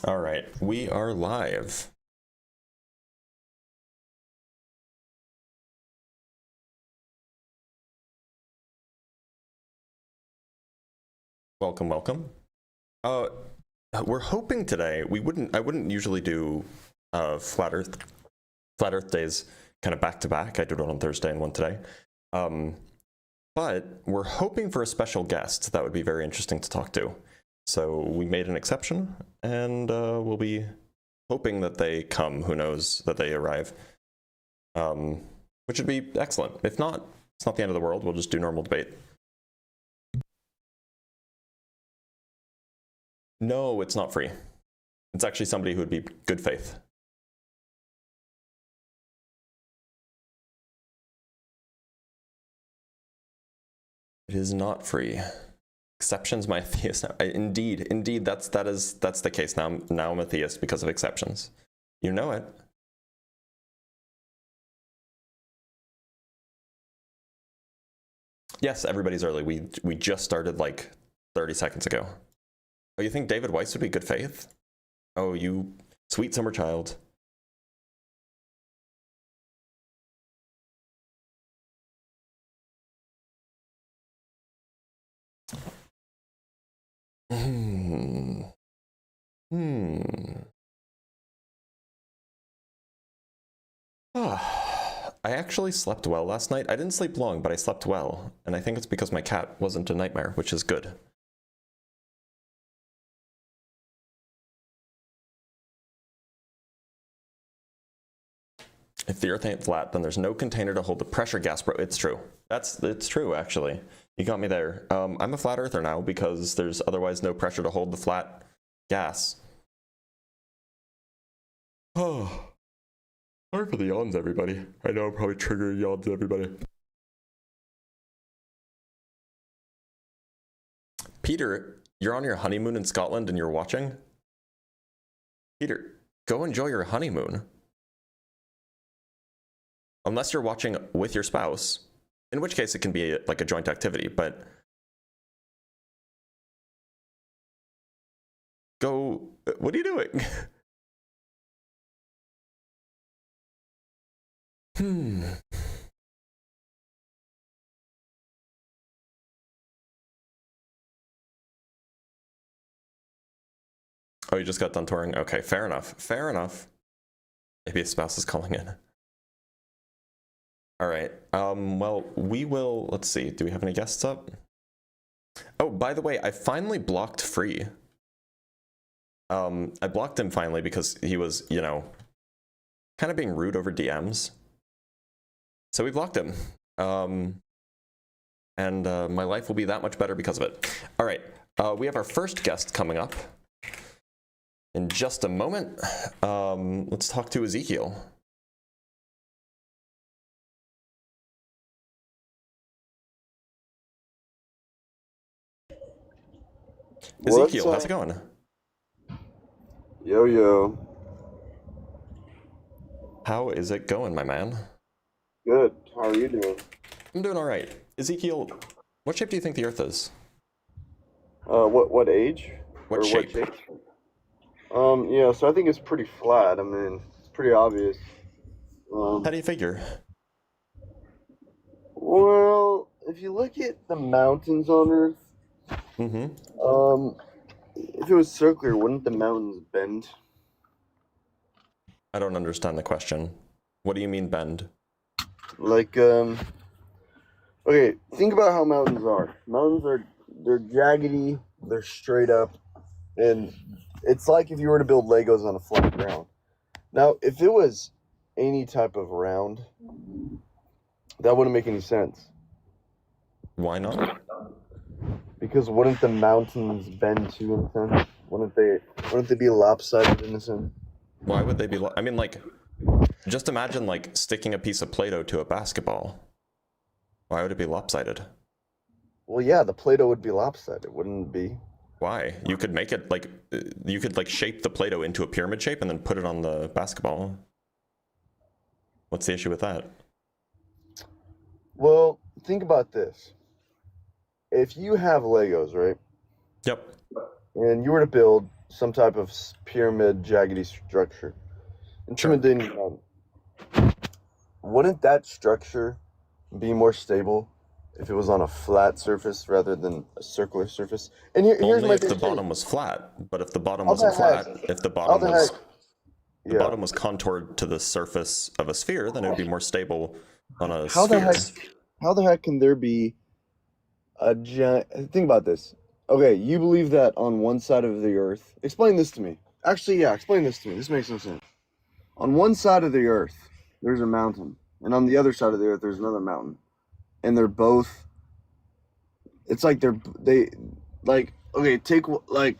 All right, we are live. Welcome, welcome. We're hoping today I wouldn't usually do Flat Earth days kind of back to back. I did one on Thursday and one today. But we're hoping for a special guest that would be very interesting to talk to. So we made an exception, and we'll be hoping that they come. Who knows, that they arrive, which would be excellent. If not, it's not the end of the world. We'll just do normal debate. No, it's not free. It's actually somebody who would be good faith. It is not free. Exceptions, my theist. Indeed, that's the case. Now I'm a theist because of exceptions. You know it. Yes, everybody's early. We just started like 30 seconds ago. Oh, you think David Weiss would be good faith? Oh, you sweet summer child. I actually slept well last night. I didn't sleep long, but I slept well. And I think it's because my cat wasn't a nightmare, which is good. If the Earth ain't flat, then there's no container to hold the pressure gas. Bro, it's true. It's true, actually. You got me there. I'm a flat earther now because there's otherwise no pressure to hold the flat gas. Oh, sorry for the yawns, everybody. I know I'm probably triggering yawns to everybody. Peter, you're on your honeymoon in Scotland and you're watching? Peter, go enjoy your honeymoon. Unless you're watching with your spouse, in which case it can be like a joint activity, but go, what are you doing? Oh, you just got done touring? Okay, fair enough. Fair enough. Maybe a spouse is calling in. All right. Well, we will, let's see. Do we have any guests up? Oh, by the way, I finally blocked Free. I blocked him finally because he was, you know, kind of being rude over DMs. So we blocked him. And my life will be that much better because of it. All right. We have our first guest coming up in just a moment. Let's talk to Ezekiel. Ezekiel, how's it going? Yo, yo. How is it going, my man? Good. How are you doing? I'm doing all right. Ezekiel, what shape do you think the Earth is? What age? What Or shape? what shape? Yeah, so I think it's pretty flat. I mean, it's pretty obvious. How Um, do you figure? well, if you look at the mountains on Earth, Mm-hmm. if it was circular, wouldn't the mountains bend? I don't understand the question. What do you mean bend? Like, okay, think about how mountains are. They're jaggedy, they're straight up, and it's like if you were to build Legos on a flat ground. Now, if it was any type of round, that wouldn't make any sense. Why not? Because wouldn't the mountains bend too in a sense? Wouldn't they be lopsided in a sense? Why would they be? I mean, like, just imagine like sticking a piece of Play-Doh to a basketball. Why would it be lopsided? Well, yeah, the Play-Doh would be lopsided, wouldn't it be? Why? You could make it like, you could like shape the Play-Doh into a pyramid shape and then put it on the basketball. What's the issue with that? Well, think about this. If you have Legos, right? Yep. And you were to build some type of pyramid, jaggedy structure. Intimidating mountain. Wouldn't that structure be more stable if it was on a flat surface rather than a circular surface? And here's Only my if thing. the bottom was flat. But if the bottom How the wasn't flat, heck? if the How bottom the was heck? the Yeah. bottom was contoured to the surface of a sphere, then it would be more stable on a How the sphere. heck? How the heck can there be a giant? Think about this. Okay, you believe that on one side of the Earth. Explain this to me. Actually, yeah, explain this to me. This makes no sense. On one side of the Earth, there's a mountain, and on the other side of the Earth, there's another mountain, and they're both. It's like they like okay. Take like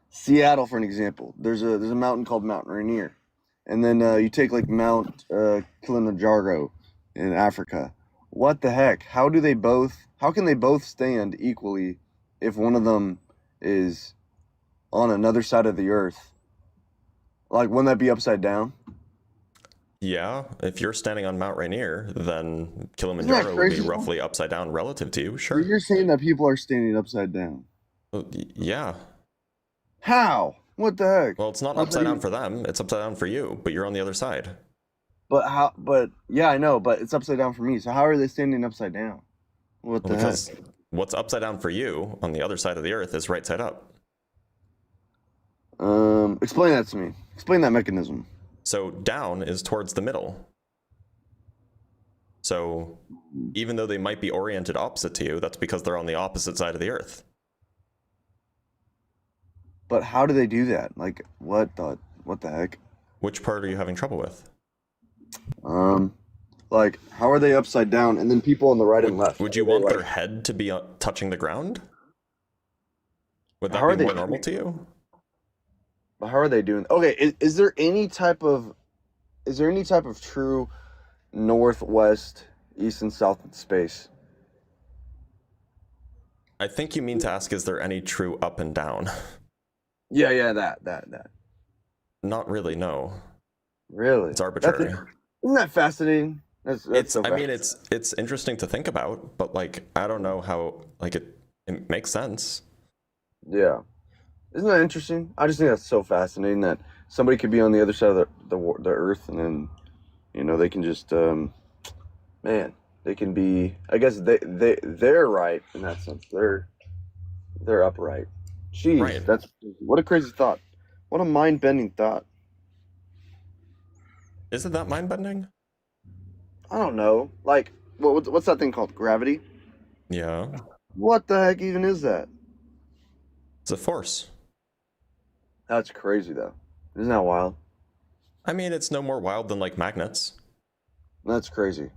Seattle for an example. There's a mountain called Mount Rainier, and then you take like Mount Kilimanjaro in Africa. What the heck? How can they both stand equally if one of them is on another side of the Earth? Like, wouldn't that be upside down? Yeah, if you're standing on Mount Rainier, then Isn't Kilimanjaro that would be crazy? roughly upside down relative to you. So Sure. you're saying that people are standing upside down? Well, yeah. How? What the heck? Well, it's not How's that upside down even- for them. It's upside down for you, but you're on the other side. But how? But yeah, I know. But it's upside down for me. So how are they standing upside down? What the Well, heck? because what's upside down for you on the other side of the Earth is right side up. Explain that to me. Explain that mechanism. So down is towards the middle. So even though they might be oriented opposite to you, that's because they're on the opposite side of the Earth. But how do they do that? Like, what the heck? Which part are you having trouble with? Like, how are they upside down? And then people on the right and left. Would you are they, want like- their head to be touching the ground? Would How that are be they more doing normal it? to you? But how are they doing? Okay, is there any type of true northwest, east, and south space? I think you mean to ask, is there any true up and down? Yeah, that. Not really, no. Really? It's arbitrary. Isn't that fascinating? That's It's, so I mean, fascinating. it's interesting to think about, but like, I don't know how, like, it makes sense. Yeah. Isn't that interesting? I just think that's so fascinating that somebody could be on the other side of the earth, and then, they can just, man, they can be. I guess they're right in that sense. They're upright. Jeez, Right. that's what a crazy thought. What a mind-bending thought. Is it that mind-bending? I don't know. Like, what's that thing called? Gravity? Yeah. What the heck even is that? It's a force. That's crazy, though. Isn't that wild? I mean, it's no more wild than like magnets. That's crazy.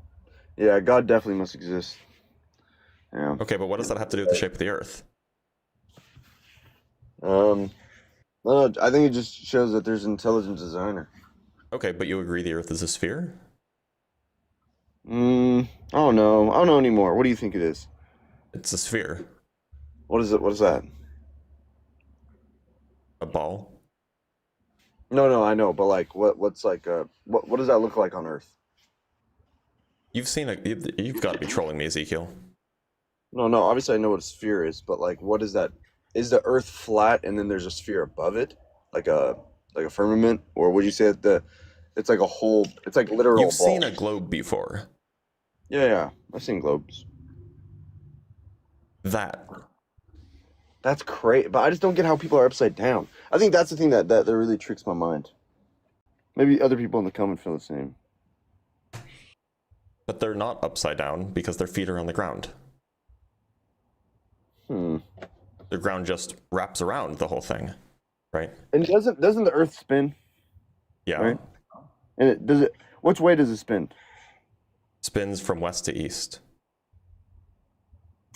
Yeah, God definitely must exist. Yeah. Okay, but what does that have to do with the shape of the Earth? No, I think it just shows that there's an intelligent designer. Okay, but you agree the Earth is a sphere? I don't know. I don't know anymore. What do you think it is? It's a sphere. What is it? What is that? A ball. No, I know, but like, what's like, what does that look like on Earth? You've got to be trolling me, Ezekiel. No, obviously I know what a sphere is, but like, what is that? Is the Earth flat and then there's a sphere above it, like a firmament, or would you say that it's like a whole? It's like literal. You've seen a balls? globe before. Yeah, I've seen globes. That's great, but I just don't get how people are upside down. I think that's the thing that really tricks my mind. Maybe other people in the comments feel the same. But they're not upside down because their feet are on the ground. The ground just wraps around the whole thing, right? And doesn't the Earth spin? Yeah. Right. And which way does it spin? Spins from west to east.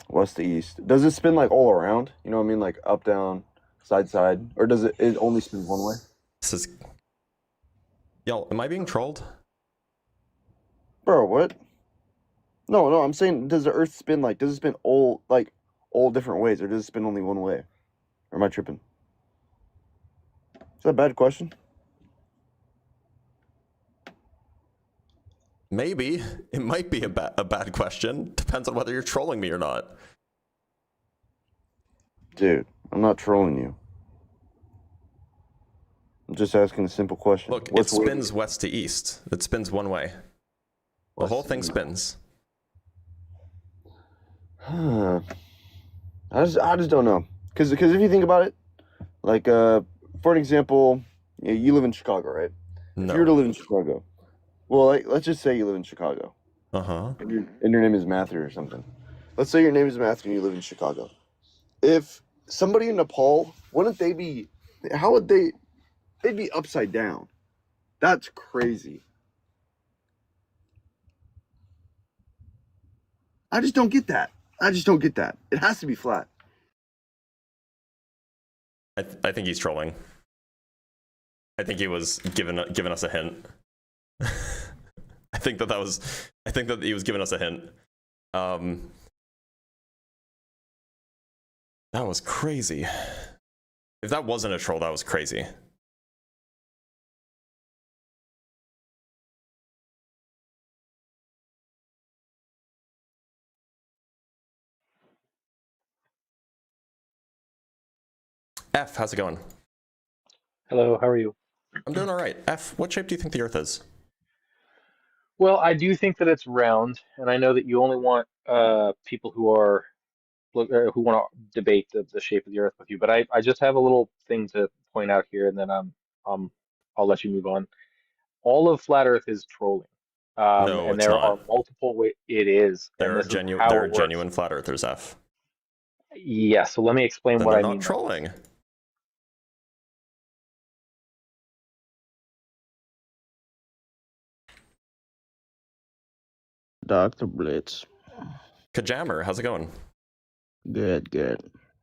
West to east. Does it spin like all around? You know what I mean? Like up, down, side, or does it only spin one way? This is... Y'all, am I being trolled? Bro, what? No, I'm saying, does the Earth spin does it spin all different ways, or does it spin only one way? Or am I tripping? Is that a bad question? Maybe. It might be a bad question. Depends on whether you're trolling me or not. Dude, I'm not trolling you. I'm just asking a simple question. Look, What's it spins west to east. It spins one way. The whole thing spins. I just don't know. Because if you think about it, like for an example, you live in Chicago, right? No. If you were to live in Chicago, well, let's just say you live in Chicago. Uh-huh. And your name is Matthew or something. Let's say your name is Matthew and you live in Chicago. If somebody in Nepal, wouldn't they be? How would they? They'd be upside down. That's crazy. I just don't get that. It has to be flat. I think he's trolling. I think he was giving us a hint. I think that he was giving us a hint. That was crazy. If that wasn't a troll, that was crazy. F, how's it going? Hello, how are you? I'm doing all right. F, what shape do you think the Earth is? Well, I do think that it's round, and I know that you only want people who are who want to debate the shape of the Earth with you. But I just have a little thing to point out here, and then um I'll let you move on. All of flat Earth is trolling, No, and it's there are not. multiple ways. It is, and There are this is how it works. genuine flat Earthers, F. Yeah, so let me explain Then what they're I not mean by this. trolling. Dr. Blitz. Kajammer, how's it going? Good, good.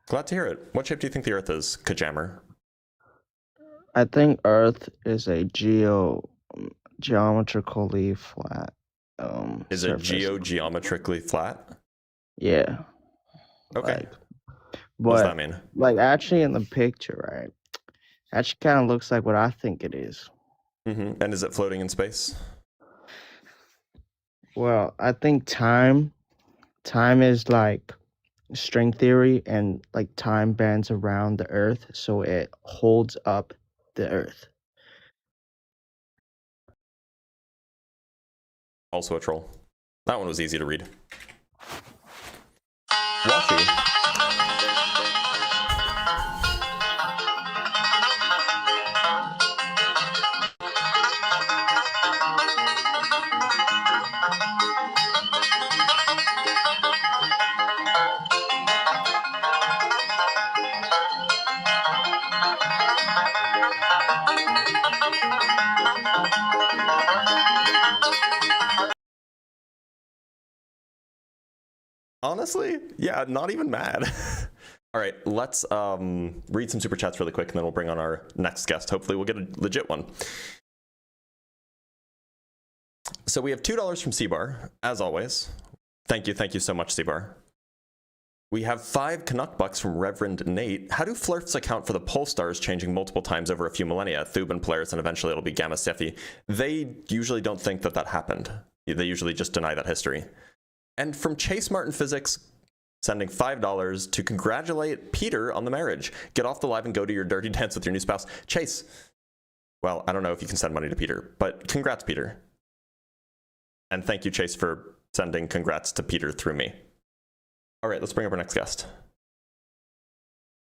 Glad to hear it. What shape do you think the Earth is, Kajammer? I think Earth is a geometrically flat Is it surface. geometrically flat? Yeah. Okay. But What does that mean? like actually in the picture, right? Actually kind of looks like what I think it is. Mm-hmm. And is it floating in space? Well, I think time is like string theory, and like time bends around the Earth, so it holds up the Earth. Also a troll. That one was easy to read. Washi. Honestly, yeah, not even mad. All right, let's read some super chats really quick, and then we'll bring on our next guest. Hopefully we'll get a legit one. So we have $2 from C-Bar, as always. Thank you so much, C-Bar. We have 5 Canuck bucks from Reverend Nate. How do FLERFS account for the pole stars changing multiple times over a few millennia? Thuban, Polaris, and eventually it'll be Gamma Cephei. They usually don't think that that happened. They usually just deny that history. And from Chase Martin Physics, sending $5 to congratulate Peter on the marriage. Get off the live and go to your dirty dance with your new spouse. Chase, well, I don't know if you can send money to Peter, but congrats, Peter. And thank you, Chase, for sending congrats to Peter through me. All right, let's bring up our next guest.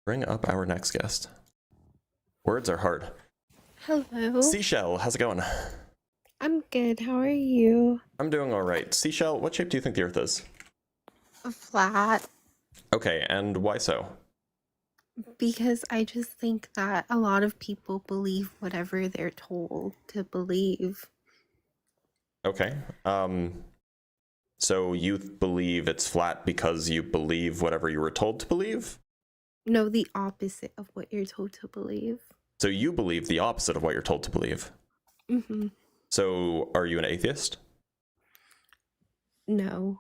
Bring up our next guest. Words are hard. Hello. Seashell, how's it going? I'm good. How are you? I'm doing all right. Seashell, what shape do you think the Earth is? Flat. Okay, and why so? Because I just think that a lot of people believe whatever they're told to believe. Okay. So you believe it's flat because you believe whatever you were told to believe? No, the opposite of what you're told to believe. So you believe the opposite of what you're told to believe? Mm-hmm. So are you an atheist? No.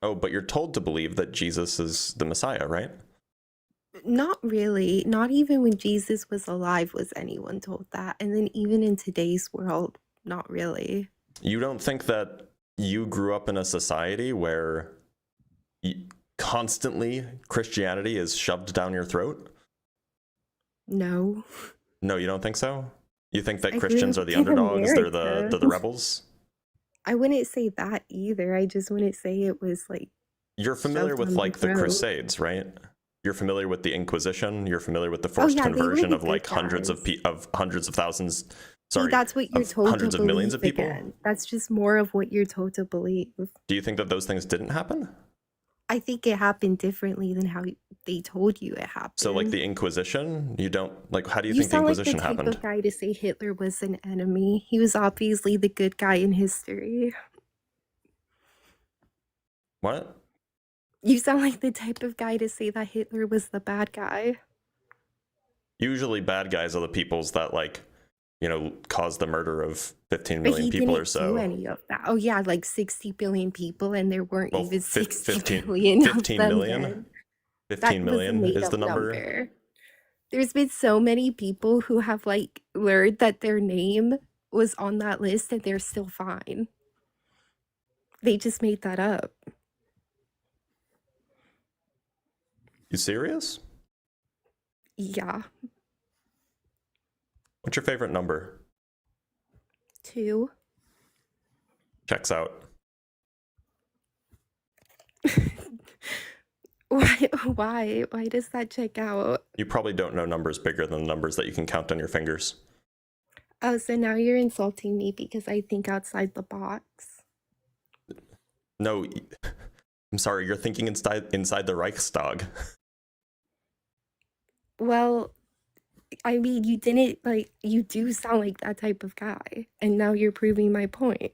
Oh, but you're told to believe that Jesus is the Messiah, right? Not really. Not even when Jesus was alive was anyone told that. And then even in today's world, not really. You don't think that you grew up in a society where constantly Christianity is shoved down your throat? No. No, you don't think so? You think that I Christians grew are the up in underdogs? They're the America. rebels? I wouldn't say that either. I just wouldn't say it was like You're familiar shoved with on the like the throat. Crusades, right? You're familiar with the Inquisition. You're familiar with the Oh forced yeah, they were conversion the of good like hundreds of guys. hundreds of thousands. See, Sorry, that's what you're of told to hundreds of millions of believe people. again. That's just more of what you're told to believe. Do you think that those things didn't happen? I think it happened differently than how they told you it happened. So like the Inquisition, you don't like. How do you You think the sound like the Inquisition type happened? of guy to say Hitler was an enemy. He was obviously the good guy in history. What? You sound like the type of guy to say that Hitler was the bad guy. Usually, bad guys are the peoples that like, you know, cause the murder of 15 But million he people or didn't do so. any of that. Oh yeah, like 60 billion people, and there weren't Well, even 60 15 billion of 15 them million? then. 15 That was a million is made-up the number. number. There's been so many people who have like learned that their name was on that list and they're still fine. They just made that up. You serious? Yeah. What's your favorite number? 2. Checks out. Why does that check out? You probably don't know numbers bigger than the numbers that you can count on your fingers. Oh, so now you're insulting me because I think outside the box. No, I'm sorry, you're thinking inside the Reichstag. Well, I mean, you didn't like, you do sound like that type of guy, and now you're proving my point.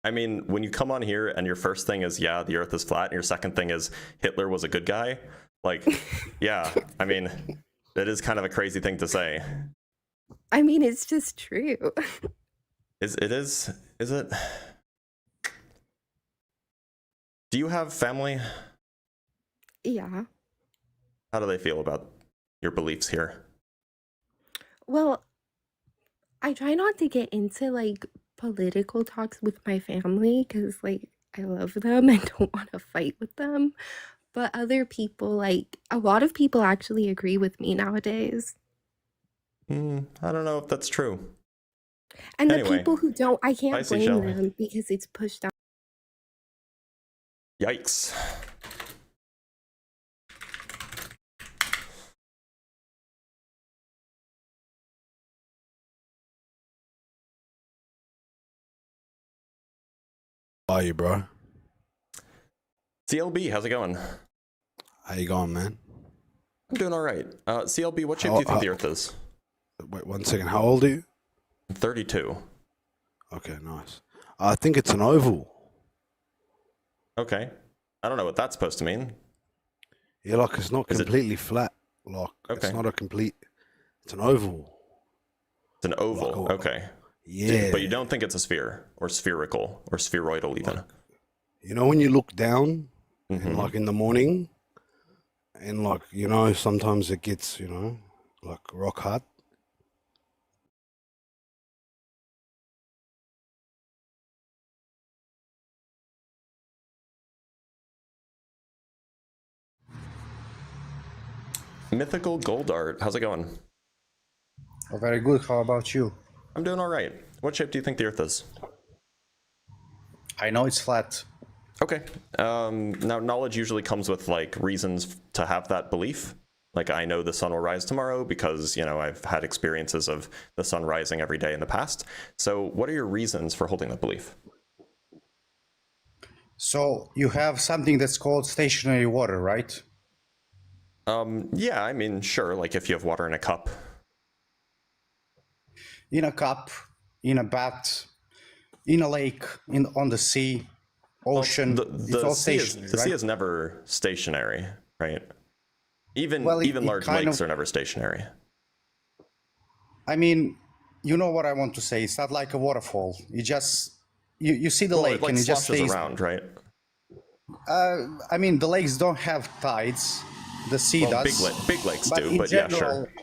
I mean, when you come on here and your first thing is, yeah, the earth is flat, and your second thing is Hitler was a good guy, like, yeah, I mean, it is kind of a crazy thing to say. I mean, it's just true. Is it? Do you have family? Yeah. How do they feel about your beliefs here? Well, I try not to get into like political talks with my family because like I love them and don't want to fight with them. But other people, like a lot of people actually agree with me nowadays. I don't know if that's true. And the Anyway, people who don't, I can't bye, blame Seashell. them because it's pushed out. Yikes. How are you, bro? CLB, how's it going? How you going, man? I'm doing all right. CLB, what shape do you think the Earth is? Wait 1 second. How old are you? 32. Okay, nice. I think it's an oval. Okay. I don't know what that's supposed to mean. Yeah, like it's not Is it- completely flat. Like Okay. it's not a complete. It's an oval. It's an oval. Like a- Okay. Yeah. But you don't think it's a sphere or spherical or spheroidal even? You know when you look down, Mhm. and like in the morning, and like you know sometimes it gets like rock hard. Mythical Gold Art, how's it going? Oh, very good. How about you? I'm doing all right. What shape do you think the Earth is? I know it's flat. Okay. Now, knowledge usually comes with like reasons to have that belief. Like, I know the sun will rise tomorrow because, you know, I've had experiences of the sun rising every day in the past. So what are your reasons for holding that belief? So you have something that's called stationary water, right? Yeah, I mean, sure. Like if you have water in a cup. In a cup, in a bath, in a lake, on the sea, ocean. It's all stationary, The sea right? is never stationary, right? Even Well, even it large kind lakes of- are never stationary. I mean, you know what I want to say. It's not like a waterfall. You just you see the Well, lake it like and it just sloshes stays. around, right? I mean, the lakes don't have tides. The sea Well, does. big lakes But do, in but yeah, general, sure.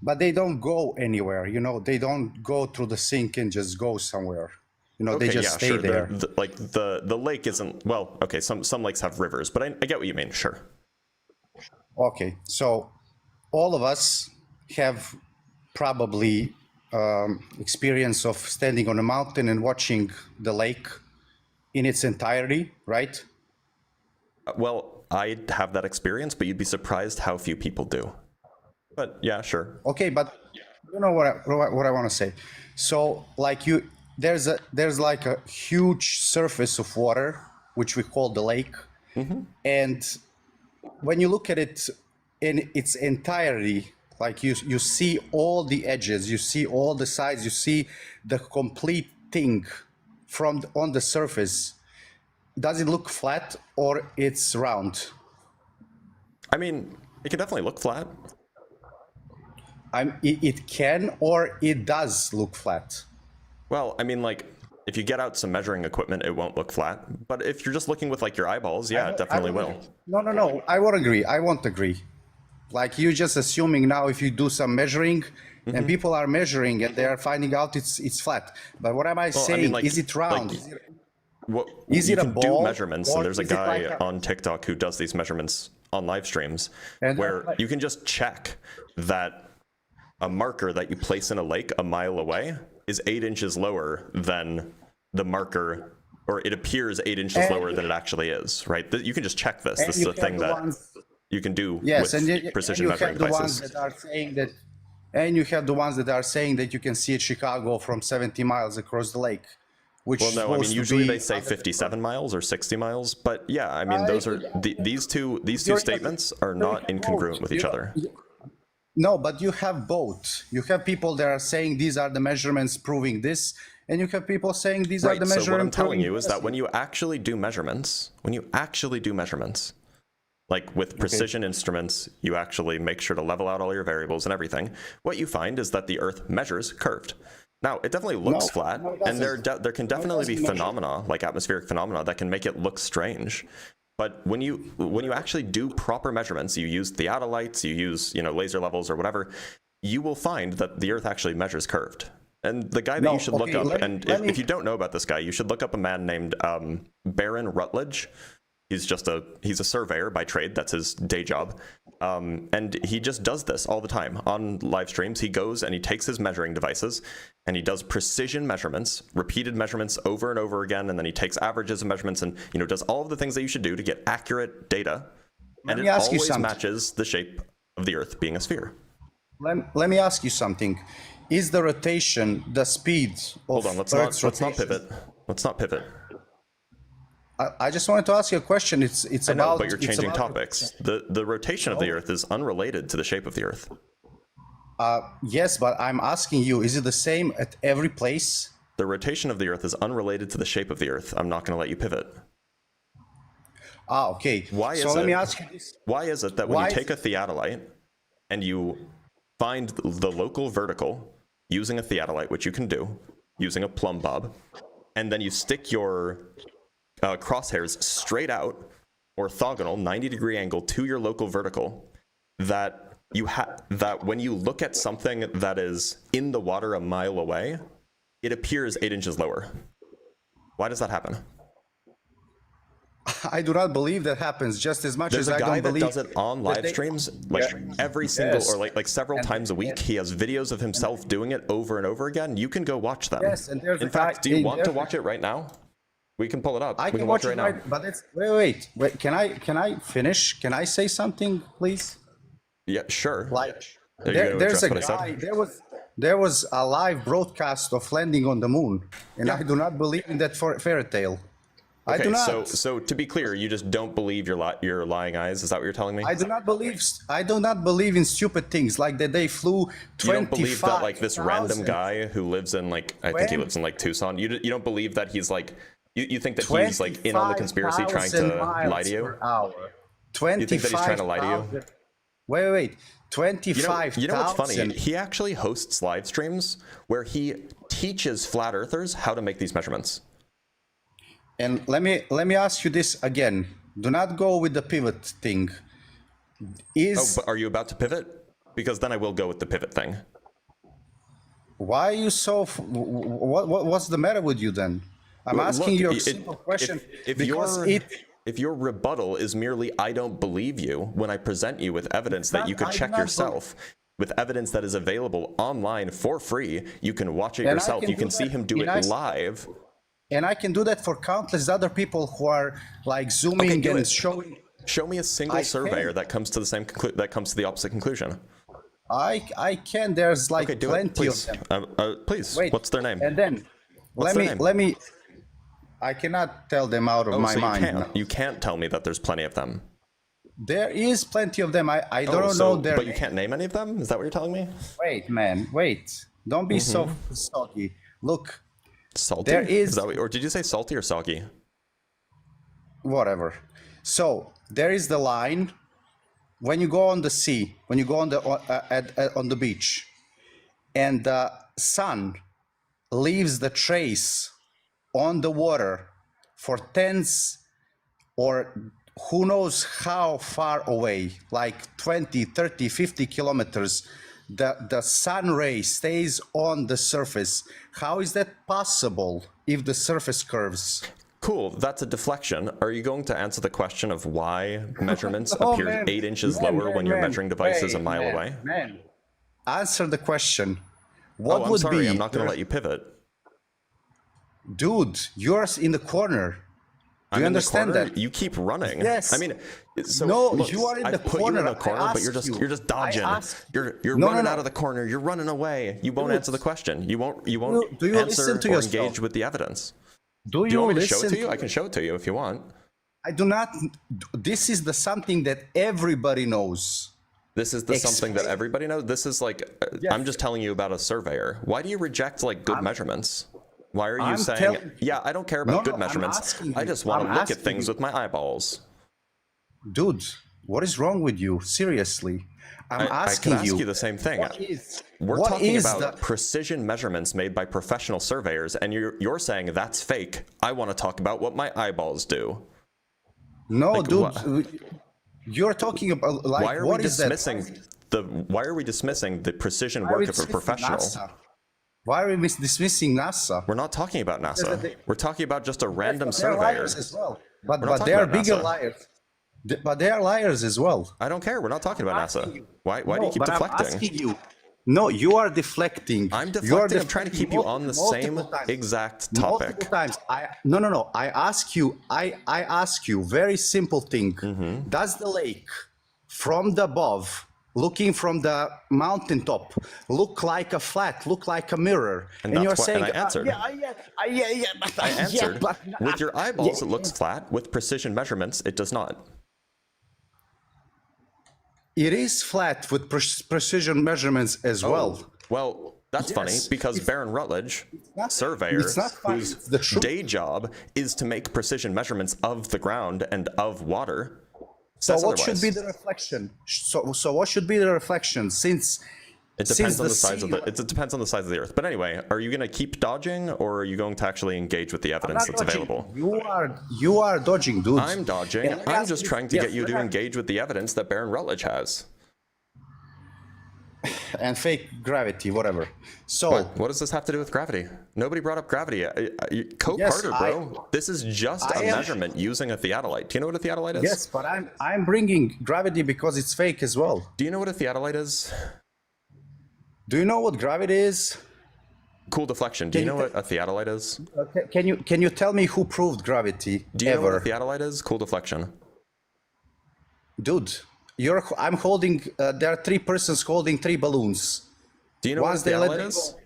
But they don't go anywhere. You know, they don't go through the sink and just go somewhere. You know, they just stay there. Like the lake isn't, well, okay, some lakes have rivers, but I get what you mean, sure. Okay, so all of us have probably experience of standing on a mountain and watching the lake in its entirety, right? Well, I have that experience, but you'd be surprised how few people do. But yeah, sure. Okay, but you know what I want to say. So like there's like a huge surface of water which we call the lake, and when you look at it in its entirety, like you see all the edges, you see all the sides, you see the complete thing from on the surface. Does it look flat or it's round? I mean, it can definitely look flat. It can or it does look flat. Well, I mean, like, if you get out some measuring equipment, it won't look flat. But if you're just looking with like your eyeballs, yeah, it definitely will. No. I won't agree. I won't agree. Like you're just assuming now if you do some measuring and people are measuring and they are finding out it's flat. But what am I saying? I mean, like, is it round? Like, is you it a can ball? Do measurements, and there's a guy like on TikTok who does these measurements on live streams where you can just check that a marker that you place in a lake a mile away is 8 inches lower than the marker, or it appears 8 inches lower than it actually is, right? You can just check this. This is a thing that you can do with precision measuring devices. And you have the ones that are saying that you can see it Chicago from 70 miles across the lake. Which well, no, I mean, usually they say 57 miles or 60 miles, but yeah, I mean, those are these two statements are not incongruent with each other. No, but you have both. You have people that are saying these are the measurements proving this, and you have people saying these are the measurements. So what I'm telling you is that when you actually do measurements, like with precision instruments, you actually make sure to level out all your variables and everything. What you find is that the Earth measures curved. Now, it definitely looks flat, and there can definitely be phenomena, like atmospheric phenomena, that can make it look strange. But when you actually do proper measurements, you use theodolites, you use laser levels or whatever, you will find that the Earth actually measures curved. And the guy that you should look up, if you don't know about this guy, you should look up a man named Baron Rutledge. He's a surveyor by trade. That's his day job. And he just does this all the time on live streams. He goes and he takes his measuring devices and he does precision measurements, repeated measurements over and over again. And then he takes averages of measurements and, does all of the things that you should do to get accurate data. And it always matches the shape of the Earth being a sphere. Let me ask you something. Is the rotation the speed of Hold on, let's not pivot. Let's not pivot. I just wanted to ask you a question. It's I know, about. but you're changing topics. The rotation of the Earth is unrelated to the shape of the Earth. Yes, but I'm asking you: is it the same at every place? The rotation of the Earth is unrelated to the shape of the Earth. I'm not going to let you pivot. Okay. Let me ask you this: why is it that when you take a theodolite and you find the local vertical using a theodolite, which you can do using a plumb bob, and then you stick your crosshairs straight out, orthogonal, 90-degree angle to your local vertical, that when you look at something that is in the water a mile away, it appears 8 inches lower? Why does that happen? I do not believe that happens just as much as I don't believe. There's a guy that does it on live streams, like every single, or like several times a week. He has videos of himself doing it over and over again. You can go watch them. Yes, and in fact, do you want to watch it right now? We can pull it up. I can watch it right now. But it's wait. Can I finish? Can I say something, please? Yeah, sure. Like there's a guy. There was a live broadcast of landing on the moon, and I do not believe in that fairy tale. Okay, I do not. So to be clear, you just don't believe your lying eyes. Is that what you're telling me? I do not believe in stupid things like that they flew 25. You don't believe that like this random guy who lives in I think he lives in like Tucson. You don't believe that he's like you think that he's like in on the conspiracy trying to lie to you? You think that he's trying to lie to you? Wait. 25,000. You know what's funny? He actually hosts live streams where he teaches flat earthers how to make these measurements. And let me ask you this again. Do not go with the pivot thing. But are you about to pivot? Because then I will go with the pivot thing. Why are you so? What's the matter with you then? I'm asking you a simple question. If your rebuttal is merely "I don't believe you" when I present you with evidence that you could check yourself, with evidence that is available online for free. You can watch it And I yourself. can You can do see that him do in it ice- live. And I can do that for countless other people who are like zooming do and it. showing. Show me a single I surveyor can. that comes to the same that comes to the opposite conclusion. I can. There's like Okay, do plenty it, please. of them. Please. Wait, What's their name? And then What's their name? let me. I cannot tell them out of Oh, my so mind. you can't tell me that there's plenty of them. There is plenty of them. I Oh, don't so, know their. but you can't name any of them? Is that what you're telling me? Wait, man. Wait. Don't be so soggy. Look, Salty? There is- that or did you say salty or soggy? whatever. So there is the line when you go on the sea, when you go on the on the beach, and the sun leaves the trace on the water for tens or who knows how far away, like 20, 30, 50 kilometers, the sun ray stays on the surface. How is that possible if the surface curves? Cool, that's a deflection. Are you going to answer the question of why measurements Oh, appear man. 8 inches Man, lower man, when your man. measuring device is a Wait, mile man, away? Man, answer the question. What Oh, I'm would sorry, be? I'm not going to let you pivot. Dude, you're in the corner. Do I'm you in the understand corner. that? You keep running. Yes. I mean, so No, look, you are in I've the put corner. you in the I corner, but asked you. you're just dodging. I asked- You're No, running no. out of the corner. You're running away. You won't Dude. answer the question. You won't Do you answer listen to or yourself? engage with the evidence. Do Do you want me to show listen it to you? I can show it to you if you want. I do not. This is the something that everybody knows. This is the something that Explain- everybody knows. This is like Yes. I'm just telling you about a surveyor. Why do you reject like good measurements? Why are you I'm saying, telling- yeah, I don't care about No, good no, I'm measurements. asking I you. just want to I'm look at asking things you. with my eyeballs. Dude, what is wrong with you? Seriously. I'm I can asking ask you the same thing. We're what talking is about the- precision measurements made by professional surveyors, and you're saying that's fake. I want to talk about what my eyeballs do. No, like, dude. You're talking about like Why are what we is that? dismissing Why are we dismissing the precision Why are we work of a dismissing professional? NASA? Why are we dismissing NASA? We're not talking about NASA. they- We're talking about just a random But they're surveyor. liars as well. We're not But talking they are about bigger NASA. liars. But they are liars as well. I don't care. We're not talking about asking NASA. you. Why do No, you keep but I'm deflecting? asking you. No, you are deflecting. I'm You're deflecting. I'm trying to keep you on the same multiple times. exact Multiple topic. times. No. I ask you. I ask you. Very simple thing. Mm-hmm. Does the lake, from the above, looking from the mountaintop, look like a flat, look like a mirror? And you're that's what- saying, and I answered. but I answered. but With your eyeballs, yeah. it looks flat. With precision measurements, it does not. It is flat with precision measurements as well. Well, that's funny Yes, because Baron Rutledge, not- surveyor, it's not funny, whose it's the truth. day job is to make precision measurements of the ground and of water, So says what should otherwise. be the reflection? So what should be the reflection? Since It depends since on the size of sea- the. It depends on the size of the Earth. But anyway, are you going to keep dodging, or are you going to actually engage with the I'm evidence not that's dodging. available? You are dodging, dude. I'm dodging. And I'm just trying to yes, get you to yeah. engage with the evidence that Baron Rutledge has. And fake gravity, whatever. So What does this have to do with gravity? Nobody brought up gravity. Cope Yes, harder, bro. This is just a I am- measurement using a theodolite. Do you know what a theodolite is? yes, but I'm bringing gravity because it's fake as well. Do you know what a theodolite is? Do you know what gravity is? Cool deflection. Do you Can know you what a theodolite is? Can you tell me who proved gravity Do you know ever? what a theodolite is? Cool deflection. Dude, I'm holding. There are 3 persons holding 3 balloons. Do you know Once what a they let theodolite them is? go,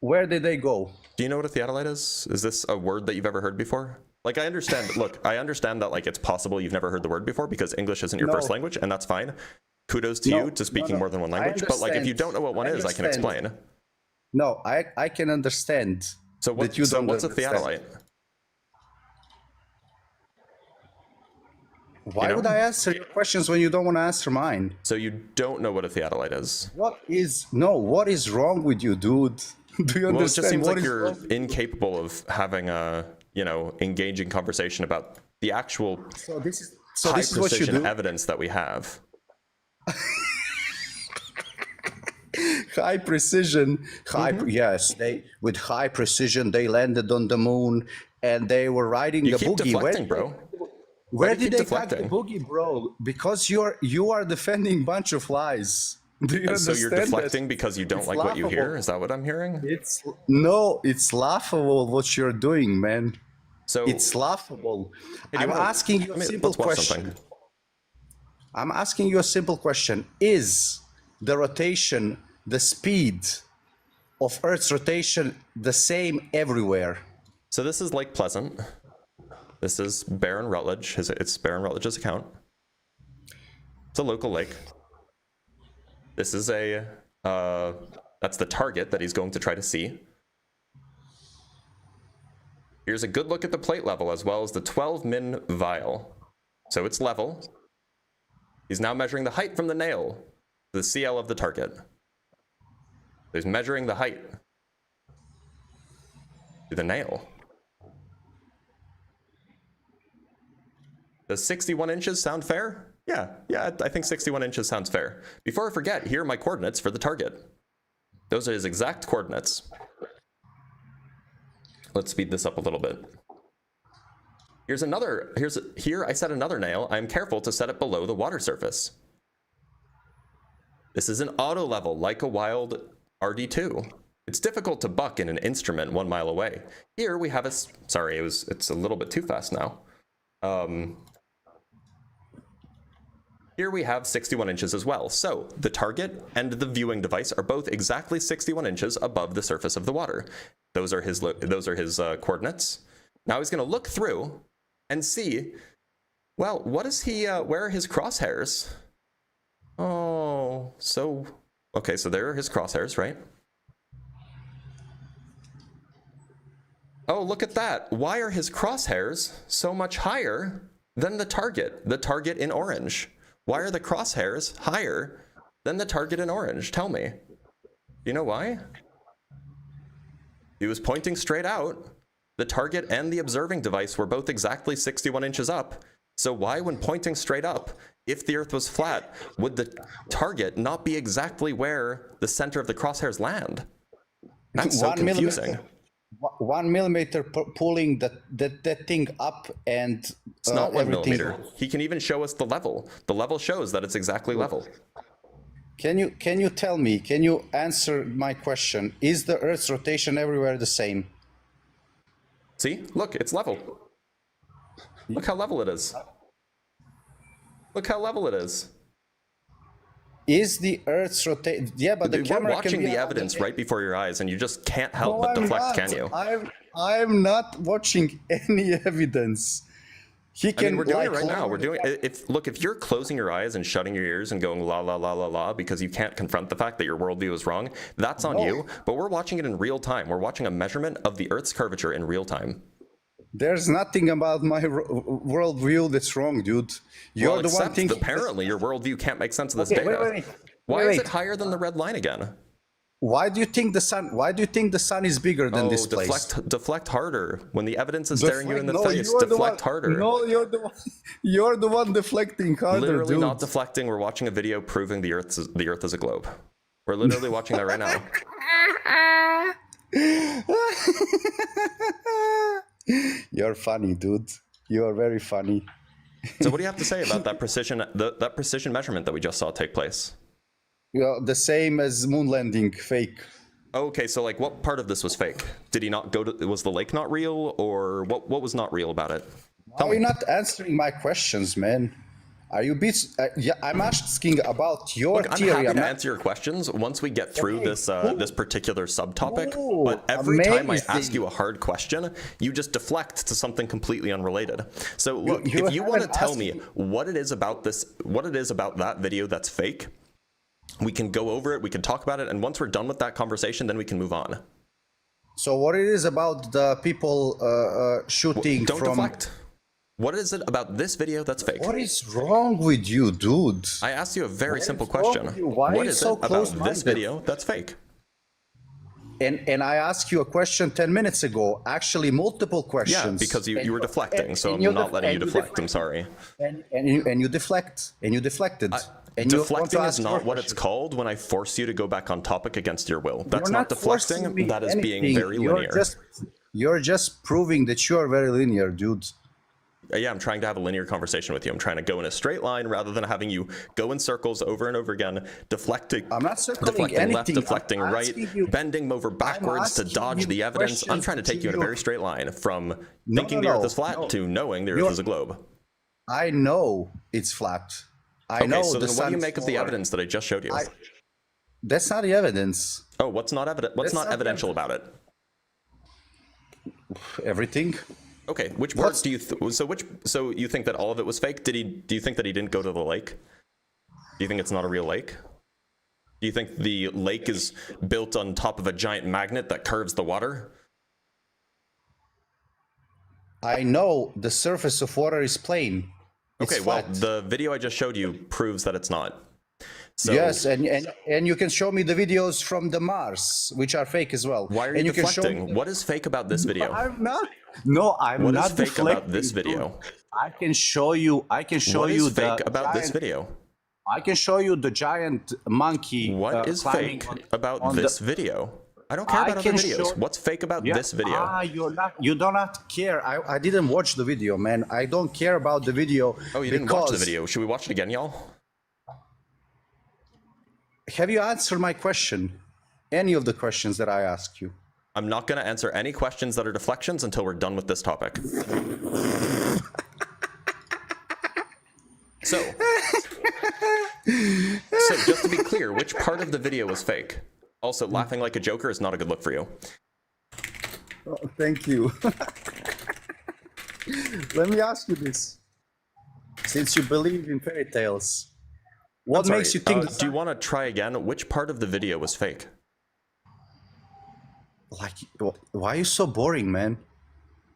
where did they go? Do you know what a theodolite is? Is this a word that you've ever heard before? Like, I understand. Look, I understand that like it's possible you've never heard the word before because English isn't your No. first language, and that's fine. Kudos to No, you to speaking no. more than one I language. But like, if you understand. don't know what one I is, I can understand. explain. No, I can understand. So that you don't what's a understand. theodolite? Why know? would I answer your questions when you don't want to answer mine? So you don't know what a theodolite is. What is wrong with you, dude? Do you understand? Well, it just seems what like is you're wrong? incapable of having a, engaging conversation about the actual So this is high what you precision do. evidence that we have. High precision, Mm-hmm. yes. With high precision they landed on the moon and they were riding You the keep boogie. deflecting, bro. Where do you did keep they catch the deflecting? boogie, bro? Because you are defending bunch of lies. Do you So you're understand deflecting that? because you don't It's like what you hear? laughable. Is that what I'm hearing? It's laughable what you're doing, man. So It's laughable. Hey, do you I'm wanna- asking you a simple let's watch question. something. I'm asking you a simple question. Is the rotation, the speed of Earth's rotation the same everywhere? So this is Lake Pleasant. This is Baron Rutledge. It's Baron Rutledge's account. It's a local lake. This is that's the target that he's going to try to see. Here's a good look at the plate level as well as the 12 min vial. So it's level. He's now measuring the height from the nail, the CL of the target. He's measuring the height to the nail. Does 61 inches sound fair? Yeah, I think 61 inches sounds fair. Before I forget, here are my coordinates for the target. Those are his exact coordinates. Let's speed this up a little bit. Here I set another nail. I'm careful to set it below the water surface. This is an auto level, like a wild RD2. It's difficult to buck in an instrument 1 mile away. Here we have sorry, it's a little bit too fast now. Here we have 61 inches as well. So the target and the viewing device are both exactly 61 inches above the surface of the water. Those are his coordinates. Now he's going to look through and see, well, what is he, where are his crosshairs? Oh, so, okay, so there are his crosshairs, right? Oh, look at that. Why are his crosshairs so much higher than the target in orange? Why are the crosshairs higher than the target in orange? Tell me. Do you know why? He was pointing straight out. The target and the observing device were both exactly 61 inches up. So why, when pointing straight up, if the Earth was flat, would the target not be exactly where the center of the crosshairs land? That's so confusing. 1 millimeter pulling that thing up, and it's not 1 everything. millimeter. He can even show us the level. The level shows that it's exactly level. Can you tell me? Can you answer my question? Is the Earth's rotation everywhere the same? See, look, it's level. Look how level it is. Look how level it is. Is the Earth's rotation? Yeah, but the We're camera watching can be the evidence right before your eyes, and you just can't help No, but I'm deflect, not. can you? I'm not watching any evidence. He can. I mean, we're doing it right like, now. We're doing it. If you're closing your eyes and shutting your ears and going la la la la la because you can't confront the fact that your worldview is wrong, that's on you. But we're watching it in real time. We're watching a measurement of the Earth's curvature in real time. There's nothing about my worldview that's wrong, dude. You're Well, the one except thing. apparently your worldview can't make sense of this data. Why is it higher than the red line again? Why do you think the sun? Why do you think the sun is bigger than this place? Deflect harder. When the evidence is staring you in the face, you're deflect harder. No, you're the one. You're the one deflecting harder, Literally dude. not deflecting. We're watching a video proving the Earth is a globe. We're literally watching that right now. You're funny, dude. You are very funny. So what do you have to say about that precision, that precision measurement that we just saw take place? The same as moon landing, fake. Okay, so like what part of this was fake? Did he not go to, was the lake not real, or what was not real about it? Are you not answering my questions, man? Are you yeah, I'm asking about your Look, I'm theory. happy to answer your questions once we get through this this particular subtopic. Ooh, but every time I ask amazing. you a hard question, you just deflect to something completely unrelated. So look, You if you want to haven't tell asked me me- what it is about that video that's fake, we can go over it, we can talk about it, and once we're done with that conversation, then we can move on. So what it is about the people shooting Don't from? deflect. What is it about this video that's fake? What is wrong with you, dude? I asked you a very simple wrong question. with you? Why What are you is so it about close-minded? this video that's fake? And I asked you a question 10 minutes ago. Actually, multiple Yeah, questions. because you were deflecting, so I'm you're not letting you and deflect. I'm sorry. And you deflect. And you deflected. And you want to Deflecting ask is more not what it's questions. called when I force you to go back on topic against your will. That's You're not deflecting. forcing me That is being anything. very linear. You're just proving that you are very linear, dude. I'm trying to have a linear conversation with you. I'm trying to go in a straight line rather than having you go in circles over and over again, deflecting. I'm not circling deflecting anything. left, deflecting I'm right, asking you- bending over backwards to asking dodge you the evidence. I'm questions trying to take you in a to very straight line from No, thinking no, the Earth no, is flat no. to knowing the Earth You're- is a globe. I know it's flat. I Okay, know so the then what do you sun make is of the smaller. evidence that I just showed you? That's not the evidence. Oh, what's not evident? What's That's not not evidential about it? Everything. Okay, which parts do you so you think that all of it was fake? Do you think that he didn't go to the lake? Do you think it's not a real lake? Do you think the lake is built on top of a giant magnet that curves the water? I know the surface of water is plane. It's Okay, well, flat. the video I just showed you proves that it's not. So Yes, and you can show me the videos from the Mars, which are fake as well. why are you and you can show deflecting? me- What is fake about this video? I'm not. No, I'm What is not fake deflecting. about this video? dude. I can show you. I can show What you is fake the about this giant- video? I can show you the giant monkey. What is climbing fake on about this video? I don't care I about other can videos. show- What's fake about Yeah. this video? You do not care. I didn't watch the video, man. I don't care about the video. Oh, you didn't watch the because- video. Should we watch it again, y'all? Have you answered my question? Any of the questions that I asked you? I'm not going to answer any questions that are deflections until we're done with this topic. So just to be clear, which part of the video was fake? Also, laughing like a joker is not a good look for you. Oh, thank you. Let me ask you this. Since you believe in fairy tales, what I'm sorry, makes you think do you want to try again? Which part of the video was fake? like why are you so boring, man?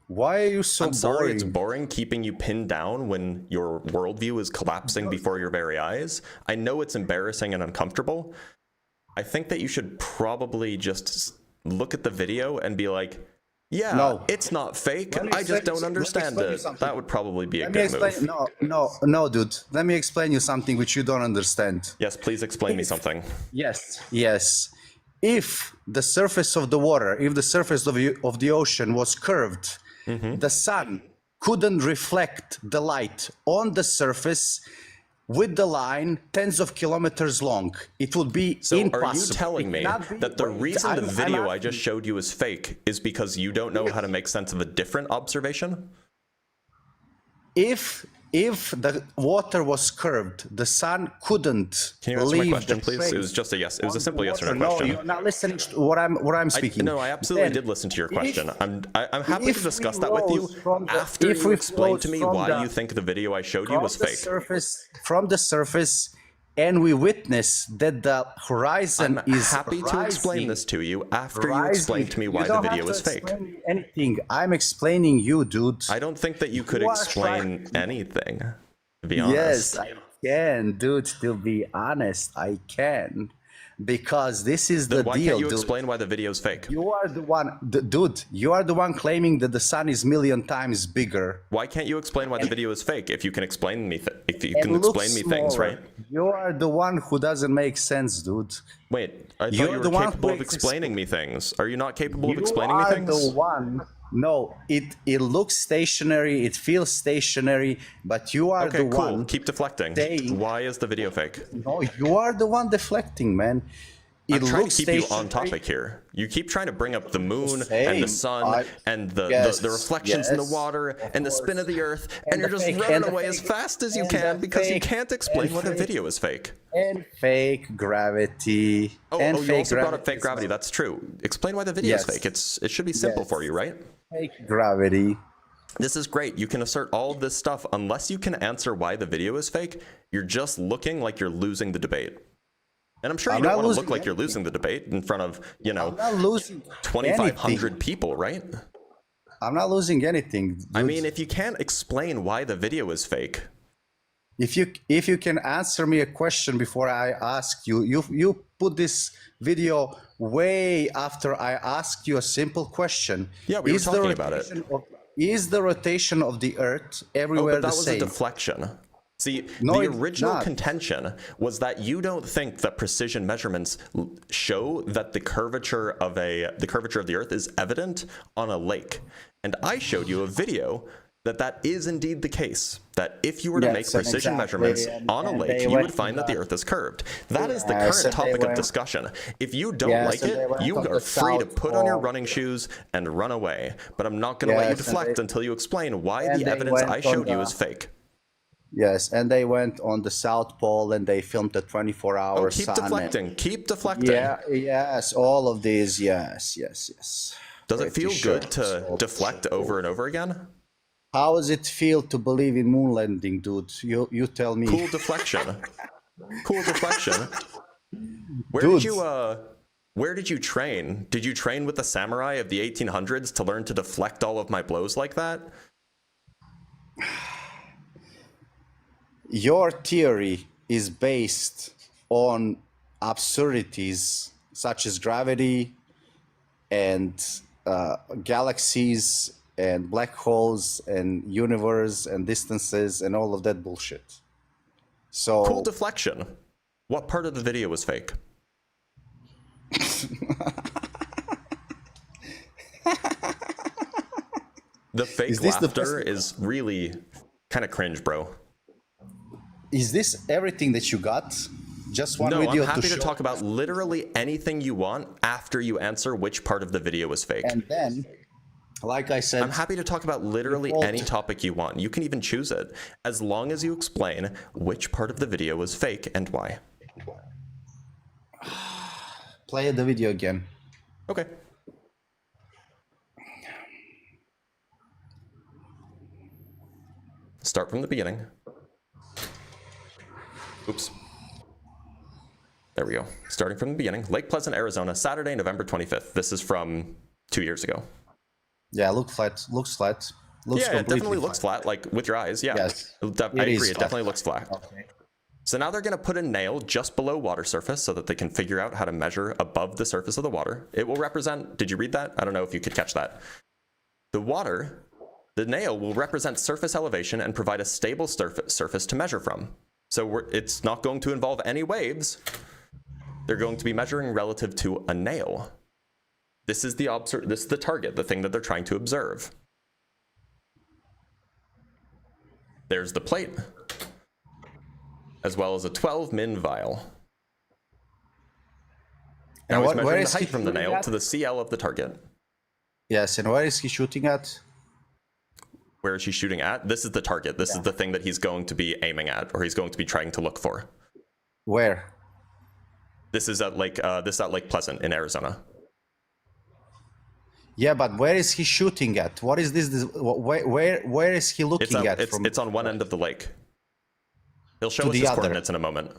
Why are you so I'm sorry, boring? it's boring keeping you pinned down when your worldview is collapsing before your very eyes. I know it's embarrassing and uncomfortable. I think that you should probably just look at the video and be like, yeah, No. it's not fake. Let me I just explain- don't let me understand explain you it. something. That would probably be a Let me good explain. move. No, dude. Let me explain you something which you don't understand. Yes, please explain me something. Yes. If the surface of the water, if the surface of the ocean was curved, the sun couldn't reflect the light on the surface with the line tens of kilometers long. It would be So impossible. are you telling It me cannot be- that the Wait, reason the I'm video I asking- just showed you is fake is because you don't know how to make sense of a different observation? If the water was curved, the sun couldn't Can you answer my leave question, the please? It was trace just a yes. It was a on simple the yes or no water. question. No, you're not listening to what I'm speaking. No, I absolutely Then, did listen to your if- question. I'm happy to if discuss we that with you rose from the- after if you we explain to rose me from why the- you think the video I showed you was fake. From the surface, and we witness that the horizon I'm is happy to explain rising. this to you after you explain to me why the video is fake. Anything. I'm explaining you, dude. I don't think that you could You are explain anything, to be honest. Yes, I can, dude. To be honest, I can, because this is Then the why deal, can't you dude. explain why the video is fake? You are the one, dude. You are the one claiming that the sun is million times bigger. Why can't you explain why the video is fake if you can explain me if you and can looks explain me things, smaller. right? You are the one who doesn't make sense, dude. Wait, I thought You're you the were one capable who of explaining me things. Are you not capable of You explaining me are things? the one. No, it looks stationary. It feels stationary, but you are Okay, the cool. one. Keep deflecting. saying- Why is the video fake? No, you are the one deflecting, man. It I'm trying looks to keep you on stationary. topic here. You keep trying to bring up the moon Same. and the sun and the reflections in the yes, water and the spin of the earth, and you're the just fake- running and the away as fake- fast as you and can the because you fake- can't explain and why the fake- video is fake. And fake gravity. Oh, and you fake also brought up fake as gravity. well. That's true. Explain why the video is Yes. fake. It should be simple Yes. for you, right? Fake gravity. This is great. You can assert all of this stuff. Unless you can answer why the video is fake, you're just looking like you're losing the debate. And I'm sure you I'm don't not want to losing look like you're losing the debate in front of, I'm not losing 2,500 anything. people, right? I'm not losing anything. I dude. mean, if you can't explain why the video is fake, if you can answer me a question before I ask you, you put this video way after I asked you a simple question. Yeah, we were the talking about it. rotation is the rotation of the Earth oh, everywhere but that the was same? a deflection. See, No, the it's original not. contention was that you don't think that precision measurements show that the curvature of the Earth is evident on a lake. And I showed you a video that is indeed the case. That if you were to make Yes, and precision exactly, measurements and- on a and lake, they you went would find that the Earth is curved. That is the Yes, current and they topic of went- discussion. If you don't Yes, like and they it, went you on are the free to South put on your Pole. running shoes and run away. But I'm not going to let you Yes, and deflect they- until you explain why and the they evidence went I on showed you the- is fake. Yes, and they went on the South Pole and they filmed a 24-hour Oh, keep sun. deflecting. Keep deflecting. Yeah, yes, all of these, yes. Does it feel Pretty good sure. to deflect over and over again? How does it feel to believe in moon landing, dude? You tell me. Cool deflection. Cool deflection. Where Dude. where did you train? Did you train with the samurai of the 1800s to learn to deflect all of my blows like that? Your theory is based on absurdities such as gravity and galaxies and black holes and universe and distances and all of that bullshit. So Cool deflection. What part of the video was fake? The fake Is this the laughter best- is really kind of cringe, bro. is this everything that you got? Just one No, video I'm happy to show, talk about literally anything you want after you answer which part of the video was fake. and then, like I said, I'm happy to talk about literally Default. any topic you want. You can even choose it, as long as you explain which part of the video was fake and why. play the video again. Okay. Start from the beginning. Oops. There we go. Starting from the beginning. Lake Pleasant, Arizona, Saturday, November 25th. This is from 2 years ago. Yeah, looks flat. Looks Yeah, it completely definitely looks flat, like with your eyes. Yeah. Yes. I It agree. is It flat. definitely looks flat. Okay. So now they're going to put a nail just below water surface so that they can figure out how to measure above the surface of the water. It will represent, did you read that? I don't know if you could catch that. The nail will represent surface elevation and provide a stable surface to measure from. So it's not going to involve any waves. They're going to be measuring relative to a nail. This is the target, the thing that they're trying to observe. There's the plate, as well as a 12 min vial. Now he's measuring the height from the nail to the CL of the target. Yes, and where is he shooting at? Where is he shooting at? This is the target. This is the thing that he's going to be aiming at, or he's going to be trying to look for. Where? This is at Lake Pleasant in Arizona. Yeah, but where is he shooting at? What is this? Where is he looking at? It's on one end of the lake. He'll show To us the his other. coordinates in a moment.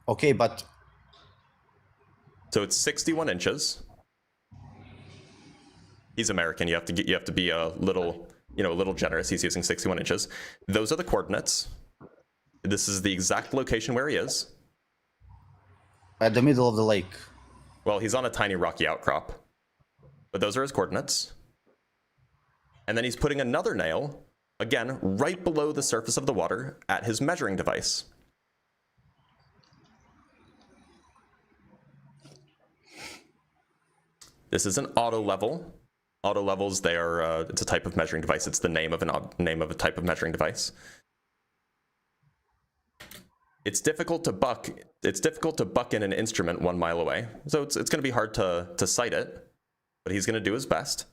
Okay, but So it's 61 inches. He's American. You have to be a little generous. He's using 61 inches. Those are the coordinates. This is the exact location where he is. at the middle of the lake. Well, he's on a tiny rocky outcrop. But those are his coordinates. And then he's putting another nail, again, right below the surface of the water at his measuring device. This is an auto level. Auto levels, it's a type of measuring device. It's the name of a type of measuring device. It's difficult to buck. It's difficult to buck in an instrument 1 mile away. So it's going to be hard to sight it, but he's going to do his best.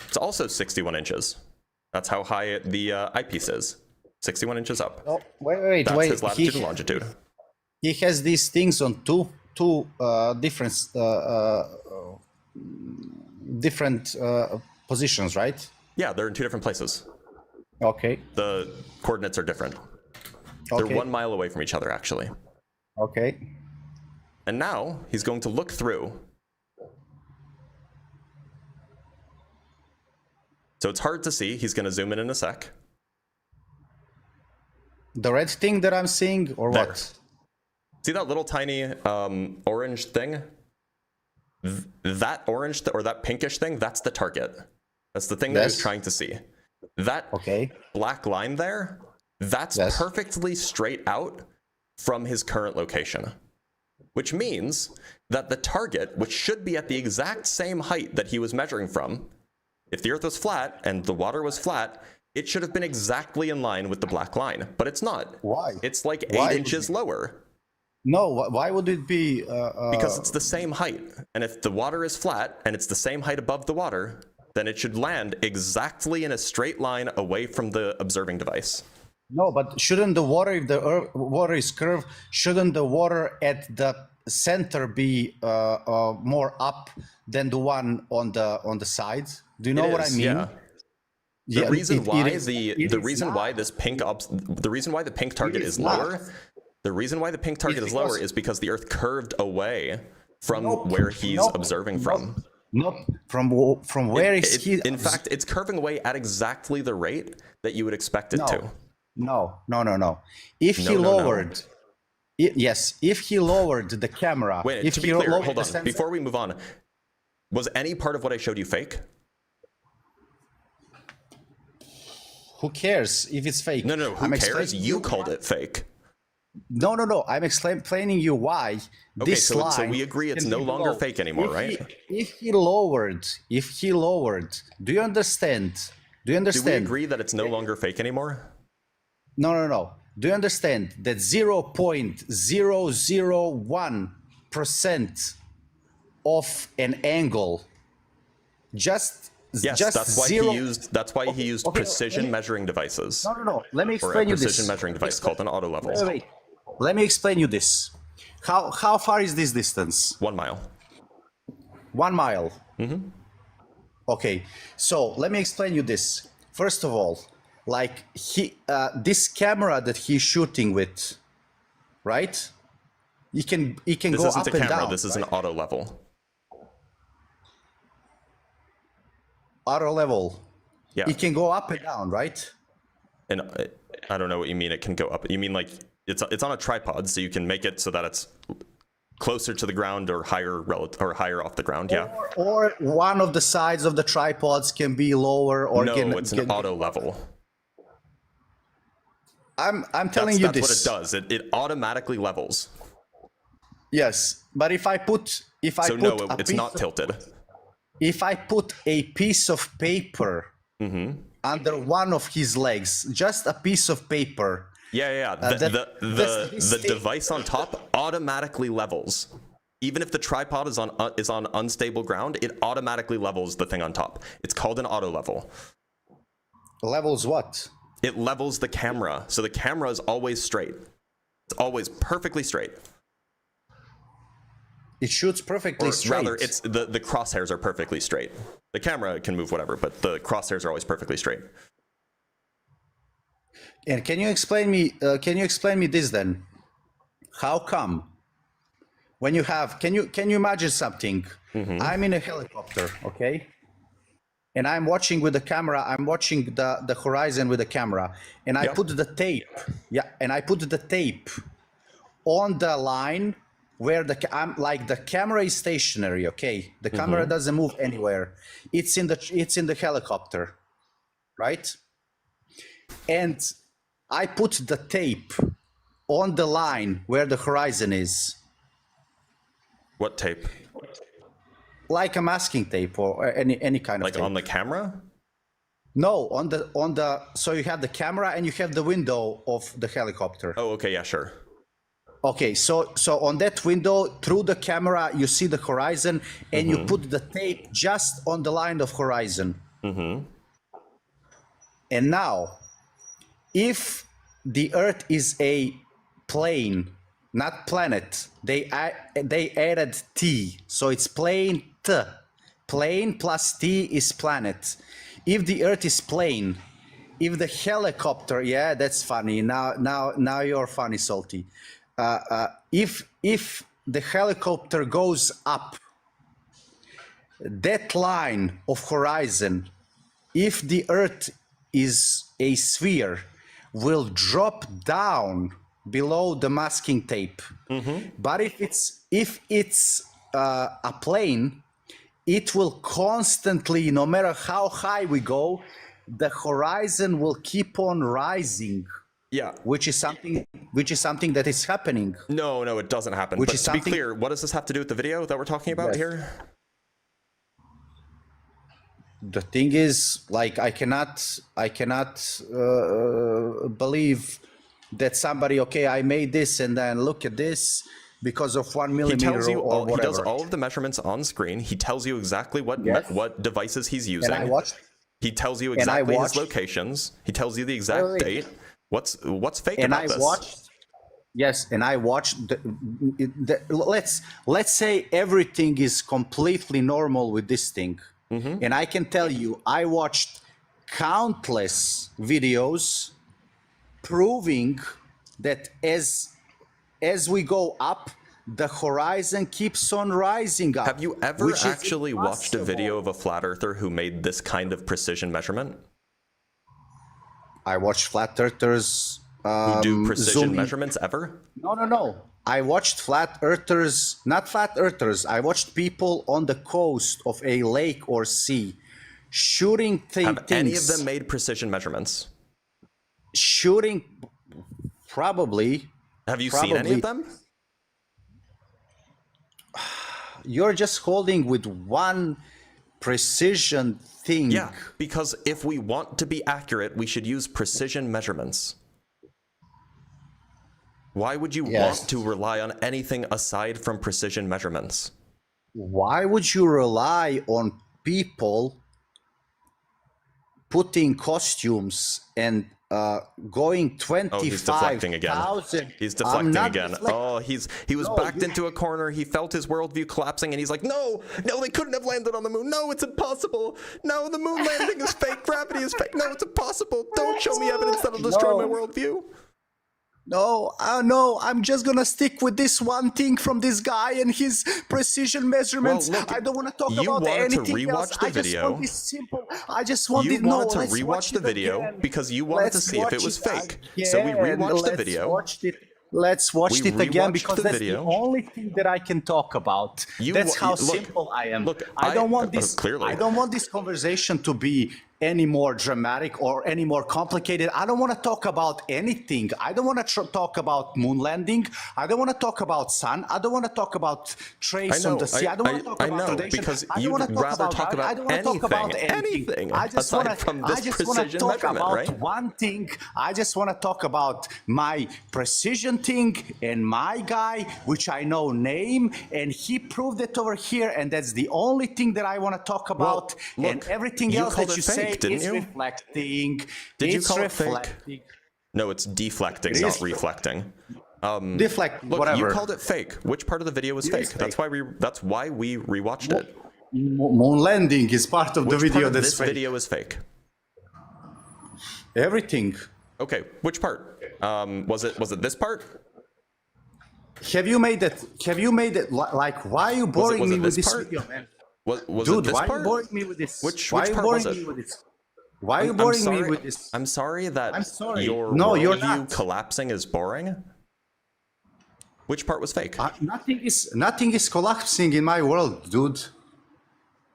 It's also 61 inches. That's how high the eyepiece is. 61 inches up. Oh, wait, That's wait. his latitude and longitude. He has these things on two different positions, right? Yeah, they're in 2 different places. Okay. The coordinates are different. Okay. They're 1 mile away from each other, actually. Okay. And now he's going to look through. So it's hard to see. He's going to zoom in a sec. The red thing that I'm seeing, or There. what? See that little tiny orange thing? That orange or that pinkish thing, that's the target. That's the thing that he's Yes. trying to see. That Okay. black line there, that's Yes. perfectly straight out from his current location. Which means that the target, which should be at the exact same height that he was measuring from, If the Earth was flat and the water was flat, it should have been exactly in line with the black line, but it's not. Why? It's like Why 8 inches lower. No, why would it be? Because it's the same height. And if the water is flat and it's the same height above the water, then it should land exactly in a straight line away from the observing device. No, but shouldn't the water, if the water is curved, shouldn't the water at the center be more up than the one on the sides? Do you know what I mean? Yeah. The Yeah, reason why the reason why this pink the reason why the pink target is lower, the reason why the pink target is lower is because the Earth curved away from where he's observing from. Not from where is he? In fact, it's curving away at exactly the rate that you would expect it to. No. If he lowered, yes, if he lowered the camera. Wait, if to be clear, hold on. Before we move on, was any part of what I showed you fake? Who cares if it's fake? No. Who cares? You called it fake. No. I'm explaining you why this line. So we agree it's no longer fake anymore, right? If he lowered, do you understand? Do you understand? Do we agree that it's no longer fake anymore? No. Do you understand that 0.001% of an angle, Yes, that's why he used precision measuring devices. No. Let me explain you this. Or a precision measuring device called an auto level. Wait. Let me explain you this. How far is this distance? 1 mile. 1 mile. Mm-hmm. Okay. So let me explain you this. First of all, like this camera that he's shooting with, right? He can go up and down. This isn't a camera. This is an auto level. Auto level. Yeah. It can go up and down, right? And I don't know what you mean. It can go up. You mean like it's on a tripod, so you can make it so that it's closer to the ground or higher off the ground. Yeah. Or one of the sides of the tripods can be lower or it's an auto level. I'm telling you this. That's what it does. It automatically levels. Yes, but it's not tilted. If I put a piece of paper under one of his legs, just a piece of paper. Yeah. The device on top automatically levels. Even if the tripod is on unstable ground, it automatically levels the thing on top. It's called an auto level. Levels what? It levels the camera, so the camera is always straight. It's always perfectly straight. It shoots perfectly straight. Rather, it's the crosshairs are perfectly straight. The camera can move whatever, but the crosshairs are always perfectly straight. And can you explain me this then? How come? When you have, can you imagine something? I'm in a helicopter, okay? And I'm watching with the camera. I'm watching the horizon with the camera, and I put the tape. Yeah, and I put the tape on the line where the camera is stationary. Okay, the camera doesn't move anywhere. It's in the helicopter, right? And I put the tape on the line where the horizon is. What tape? Like a masking tape or any kind of tape. Like on the camera? No, on the so you have the camera and you have the window of the helicopter. Oh, okay, yeah, sure. Okay, so on that window, through the camera, you see the horizon, and you put the tape just on the line of horizon. And now, if the Earth is a plane, not planet, they added T, so it's plane T. Plane plus T is planet. If the Earth is plane, if the helicopter, yeah, that's funny. Now you're funny, Salty. If the helicopter goes up, that line of horizon, if the Earth is a sphere, will drop down below the masking tape. But if it's a plane, it will constantly, no matter how high we go, the horizon will keep on rising. Yeah, which is something that is happening. No, it doesn't happen. But to be clear, what does this have to do with the video that we're talking about here? the thing is, like, I cannot believe that somebody, okay, I made this and then look at this because of 1 He millimeter tells you or he does whatever. all of the measurements on screen. He tells you exactly what Yes. what devices he's using. And I watched. He tells you and I exactly his watched- locations. He tells you the exact Wait. date. What's fake And about I this? watched. Yes, and I watched. Let's say everything is completely normal with this thing, and I can tell you, I watched countless videos proving that as we go up, the horizon keeps on rising up. Have you ever which is actually watched a video impossible. of a flat earther who made this kind of precision measurement? I watched flat earthers Who do precision zooming. measurements ever? No. I watched flat earthers, not flat earthers. I watched people on the coast of a lake or sea shooting Have things. any of them made precision measurements? Shooting, probably. Have you seen any of them? You're just holding with one precision thing. Yeah, because if we want to be accurate, we should use precision measurements. Why would you Yes. want to rely on anything aside from precision measurements? Why would you rely on people putting costumes and going 25,000? Oh, he's deflecting again. He's deflecting again. Oh, he was backed into a corner. He felt his worldview collapsing, and he's like, no, they couldn't have landed on the moon. No, it's impossible. No, the moon landing is fake. Gravity is fake. No, it's impossible. Don't show me evidence that'll destroy my worldview. No, I'm just gonna stick with this one thing from this guy and his precision measurements. Well, look, I don't want to talk you about wanted to anything rewatch else. the I just video. want this simple. I just want You it. No, wanted to let's rewatch watch the it video again. because you wanted to Let's see if it watch was fake. again. So we rewatched the Let's video. watch it. Let's watch We it again rewatched because the that's video. the only thing that I can talk about. That's how look, simple I am. look, I don't want this. clearly. I don't want this conversation to be any more dramatic or any more complicated. I don't want to talk about anything. I don't want to talk about moon landing. I don't want to talk about sun. I don't want to talk about trace on the sea. I don't want to talk about radiation. because I don't you'd want to rather talk about I don't want to talk about anything I just aside want to. from this I just want to precision talk measurement, about right? one thing. I just want to talk about my precision thing and my guy, which I know name, and he proved it over here, and that's the only thing that I want to talk about. look, and everything you else called that it you fake, say didn't is you? reflecting. Did you It's call it fake? reflecting. No, it's deflecting, It not is- reflecting. Deflect, Look, whatever. you called it fake. Which part of the video was It is fake? That's why we rewatched it. Moon landing is part of Which the video part of that's this fake. video is fake? Everything. Okay, which part? Was it this part? Have you made that? Like, why are you boring was it me with this this part? video, man? Was Dude, it this why are part? you boring me with this? Which why are you part boring was it? me with this? Why are you I'm boring me sorry- with this? I'm sorry that I'm sorry. your No, you're worldview not. collapsing is boring. Which part was fake? Nothing is collapsing in my world, dude.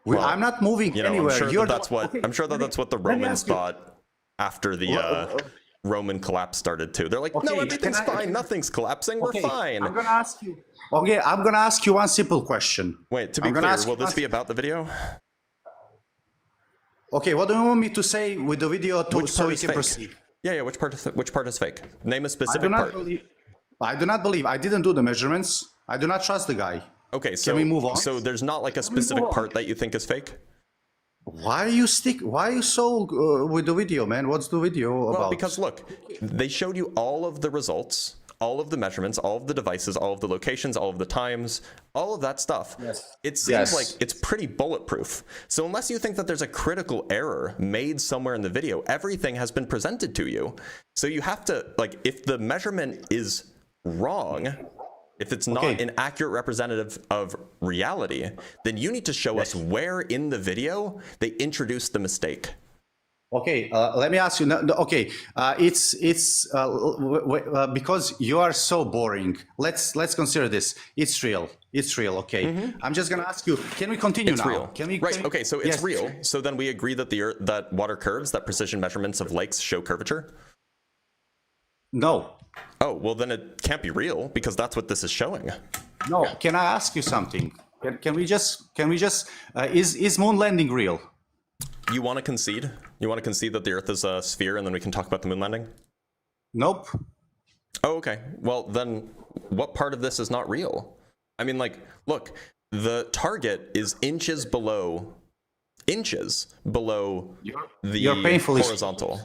Well, I'm not moving anywhere. I'm sure that's what the Romans thought after the Roman collapse started too. They're like, no, Okay, everything's can I- fine, nothing's collapsing, we're fine. I'm gonna ask you. Okay, I'm gonna ask you one simple question. Wait, to be I'm gonna clear, ask will you this be about the video? Okay, what do you want me to say with the video Which so part we is can fake? proceed? Yeah, which part is fake? Name a I specific do not part. believe. I do not believe. I didn't do the measurements. I do not trust the guy. Okay, so Can we move on? So there's not like a we specific move on? part that you think is fake? Why are you so with the video, man? What's the video about? Well, because look, they showed you all of the results, all of the measurements, all of the devices, all of the locations, all of the times, all of that stuff. Yes. It seems Yes. like it's pretty bulletproof. So unless you think that there's a critical error made somewhere in the video, everything has been presented to you. So you have to, like, if the measurement is wrong, if it's not Okay. an accurate representative of reality, then you need to show us where in the video they introduced the mistake. Okay, let me ask you. Okay, it's because you are so boring. Let's consider this. It's real. It's real. Okay. I'm just gonna ask you. Can we continue It's now? real. Can we? Right. can we- Okay. So it's Yes. real. So then we agree that that water curves, that precision measurements of lakes show curvature. No. Oh well, then it can't be real because that's what this is showing. No. Can I ask you something? Can we just? Is moon landing real? you want to concede? You want to concede that the Earth is a sphere, and then we can talk about the moon landing? Nope. Oh, okay. Well, then what part of this is not real? I mean, like, look, the target is inches below You're painfully horizontal.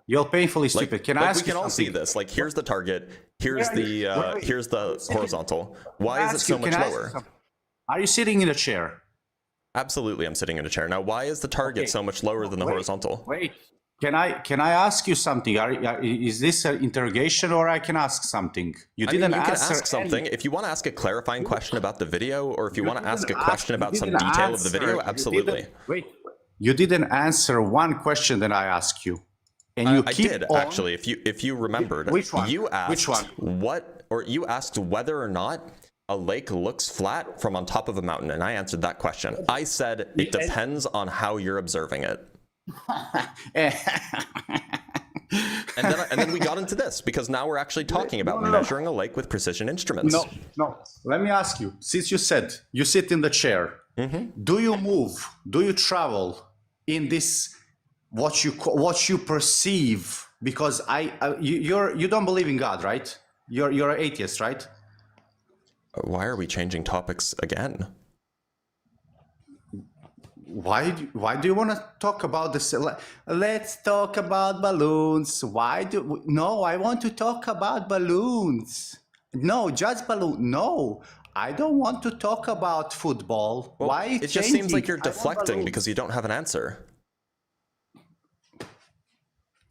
You're painfully stupid. Like, Can I ask we can you all see something? this. Like, here's the target. Here's here's the horizontal. Why is it so much lower? Are you sitting in a chair? Absolutely, I'm sitting in a chair. Now, why is the target so much lower than the horizontal? Wait. Can I ask you something? Is this an interrogation, or I can ask something? You You can ask something. If you want to ask a clarifying question about the video, or if you want to ask a question about some detail of the video, absolutely. Wait. You didn't answer one question that I asked you. And you I did actually. If you remembered, which one? You asked Which one? you asked whether or not a lake looks flat from on top of a mountain, and I answered that question. I said it depends on how you're observing it. And then we got into this because now we're actually talking about measuring a lake with precision instruments. No. Let me ask you. Since you said you sit in the chair, do you move? Do you travel in this? What you perceive? Because you don't believe in God, right? You're an atheist, right? Why are we changing topics again? Why do you want to talk about this? Let's talk about balloons. No, I want to talk about balloons. No, just balloon. No, I don't want to talk about football. Well, Why? It just seems like you're deflecting because you don't have an answer.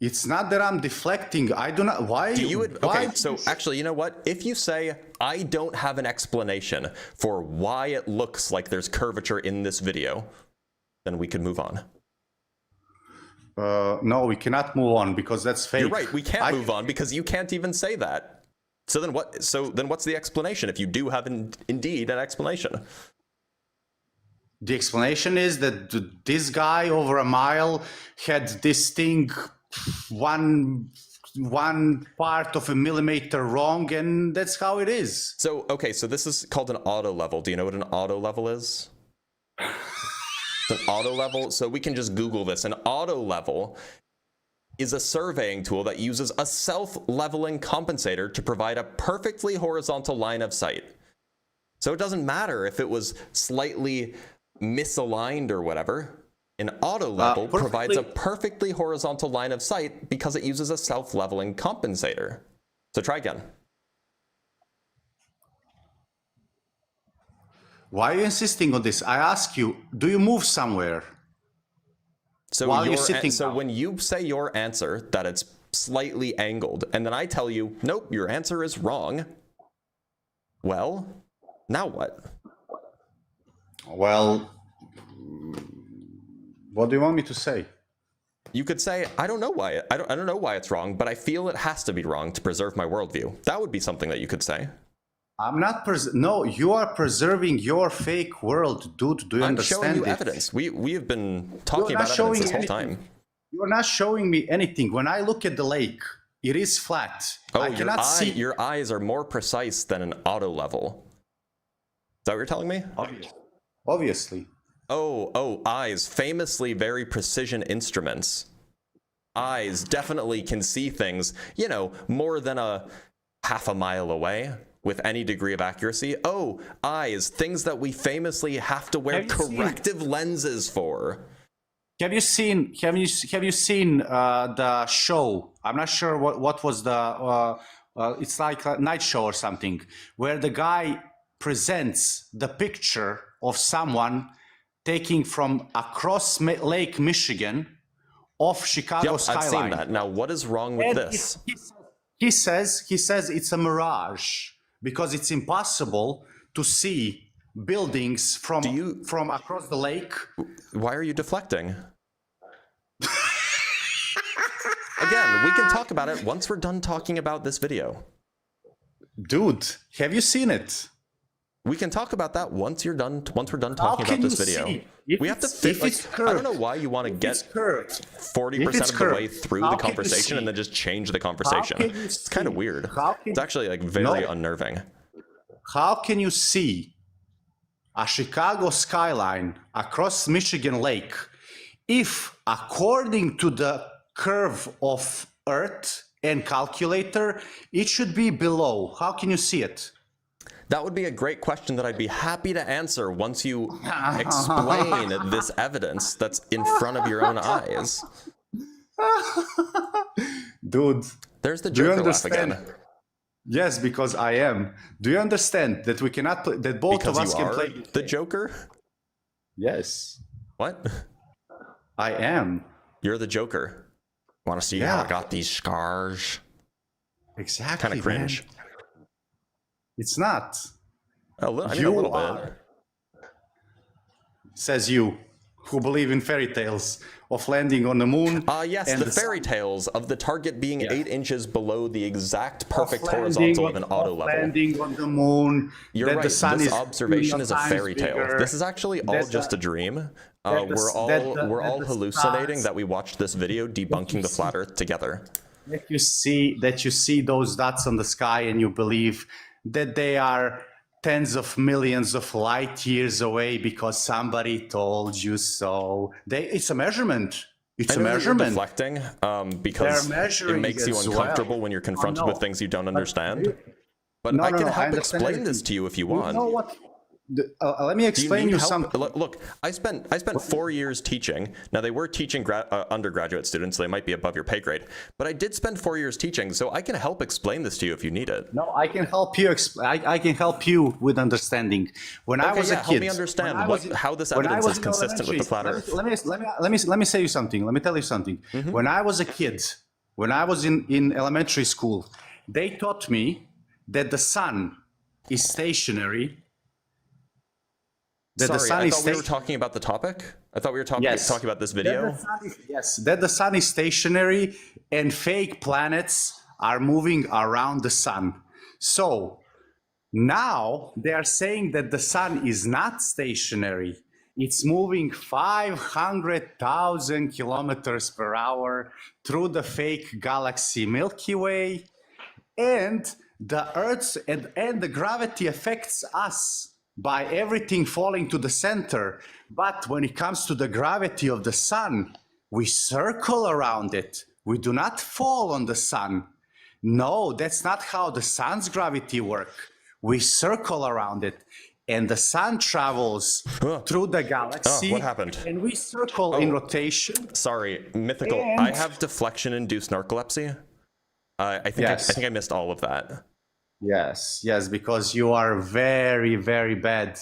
It's not that I'm deflecting. I do not. Why? Okay, so actually, you know what? If you say, I don't have an explanation for why it looks like there's curvature in this video, then we could move on. No, we cannot move on because that's fake. You're right. We can't move on because you can't even say that. So then what? So then what's the explanation if you do have indeed an explanation? The explanation is that this guy over a mile had this thing one part of a millimeter wrong, and that's how it is. So okay, so this is called an auto level. Do you know what an auto level is? It's an auto level. So we can just Google this. An auto level is a surveying tool that uses a self-leveling compensator to provide a perfectly horizontal line of sight. So it doesn't matter if it was slightly misaligned or whatever. An auto level provides a perfectly horizontal line of sight because it uses a self-leveling compensator. So try again. Why are you insisting on this? I ask you, do you move somewhere? So while you're sitting when you say your answer that it's slightly angled, and then I tell you, nope, your answer is wrong. Well, now what? Well, what do you want me to say? You could say, I don't know why. I don't know why it's wrong, but I feel it has to be wrong to preserve my worldview. That would be something that you could say. I'm not. No, you are preserving your fake world, dude. Do you understand? I'm showing you evidence. We have been talking about evidence this whole time. You're not showing me anything. When I look at the lake, it is flat. Oh, I cannot see. Your eyes are more precise than an auto level. Is that what you're telling me? Obviously. Oh, eyes. Famously very precision instruments. Eyes definitely can see things, you know, more than a half a mile away with any degree of accuracy. Oh, eyes. Things that we famously have to wear corrective lenses for. Have you seen the show? I'm not sure what was the it's like a night show or something, where the guy presents the picture of someone taking from across Lake Michigan off Chicago skyline. I've seen that. Now, what is wrong with this? He says it's a mirage because it's impossible to see buildings from across the lake. Why are you deflecting? Again, we can talk about it once we're done talking about this video. Dude, have you seen it? We can talk about that once we're done talking about this video. We have to fit. I don't know why you want to get 40% of the way through the conversation and then just change the conversation. It's kind of weird. It's actually like very unnerving. How can you see a Chicago skyline across Michigan Lake if according to the curve of Earth and calculator, it should be below. How can you see it? That would be a great question that I'd be happy to answer once you explain this evidence that's in front of your own eyes. Dude, There's the do you Joker laugh understand? again. Yes, because I am. Do you understand that we cannot play, that both Because of us you can are play the Joker? Yes, What? I am. You're the Joker. Want to see how I got these scars? Exactly. Kind of cringe. Man. It's not. I mean, a You little are. bit. Says you, who believe in fairy tales of landing on the moon. Yes, and the fairy tales of the target being 8 inches below the exact perfect of horizontal of an auto of level. landing on the moon. You're that right. The sun This is observation 2 is a times fairy tale. bigger, This is actually all that just the- a dream. that the- We're all that the- we're that all the hallucinating stars- that we watched this video debunking the flat Earth together. That you see those dots on the sky and you believe that they are tens of millions of light years away because somebody told you so. It's a measurement. It's I a know that you're measurement. deflecting because They're it measuring makes you as uncomfortable well. when you're confronted no. with things you don't understand. But No, I no, can no, I help understand explain this everything. to you if you You want. know what? Let me Do explain need you help? something. Look, I spent 4 years teaching. Now they were teaching undergraduate students, so they might be above your pay grade. But I did spend 4 years teaching, so I can help explain this to you if you need it. No, I can help you. I can help you with understanding. When I was a kid, help me understand how this evidence is consistent with the flat Earth. Let me say you something. Let me tell you something. Mm-hmm. When I was a kid, when I was in elementary school, they taught me that the sun is stationary. That Sorry, the sun I is thought we were talking about the topic. I thought we were talking about this video. That the sun is stationary and fake planets are moving around the sun. So now they are saying that the sun is not stationary. It's moving 500,000 kilometers per hour through the fake galaxy Milky Way, and the Earth's and the gravity affects us by everything falling to the center. But when it comes to the gravity of the sun, we circle around it. We do not fall on the sun. No, that's not how the sun's gravity works. We circle around it. And the sun travels through the galaxy. What happened? And we circle in rotation. Sorry, mythical. And- I have deflection-induced narcolepsy. I think Yes. I think I missed all of that. Yes, because you are very, very bad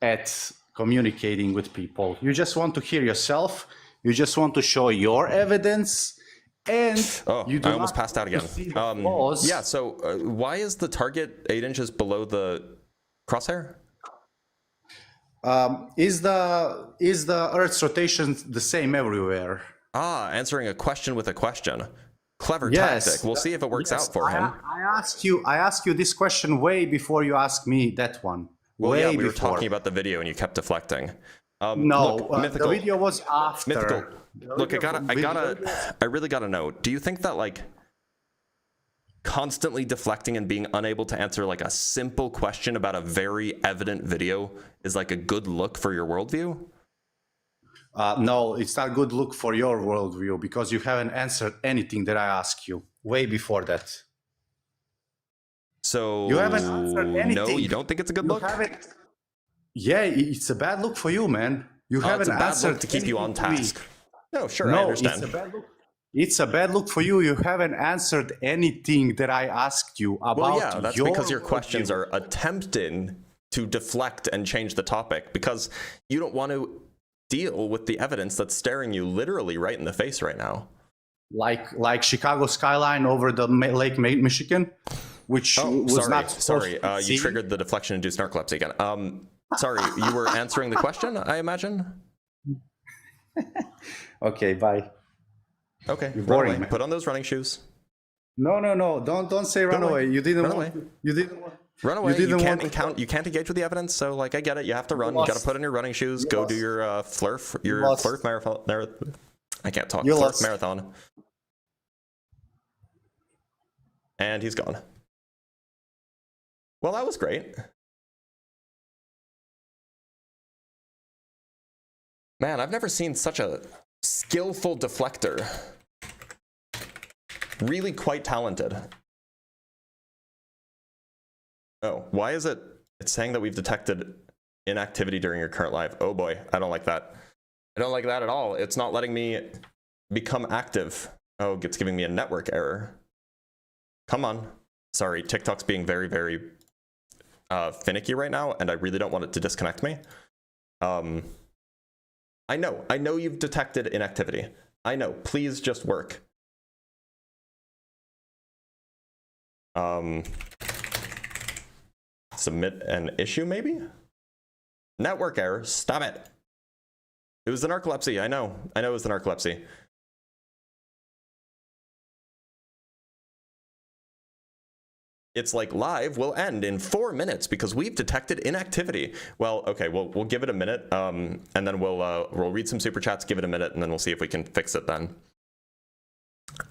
at communicating with people. You just want to hear yourself. You just want to show your evidence, and you do I almost not passed out want to again. see the flaws. Yeah. So why is the target 8 inches below the crosshair? Is the Earth's rotation the same everywhere? Answering a question with a question. Clever Yes. tactic. We'll see if it works out for him. I asked you this question way before you asked me that one. Well, way yeah, we were before. talking about the video and you kept deflecting. No, look, the mythical. video was after. Mythical. Look, Video- I really gotta know. Do you think that like constantly deflecting and being unable to answer like a simple question about a very evident video is like a good look for your worldview? No, it's not a good look for your worldview because you haven't answered anything that I asked you way before that. So You haven't answered anything. No, you don't think it's a good You look? haven't. Yeah, it's a bad look for you, man. You haven't It's a bad answered look to keep you on anything to me. task. No, sure, I No, understand. it's a bad look. It's a bad look for you. You haven't answered anything that I asked you about. Well, yeah, that's because your questions worldview. are attempting to deflect and change the topic because you don't want to deal with the evidence that's staring you literally right in the face right now. like Chicago skyline over the Lake Michigan, which was sorry, not sorry. supposed to You see. triggered the deflection-induced narcolepsy again. Sorry, you were answering the question, I imagine? Okay, bye. Okay, You're run boring, away. man. Put on those running shoes. No, don't say run away. away. You didn't Run want. away. You didn't want. Run away. You didn't can't want to- you can't engage with the evidence. So like, I get it. You have to run. You got to lost. put on your running shoes. Go do your FLERF lost. FLERF marathon. I can't talk. You FLERF lost. marathon. And he's gone. Well, that was great. Man, I've never seen such a skillful deflector. Really quite talented. Oh, why is it? It's saying that we've detected inactivity during your current live. Oh boy, I don't like that. I don't like that at all. It's not letting me become active. Oh, it's giving me a network error. Come on. Sorry, TikTok's being very, very finicky right now, and I really don't want it to disconnect me. I know you've detected inactivity. I know, please just work. Submit an issue, maybe? Network error, stop it. It was the narcolepsy, I know it was the narcolepsy. It's like live will end in 4 minutes because we've detected inactivity. Well, okay, we'll give it a minute, and then we'll read some super chats, give it a minute, and then we'll see if we can fix it then.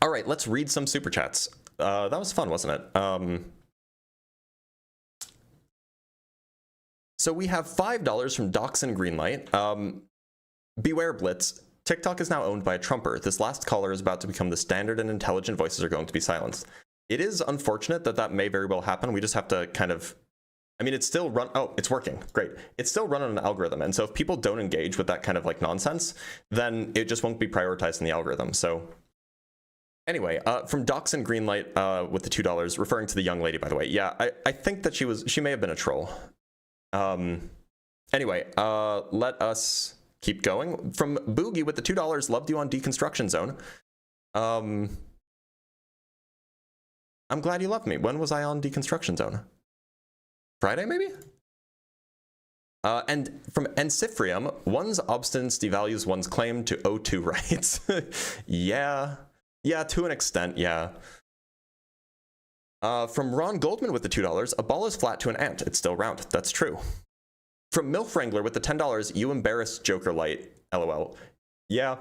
All right, let's read some super chats. That was fun, wasn't it? So we have $5 from Doxon Greenlight. Beware Blitz. TikTok is now owned by a Trumper. This last caller is about to become the standard and intelligent voices are going to be silenced. It is unfortunate that that may very well happen. We just have to kind of, I mean, it's still run, oh, it's working, great. It's still run on an algorithm. And so if people don't engage with that kind of like nonsense, then it just won't be prioritized in the algorithm. So anyway, from Doxon Greenlight with the $2, referring to the young lady, by the way. Yeah, I think that she may have been a troll. Anyway, let us keep going. From Boogie with the $2, loved you on Deconstruction Zone. I'm glad you loved me. When was I on Deconstruction Zone? Friday, maybe? And from Encifrium, one's obstinance devalues one's claim to O2 rights. Yeah, to an extent, yeah. From Ron Goldman with the $2, a ball is flat to an ant. It's still round. That's true. From Milf Wrangler with the $10, you embarrassed Joker Light. LOL. Yeah.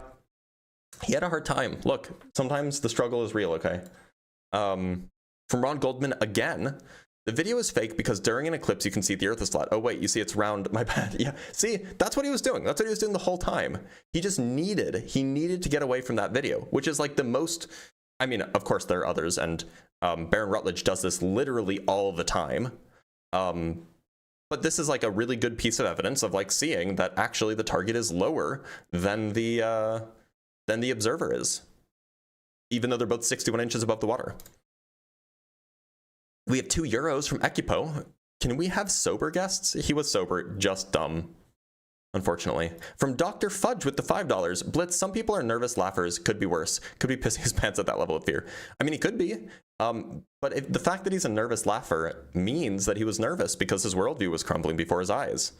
He had a hard time. Look, sometimes the struggle is real, okay? From Ron Goldman again, the video is fake because during an eclipse you can see the Earth is flat. Oh wait, you see it's round, my bad. Yeah, see, that's what he was doing. That's what he was doing the whole time. He just needed to get away from that video, which is like the most, I mean, of course there are others, and Baron Rutledge does this literally all the time. But this is like a really good piece of evidence of like seeing that actually the target is lower than the observer is, even though they're both 61 inches above the water. We have €2 from Equipo. Can we have sober guests? He was sober, just dumb, unfortunately. From Dr. Fudge with the $5. Blitz, some people are nervous laughers. Could be worse. Could be pissing his pants at that level of fear. I mean, he could be. But if the fact that he's a nervous laugher means that he was nervous because his worldview was crumbling before his eyes.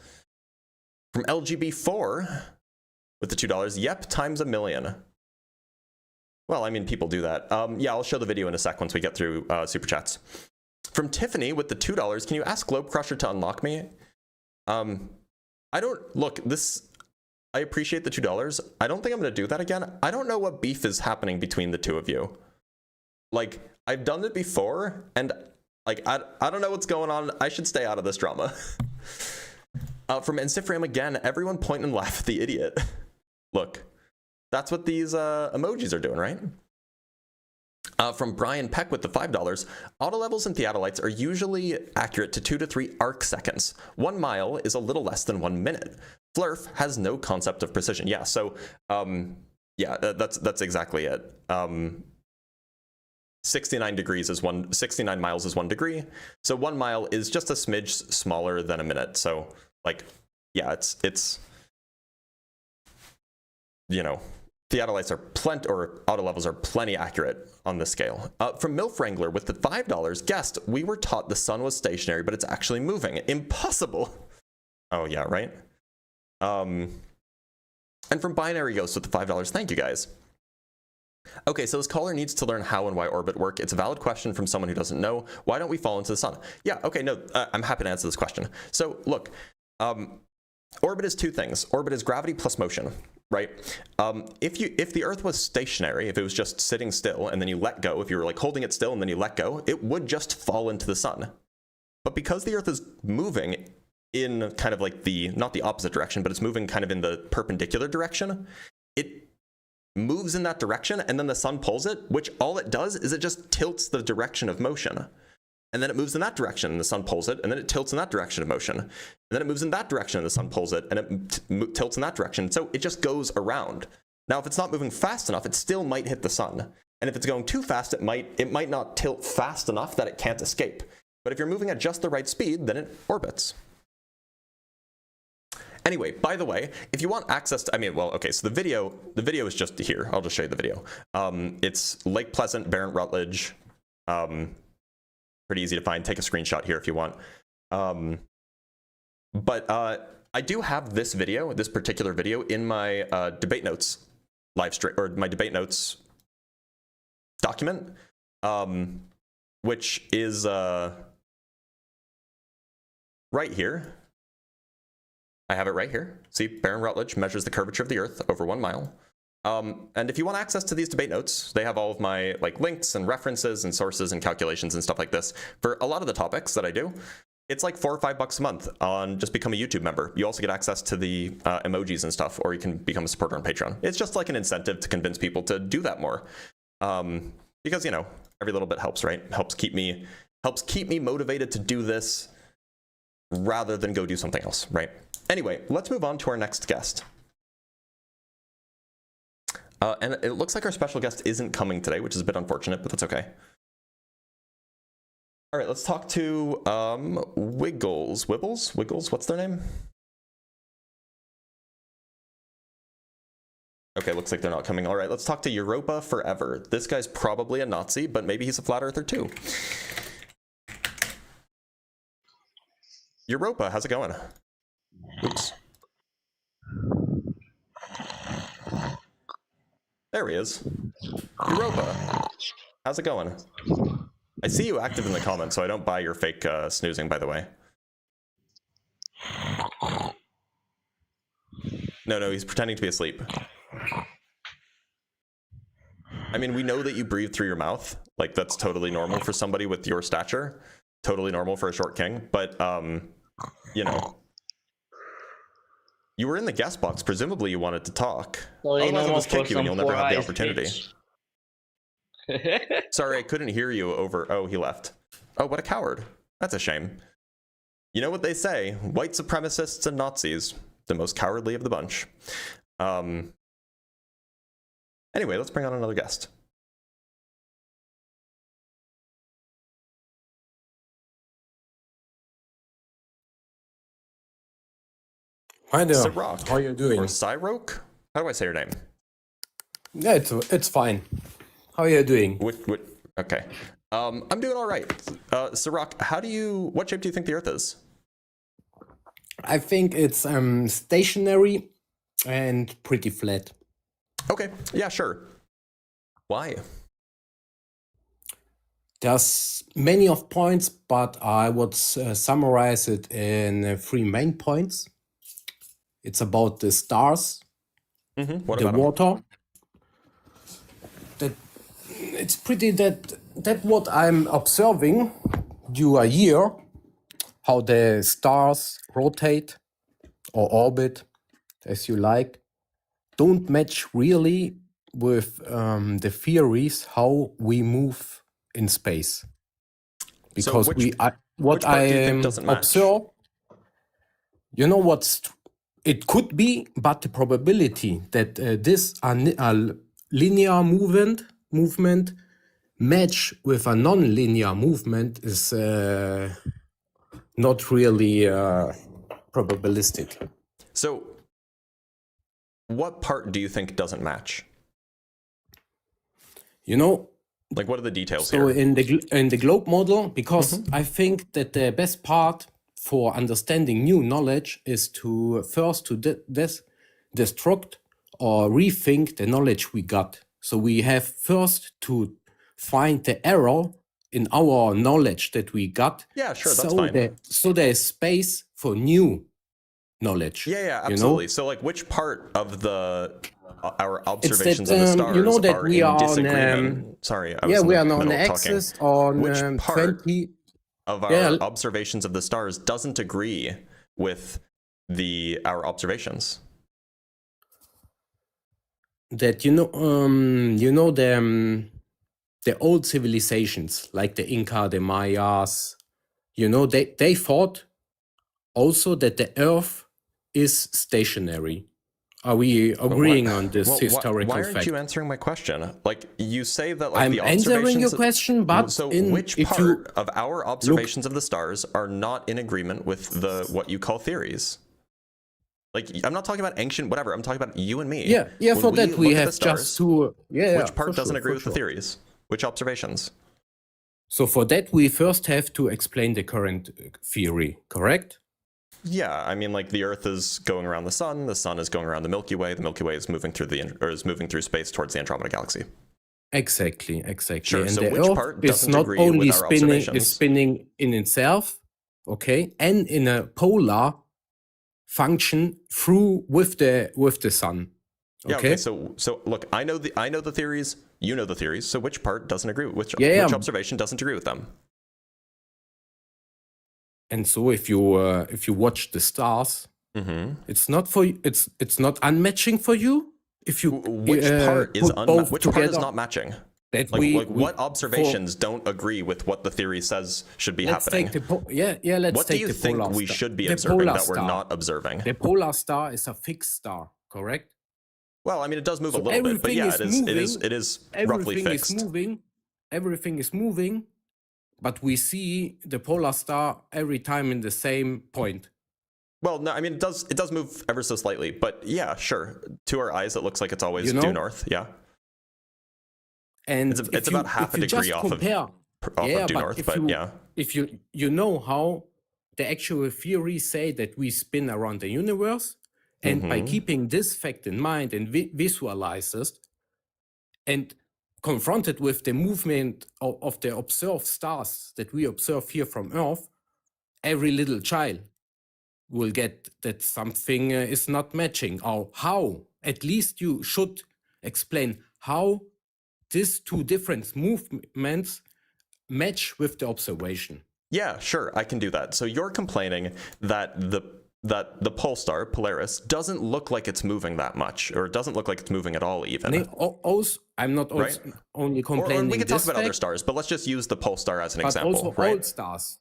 From LGB4 with the $2. Yep, times a million. Well, I mean, people do that. Yeah, I'll show the video in a sec once we get through super chats. From Tiffany with the $2, can you ask Globe Crusher to unlock me? I don't, look, this, I appreciate the $2. I don't think I'm going to do that again. I don't know what beef is happening between the two of you. Like, I've done it before, and like, I don't know what's going on. I should stay out of this drama. From Encifrium again, everyone point and laugh at the idiot. Look, that's what these emojis are doing, right? From Brian Peck with the $5, auto levels and theodolites are usually accurate to 2 to 3 arc seconds. 1 mile is a little less than 1 minute. FLERF has no concept of precision. Yeah, so yeah, that's exactly it. 69 miles is 1 degree. So 1 mile is just a smidge smaller than a minute. So like, yeah, it's you know, theodolites are plenty, or auto levels are plenty accurate on this scale. From Milf Wrangler with the $5, guessed, we were taught the sun was stationary, but it's actually moving. Impossible. Oh yeah, right? And from Binary Ghost with the $5, thank you guys. Okay, so this caller needs to learn how and why orbit work. It's a valid question from someone who doesn't know. Why don't we fall into the sun? Yeah, okay, no, I'm happy to answer this question. So look, orbit is 2 things. Orbit is gravity plus motion. Right? If the Earth was stationary, if it was just sitting still and then you let go, if you were like holding it still and then you let go, it would just fall into the sun. But because the Earth is moving in kind of like the, not the opposite direction, but it's moving kind of in the perpendicular direction, moves in that direction, and then the sun pulls it, which all it does is it just tilts the direction of motion. And then it moves in that direction, and the sun pulls it, and then it tilts in that direction of motion. And then it moves in that direction, and the sun pulls it, and it tilts in that direction. So it just goes around. Now, if it's not moving fast enough, it still might hit the sun. And if it's going too fast, it might not tilt fast enough that it can't escape. But if you're moving at just the right speed, then it orbits. Anyway, by the way, if you want access to, so the video is just here. I'll just show you the video. It's Lake Pleasant, Barron Rutledge. Pretty easy to find. Take a screenshot here if you want. But I do have this video, this particular video, in my debate notes live stream, or my debate notes document, which is right here. I have it right here. See, Barron Rutledge measures the curvature of the Earth over 1 mile. And if you want access to these debate notes, they have all of my links and references and sources and calculations and stuff like this for a lot of the topics that I do. It's like $4 or $5 a month on just become a YouTube member. You also get access to the emojis and stuff, or you can become a supporter on Patreon. It's just like an incentive to convince people to do that more. Because, every little bit helps, right? Helps keep me motivated to do this rather than go do something else, right? Anyway, let's move on to our next guest. And it looks like our special guest isn't coming today, which is a bit unfortunate, but that's okay. All right, let's talk to Wiggles, what's their name? Okay, looks like they're not coming. All right, let's talk to Europa Forever. This guy's probably a Nazi, but maybe he's a flat earther too. Europa, how's it going? Oops. There he is. Europa, how's it going? I see you active in the comments, so I don't buy your fake snoozing, by the way. No, he's pretending to be asleep. I mean, we know that you breathe through your mouth. Like, that's totally normal for somebody with your stature. Totally normal for a short king. But, you were in the guest box. Presumably you wanted to talk. Otherwise I'll just kick you and you'll never have the opportunity. Sorry, I couldn't hear you over... Oh, he left. Oh, what a coward. That's a shame. You know what they say, white supremacists and Nazis, the most cowardly of the bunch. Anyway, let's bring on another guest. Hi there. Sirach. How are you doing? Or Cyrok? How do I say your name? Yeah, it's fine. How are you doing? Okay. I'm doing all right. Sirach, what shape do you think the Earth is? I think it's stationary and pretty flat. Okay, yeah, sure. Why? There's many of points, but I would summarize it in 3 main points. It's about the stars, What the about water. It's pretty that what I'm observing due a year, how the stars rotate or orbit, as you like, don't match really with the theories how we move in space. Because which I part do you think doesn't match? observe, you know what's it could be, but the probability that this linear movement match with a non-linear movement is not really probabilistic. So, what part do you think doesn't match? You know, like what are the details so here? in the globe model, because I think that the best part for understanding new knowledge is to first destruct or rethink the knowledge we got. So we have first to find the error in our knowledge that we got. Yeah, sure, that's fine. So there is space for new knowledge. Yeah, absolutely. So like which part of our observations of the stars you know that are we in are disagreement? Sorry, I was we are in the on middle the of axis talking. on Which part 20 of our observations of the stars doesn't agree with our observations? that the old civilizations like the Inca, the Mayas, they thought also that the Earth is stationary. Are we agreeing on this historical why aren't fact? you answering my question? Like, you say that like I'm the answering your observations. question, but So in, which if part you of our observations of the stars are not in agreement with the what you call theories? Like, I'm not talking about ancient whatever. I'm talking about you and me. yeah, When for that we look at have the stars, just to which part for doesn't sure, agree for with the sure. theories? Which observations? So for that we first have to explain the current theory, correct? Yeah, I mean, like the Earth is going around the sun is going around the Milky Way is moving through through space towards the Andromeda Galaxy. Exactly. Sure. And So the which Earth part is doesn't not agree only with our observations? spinning in itself, okay, and in a polar function through with the sun. Yeah. Okay. So look, I know the theories. You know the theories. So which part doesn't agree with which observation doesn't agree with them? And so if you watch the stars, it's not for it's not unmatching for you. If you which part is part is not matching? That what observations don't agree with what the theory says should be happening? Let's what do take you the think polar we star. should be The observing polar that we're star. not observing? The polar star is a fixed star, correct? Well, I mean, it does move So a little bit, but everything yeah, is it is roughly fixed. Everything is moving, but we see the polar star every time in the same point. Well, no, I mean, it does move ever so slightly, but yeah, sure. To our eyes, it looks like it's always due north. Yeah. And it's about half a degree off of due north, but yeah. If you know how the actual theories say that we spin around the universe, and by keeping this fact in mind and visualize it, and confronted with the movement of the observed stars that we observe here from Earth, every little child will get that something is not matching, or how. At least you should explain how these two different movements match with the observation. Yeah, sure, I can do that. So you're complaining that the pole star, Polaris, doesn't look like it's moving that much, or it doesn't look like it's moving at all even. Also, I'm not only complaining or we can talk about fact, other stars, but let's just use the pole star as an but example, also right? all stars.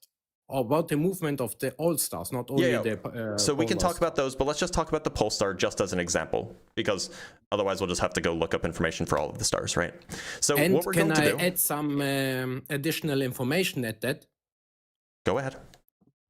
About the movement of the all stars, not only the so we can polar talk about those, but let's just talk about the pole star just as an example, because otherwise we'll just have to go look up information for all of the stars, right? So and what we're going to do... Can I add some additional information at that? Go ahead.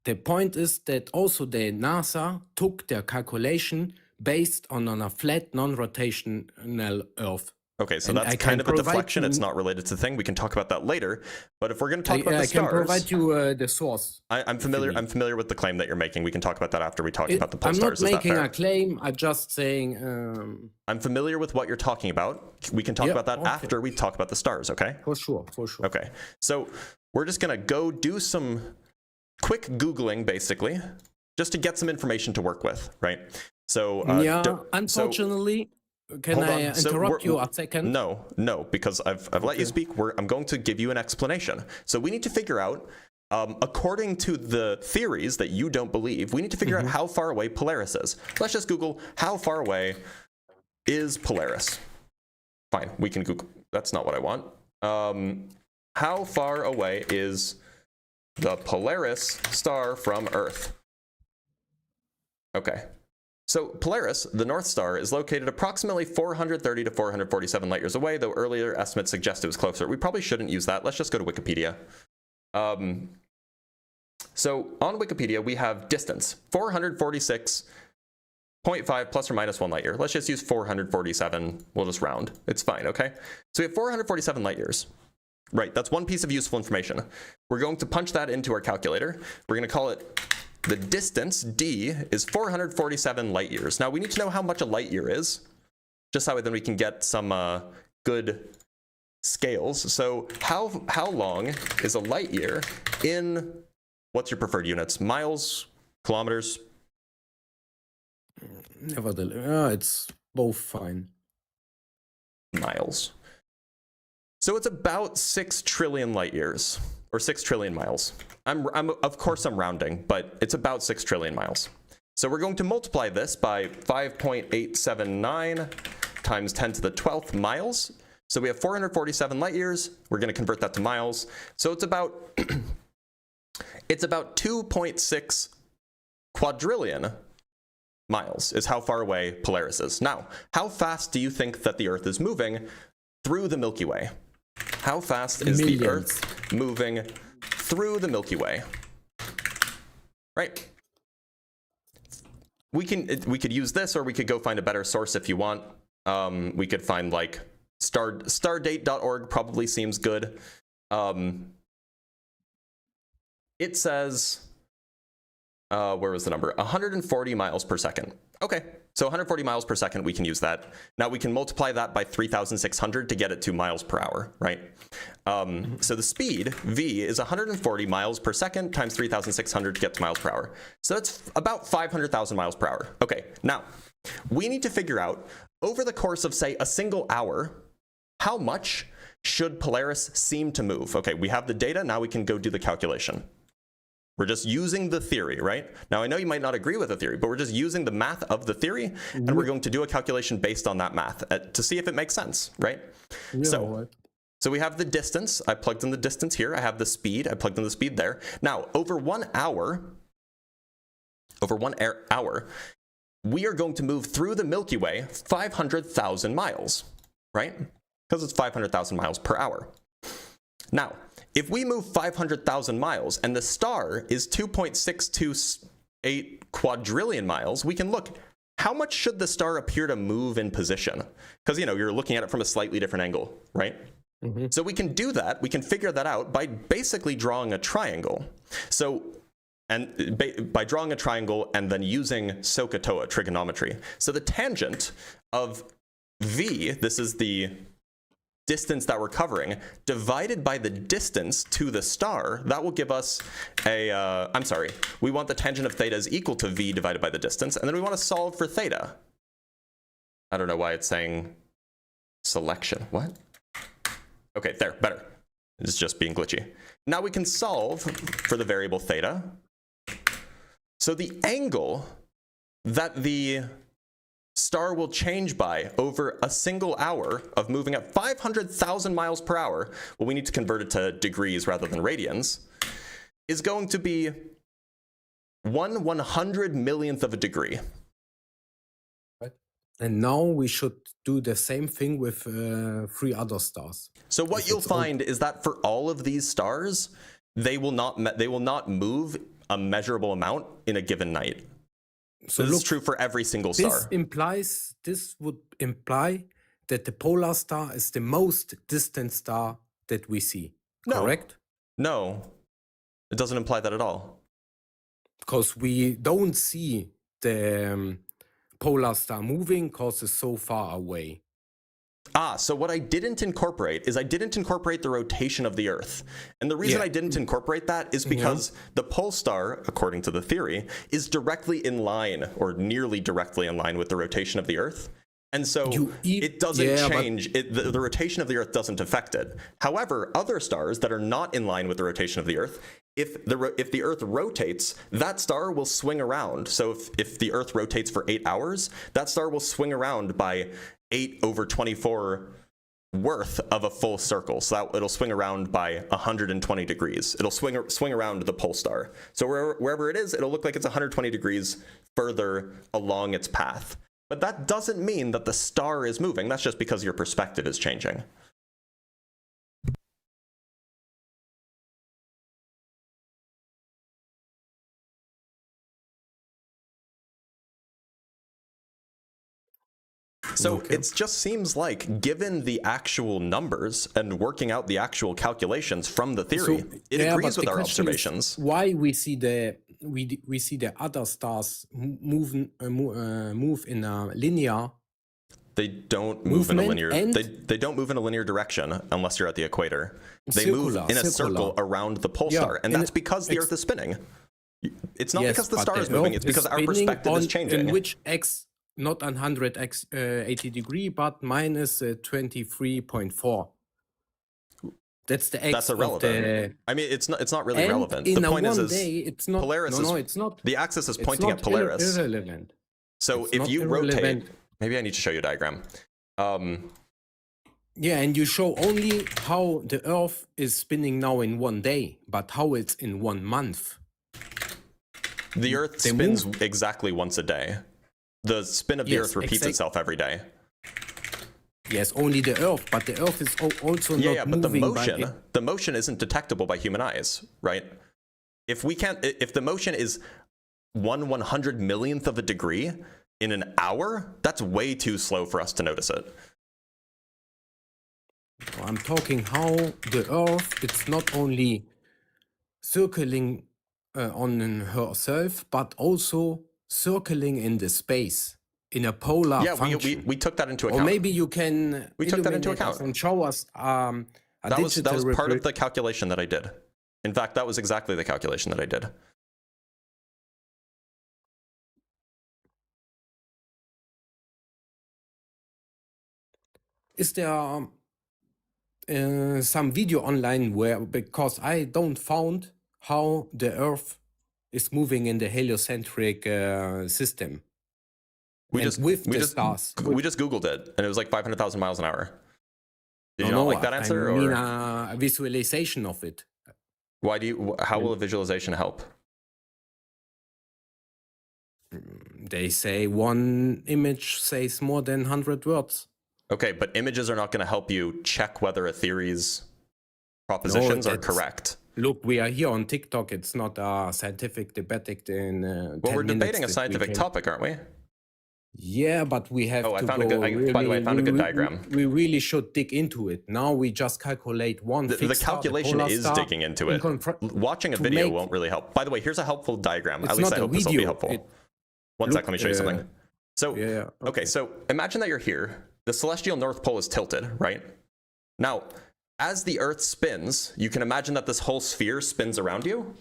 The point is that also the NASA took their calculation based on a flat, non-rotational Earth. Okay, so that's kind of a deflection. It's not related to the thing. We can talk about that later. But if we're going to talk about the stars, I can provide you the source. I'm familiar with the claim that you're making. We can talk about that after we talk about the pole stars. I'm not making a claim. I'm just saying. I'm familiar with what you're talking about. We can talk about that after we talk about the stars. Okay. For sure. Okay, so we're just gonna go do some quick Googling, basically, just to get some information to work with, right? So unfortunately. Can I interrupt you a second? No, because I've let you speak. I'm going to give you an explanation. So we need to figure out, according to the theories that you don't believe, we need to figure out how far away Polaris is. Let's just Google how far away is Polaris. Fine, we can Google. That's not what I want. How far away is the Polaris star from Earth? Okay. So Polaris, the North Star, is located approximately 430 to 447 light years away, though earlier estimates suggest it was closer. We probably shouldn't use that. Let's just go to Wikipedia. So on Wikipedia, we have distance, 446.5 plus or minus 1 light year. Let's just use 447. We'll just round. It's fine, okay? So we have 447 light years. Right, that's one piece of useful information. We're going to punch that into our calculator. We're going to call it... The distance, d, is 447 light years. Now, we need to know how much a light year is, just so then we can get some good scales. So how long is a light year in, what's your preferred units? Miles, kilometers? Nevertheless, it's both fine. Miles. So it's about 6 trillion light years, or 6 trillion miles. Of course I'm rounding, but it's about 6 trillion miles. So we're going to multiply this by 5.879 times 10 to the 12th miles. So we have 447 light years. We're going to convert that to miles. So it's about it's about 2.6 quadrillion miles is how far away Polaris is. Now, how fast do you think that the Earth is moving through the Milky Way? How fast is the Earth moving through the Milky Way? Right. We could use this, or we could go find a better source if you want. We could find like stardate.org probably seems good. It says, where was the number? 140 miles per second. Okay, so 140 miles per second, we can use that. Now we can multiply that by 3,600 to get it to miles per hour, right? So the speed, v, is 140 miles per second times 3,600 to get to miles per hour. So that's about 500,000 miles per hour. Okay, now we need to figure out, over the course of, say, a single hour, how much should Polaris seem to move? Okay, we have the data, now we can go do the calculation. We're just using the theory, right? Now, I know you might not agree with the theory, but we're just using the math of the theory, and we're going to do a calculation based on that math to see if it makes sense, right? Yeah, so we have the distance. I plugged in the distance here. I have the speed. I plugged in the speed there. Now, over 1 hour, we are going to move through the Milky Way 500,000 miles, right? Because it's 500,000 miles per hour. Now, if we move 500,000 miles and the star is 2.628 quadrillion miles, we can look, how much should the star appear to move in position? Because, you know, you're looking at it from a slightly different angle, right? So we can do that. We can figure that out by basically drawing a triangle. So, and by drawing a triangle and then using SOHCAHTOA trigonometry. So the tangent of v, this is the distance that we're covering, divided by the distance to the star, that will give us a, I'm sorry, we want the tangent of theta is equal to v divided by the distance, and then we want to solve for theta. I don't know why it's saying selection. What? Okay, there, better. It's just being glitchy. Now we can solve for the variable theta. So the angle that the star will change by over a single hour of moving at 500,000 miles per hour, well, we need to convert it to degrees rather than radians, is going to be 1/100 millionth of a degree. And now we should do the same thing with 3 other stars. So what you'll find is that for all of these stars, they will not move a measurable amount in a given night. So this is true for every single star. This would imply that the polar star is the most distant star that we see, correct? No, it doesn't imply that at all. Because we don't see the polar star moving because it's so far away. So what I didn't incorporate is I didn't incorporate the rotation of the Earth. And the reason I didn't incorporate that is because the pole star, according to the theory, is directly in line or nearly directly in line with the rotation of the Earth. And so it doesn't change. The rotation of the Earth doesn't affect it. However, other stars that are not in line with the rotation of the Earth, if the Earth rotates, that star will swing around. So if the Earth rotates for 8 hours, that star will swing around by 8/24 worth of a full circle. So that it'll swing around by 120 degrees. It'll swing around the pole star. So wherever it is, it'll look like it's 120 degrees further along its path. But that doesn't mean that the star is moving. That's just because your perspective is changing. So it just seems like, given the actual numbers and working out the actual calculations from the theory, it agrees with our observations. Why we see the other stars move in a linear? They don't move in a linear. They don't move in a linear direction unless you're at the equator. They move in a circle around the pole star, and that's because the Earth is spinning. It's not because the star is moving. It's because our perspective is changing. In which x? Not 180 degree, but minus 23.4. That's the x. That's irrelevant. I mean, it's not really relevant. The point is it's not. Polaris it's not. The axis is pointing at Polaris. Irrelevant. So if you rotate, maybe I need to show you a diagram. Yeah, and you show only how the Earth is spinning now in 1 day, but how it's in 1 month. The Earth They spins move- exactly once a day. The spin of the Yes, Earth repeats itself every day. Yes, only the Earth, but the Earth is also Yeah, not yeah, but moving the motion isn't detectable by human eyes, right? If the motion is 1/100 millionth of a degree in an hour, that's way too slow for us to notice it. I'm talking how the Earth, it's not only circling on herself, but also circling in the space in a polar Yeah, function. we took that into Or account. maybe you can We took that into illuminate us account. and show us a That was digital part of the calculation that I did. In fact, that was exactly the calculation that I did. Is there some video online where, because I don't found how the Earth is moving in the heliocentric system. We And just with we the just stars. we just Googled it, and it was like 500,000 miles an hour. Did you No, not like that answer? I mean Or a visualization of it. why do you? How will a visualization help? They say one image says more than 100 words. Okay, but images are not going to help you check whether a theory's propositions are that's- correct. Look, we are here on TikTok. It's not a scientific debate in 10 Well, we're minutes debating a that we scientific can- topic, aren't we? Yeah, but we have Oh, I to found a go good- by the way, I found a good diagram. We really should dig into it. Now we just calculate one The fixed star, the calculation polar is star, digging into and it. Watching a to video make- won't really help. By the way, here's a helpful diagram. It's At least not I a hope this will be video, helpful. it- One sec, let me show you something. So, yeah, okay, so imagine that you're here. The celestial North Pole is tilted, right? Now, as the Earth spins, you can imagine that this whole sphere spins around you.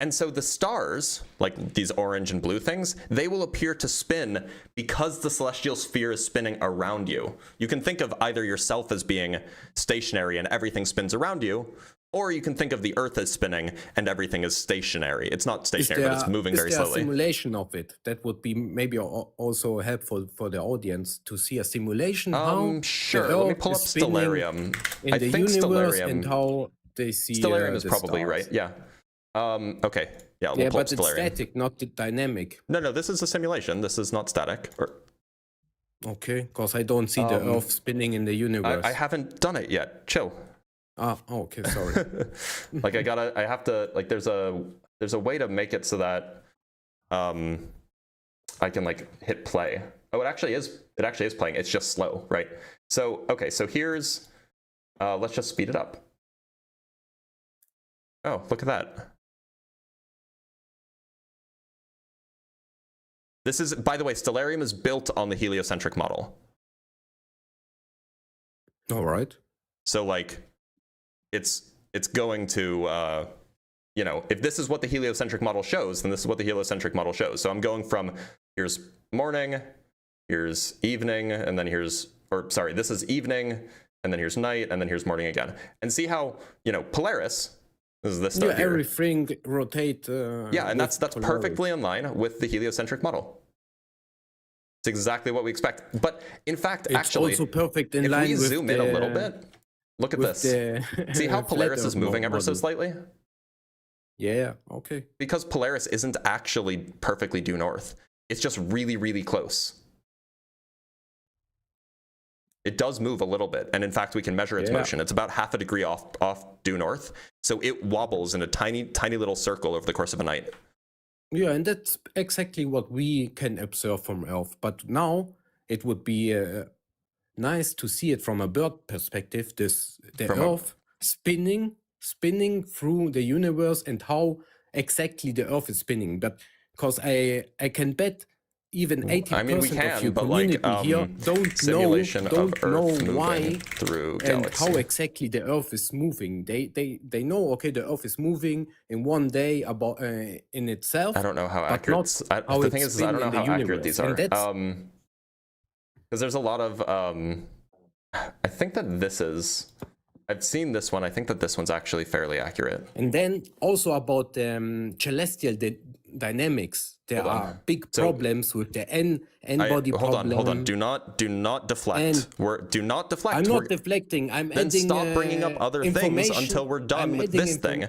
And so the stars, like these orange and blue things, they will appear to spin because the celestial sphere is spinning around you. You can think of either yourself as being stationary and everything spins around you, or you can think of the Earth as spinning and everything is stationary. It's not stationary, but it's moving very Is there a slowly. simulation of it? That would be maybe also helpful for the audience to see a simulation. How Sure. the Let me Earth pull is up spinning Stellarium. in I the think universe Stellarium. and how they see Stellarium is the probably stars. right. Yeah. Okay. Yeah. We'll Yeah, pull up but it's Stellarium. static, not the dynamic. No, this is a simulation. This is not static. Okay, because I don't see the Earth spinning in the universe. I haven't done it yet. Chill. Okay, sorry. Like I have to, like there's a way to make it so that I can like hit play. Oh, it actually is playing. It's just slow, right? So okay, so here's let's just speed it up. Oh, look at that. This is, by the way, Stellarium is built on the heliocentric model. All right. So like it's going to you know, if this is what the heliocentric model shows, then this is what the heliocentric model shows. So I'm going from here's morning, here's evening, and then here's, or sorry, this is evening, and then here's night, and then here's morning again. And see how, you know, Polaris, this is this stuff here. Everything rotate. Yeah, and that's Polaris. perfectly in line with the heliocentric model. It's exactly what we expect. But in fact, It's actually, also perfect in if line we with zoom in a little bit, look at with this. the See how flat Polaris is Earth moving ever so model. slightly? Yeah, okay. Because Polaris isn't actually perfectly due north. It's just really, really close. It does move a little bit, and in fact, we can measure its motion. It's about half a degree off due north, so it wobbles in a tiny, tiny little circle over the course of a night. Yeah, and that's exactly what we can observe from Earth. But now it would be nice to see it from a bird perspective. The Earth spinning through the universe and how exactly the Earth is spinning. But because I can bet even 80% I mean, we of can, your but community like here don't simulation know of Earth why moving through and galaxy. how exactly the Earth is moving. They know, okay, the Earth is moving in 1 day about in itself. I don't know how but accurate. not how The it's thing is, I don't know spinning in how the accurate these are. universe. And Because there's a lot of. I think that this is. I've seen this one. I think that this one's actually fairly accurate. And then also about celestial dynamics. there Hold on. are big So, problems with the n-body problem. Hold on. Do not deflect. Do not deflect. I'm not deflecting. I'm then adding. stop bringing up other things until we're done with this thing.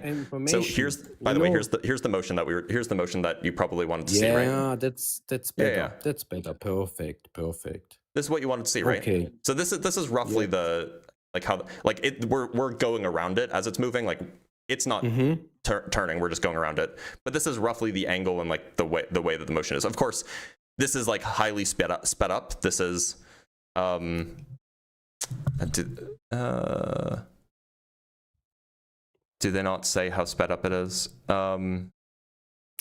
So here's, by the way, here's the motion that here's the motion that you probably wanted to see, right? Yeah, that's better. That's better. Perfect. This is what you wanted to see, right? Okay. So this is roughly the like how like it we're going around it as it's moving. Like it's not turning. We're just going around it. But this is roughly the angle and like the way that the motion is. Of course, this is like highly sped up. This is do they not say how sped up it is? And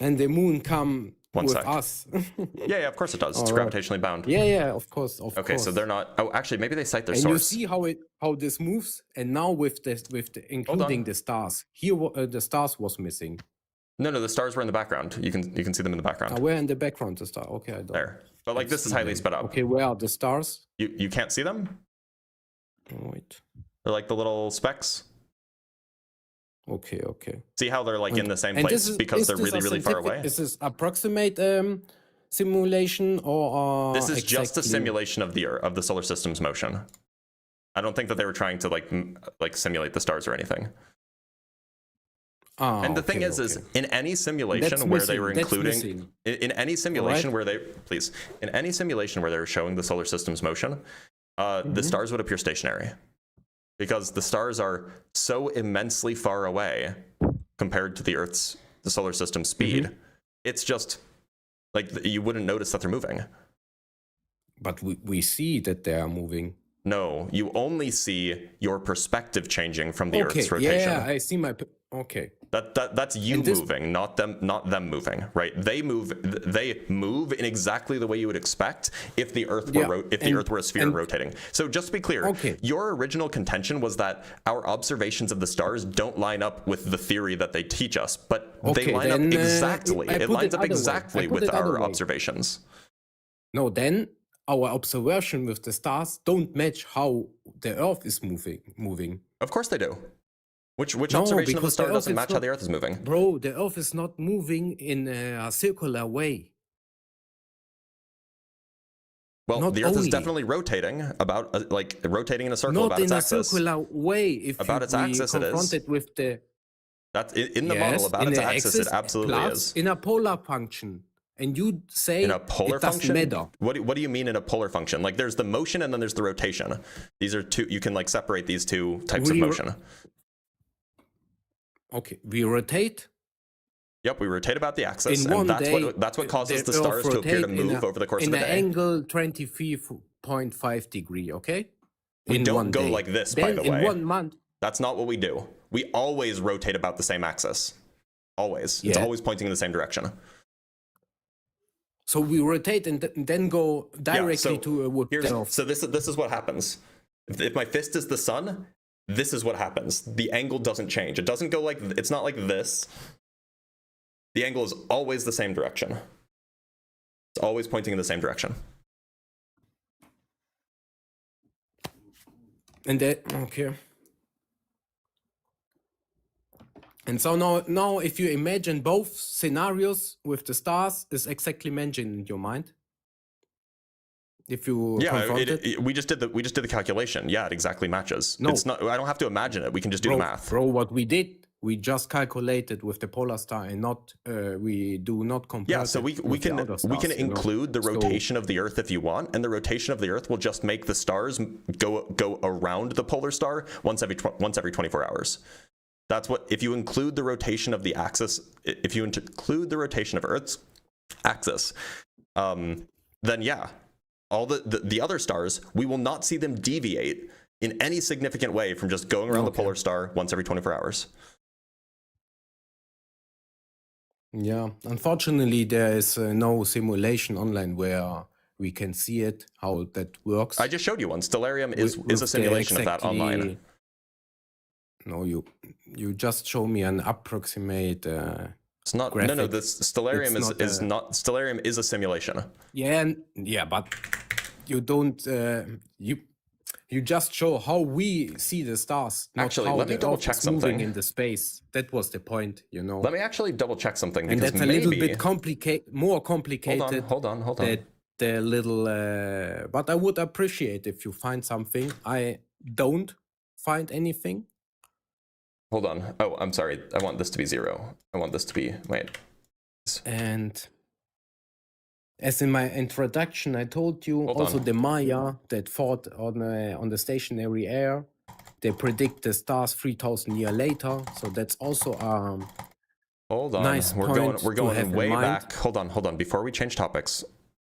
the moon come One with sec. us. Yeah, of course it does. It's gravitationally bound. Yeah, of course. Okay, so they're not. Oh, actually, maybe they cite their and source. you see how this moves, and now with the including the stars. Here, the stars was missing. No, the stars were in the background. You can see them in the background. Where in the background the star? Okay, I don't. There. But like this is highly sped up. Okay, where are the stars? You can't see them? Wait. They're like the little specks. Okay. See how they're like in the same And place because they're this a really far scientific- away? Is this approximate simulation or This is just a exactly- simulation of the solar system's motion. I don't think that they were trying to like simulate the stars or anything. And the thing is in any simulation where they were including in any simulation where they in any simulation where they were showing the solar system's motion, the stars would appear stationary because the stars are so immensely far away compared to the solar system speed. It's just like you wouldn't notice that they're moving. But we see that they are moving. No, you only see your perspective changing from the Earth's rotation. Yeah, I see my. Okay. That's you moving, not them moving, right? They move in exactly the way you would expect if the Earth were Earth were a sphere rotating. So just to be clear, your original contention was that our observations of the stars don't line up with the theory that they teach us, but they line up exactly. It lines up exactly with our observations. No, then our observation with the stars don't match how the Earth is moving. Of course they do. Which observation of the star doesn't match how the Earth is moving? Bro, the Earth is not moving in a circular way. Well, Not the Earth is only. definitely rotating rotating in a circle Not about in its a axis. circular way. If About its axis, it is. confronted with the That's in the model about its axis. It absolutely is. In a polar function, and you say In a polar it doesn't function? matter. What do you mean in a polar function? Like there's the motion and then there's the rotation. These are two. You can like separate these two types of motion. Okay, we rotate. Yep, we rotate about the axis, In and one that's what causes the Earth stars to appear to rotate move over the course of in the an day. angle 23.5 degree. Okay. We in don't one go day. like this, Then by the way. in 1 month. That's not what we do. We always rotate about the same axis. Always. It's Yeah. always pointing in the same direction. So we rotate and then go directly to here's, the Earth. so this is what happens. If my fist is the sun, this is what happens. The angle doesn't change. It doesn't go like, it's not like this. The angle is always the same direction. It's always pointing in the same direction. And that, okay. And so now if you imagine both scenarios with the stars, is exactly mentioned in your mind? If you confront it? We just did the calculation. Yeah, it exactly matches. No. It's not. I don't have to imagine it. We can just do the math. Bro, what we did, we just calculated with the polar star and not we do not compare. Yeah, so we can include the rotation of the Earth if you want, and the rotation of the Earth will just make the stars go around the polar star once every 24 hours. That's what, if you include the rotation of the axis, if you include the rotation of Earth's axis, then yeah, all the other stars, we will not see them deviate in any significant way from just going around the polar star once every 24 hours. Yeah, unfortunately, there is no simulation online where we can see it, how that works. I just showed you one. Stellarium is a simulation of that online. No, you just show me an approximate. It's not. graphic. No. This Stellarium is not. Stellarium is a simulation. Yeah, but you don't. You just show how we see the stars, not Actually, how let me the double Earth check is moving something. in the space. That was the point, you know. Let me actually double check something And because that's a maybe little bit more complicated. Hold on. That the little, but I would appreciate if you find something. I don't find anything. Hold on. Oh, I'm sorry. I want this to be 0. I want this to be, wait. And as in my introduction, I told you Hold also on. the Maya that fought on the stationary air. They predict the stars 3,000 years later. So that's also Hold on. nice We're point going to have in way mind. back. Hold on. Before we change topics.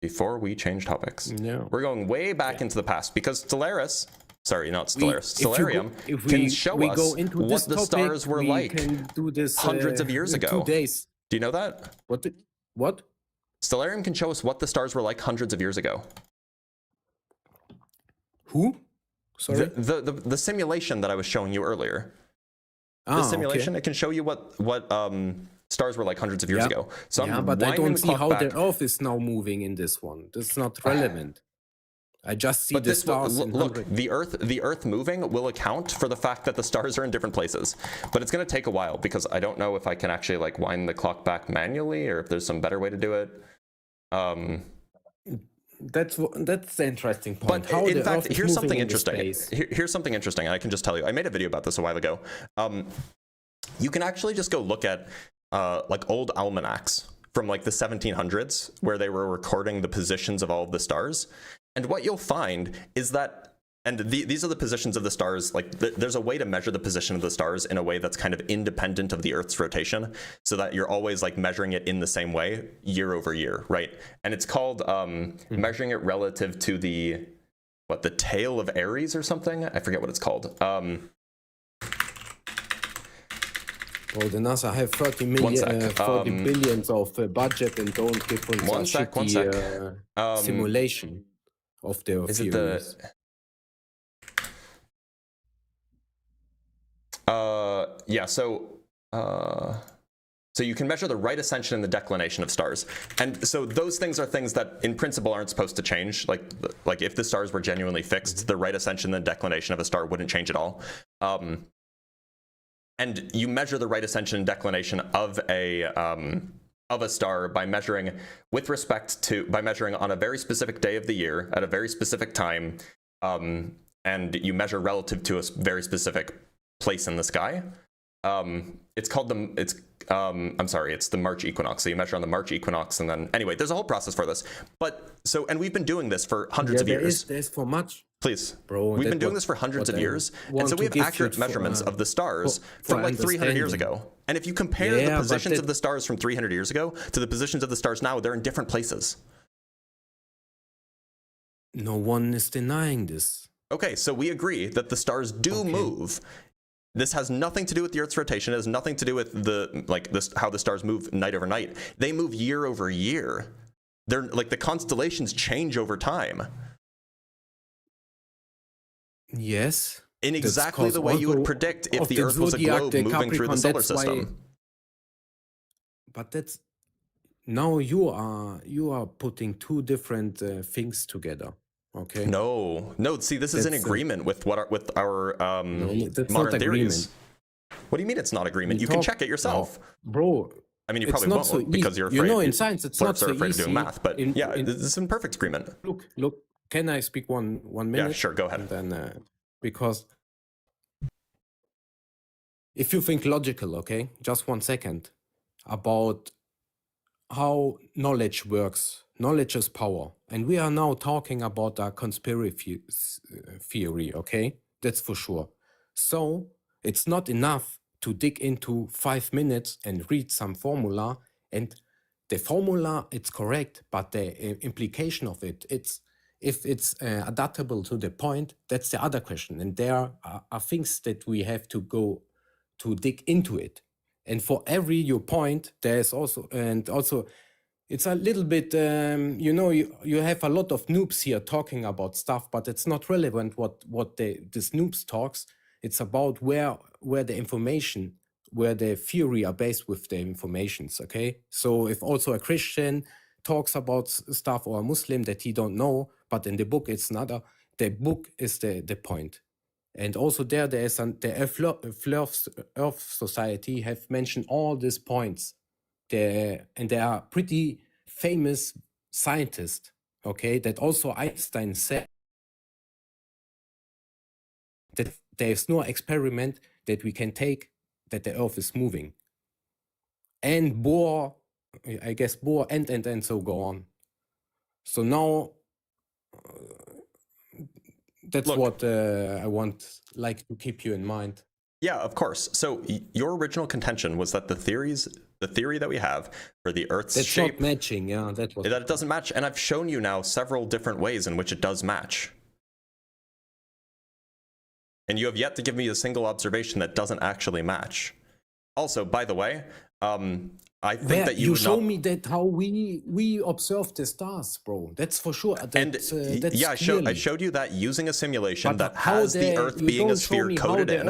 Yeah. We're going way back into the past because Stellaris, sorry, not Stellaris, If you go- Stellarium if can we- show we us go into what this the topic, stars were we like can do this hundreds of years in ago. 2 days. Do you know that? What? Stellarium can show us what the stars were like hundreds of years ago. Who? Sorry. The simulation that I was showing you earlier. The simulation, it can show you what stars were like hundreds of years ago. So I'm but I winding don't the see clock how back. the Earth is now moving in this one. That's not relevant. I just see But the this will, stars. in look, 100. the Earth moving will account for the fact that the stars are in different places. But it's going to take a while because I don't know if I can actually like wind the clock back manually or if there's some better way to do it. That's the interesting point. But How in the fact, Earth is here's moving something in the interesting. space. Here's something interesting, and I can just tell you. I made a video about this a while ago. You can actually just go look at like old almanacs from like the 1700s where they were recording the positions of all of the stars. And what you'll find is that, and these are the positions of the stars, like there's a way to measure the position of the stars in a way that's kind of independent of the Earth's rotation, so that you're always like measuring it in the same way year over year, right? And it's called measuring it relative to the tail of Aries or something? I forget what it's called. Well, the NASA have 30 billions of budget and don't give us One a sec. shitty simulation of their Is it theories. yeah, so you can measure the right ascension and the declination of stars. And so those things are things that in principle aren't supposed to change. Like if the stars were genuinely fixed, the right ascension and the declination of a star wouldn't change at all. And you measure the right ascension and declination of a star by measuring on a very specific day of the year at a very specific time, and you measure relative to a very specific place in the sky. It's the March equinox. So you measure on the March equinox, and then anyway, there's a whole process for this. And we've been doing this for hundreds of years. There's for much. Please, bro. We've been doing this for hundreds of years, and so we have accurate measurements of the stars from like 300 years ago. And if you compare the positions of the stars from 300 years ago to the positions of the stars now, they're in different places. No one is denying this. Okay, so we agree that the stars do move. This has nothing to do with the Earth's rotation. It has nothing to do with how the stars move night over night. They move year over year. They're like the constellations change over time. Yes. In exactly the way you would predict if the Earth was a globe moving through the solar system. But that's now you are putting two different things together. Okay. No. See, this is in agreement with our modern theories. What do you mean it's not agreement? You can check it yourself, bro. I mean, you probably won't because you're afraid. You know, in science, it's not so easy. Afraid of doing math, but this is in perfect agreement. Look. Can I speak one minute? Yeah, sure. Go ahead. And then, because if you think logical, okay, just 1 second, about how knowledge works. Knowledge is power, and we are now talking about a conspiracy theory. Okay, that's for sure. So it's not enough to dig into 5 minutes and read some formula, and the formula, it's correct, but the implication of it, if it's adaptable to the point, that's the other question. And there are things that we have to go to dig into it. And for every your point, there's also, it's a little bit, you have a lot of noobs here talking about stuff, but it's not relevant what this noobs talks. It's about where the information, where the theory are based with the informations, okay? So if also a Christian talks about stuff or a Muslim that he don't know, but in the book it's another, the book is the point. And also there is the FLERFS Earth Society have mentioned all these points. And they are pretty famous scientists, okay, that also Einstein said that there is no experiment that we can take that the Earth is moving. And Bohr, I guess Bohr, and so go on. So now that's Look. what I want like to keep you in mind. Yeah, of course. So your original contention was that the theory that we have for the Earth's That's shape, not matching, yeah. That it doesn't match, and I've shown you now several different ways in which it does match. And you have yet to give me a single observation that doesn't actually match. Also, by the way, I think that you show me that how we observe the stars, bro. That's for sure. That's yeah, I showed you that using a simulation that has the Earth being a sphere coded in.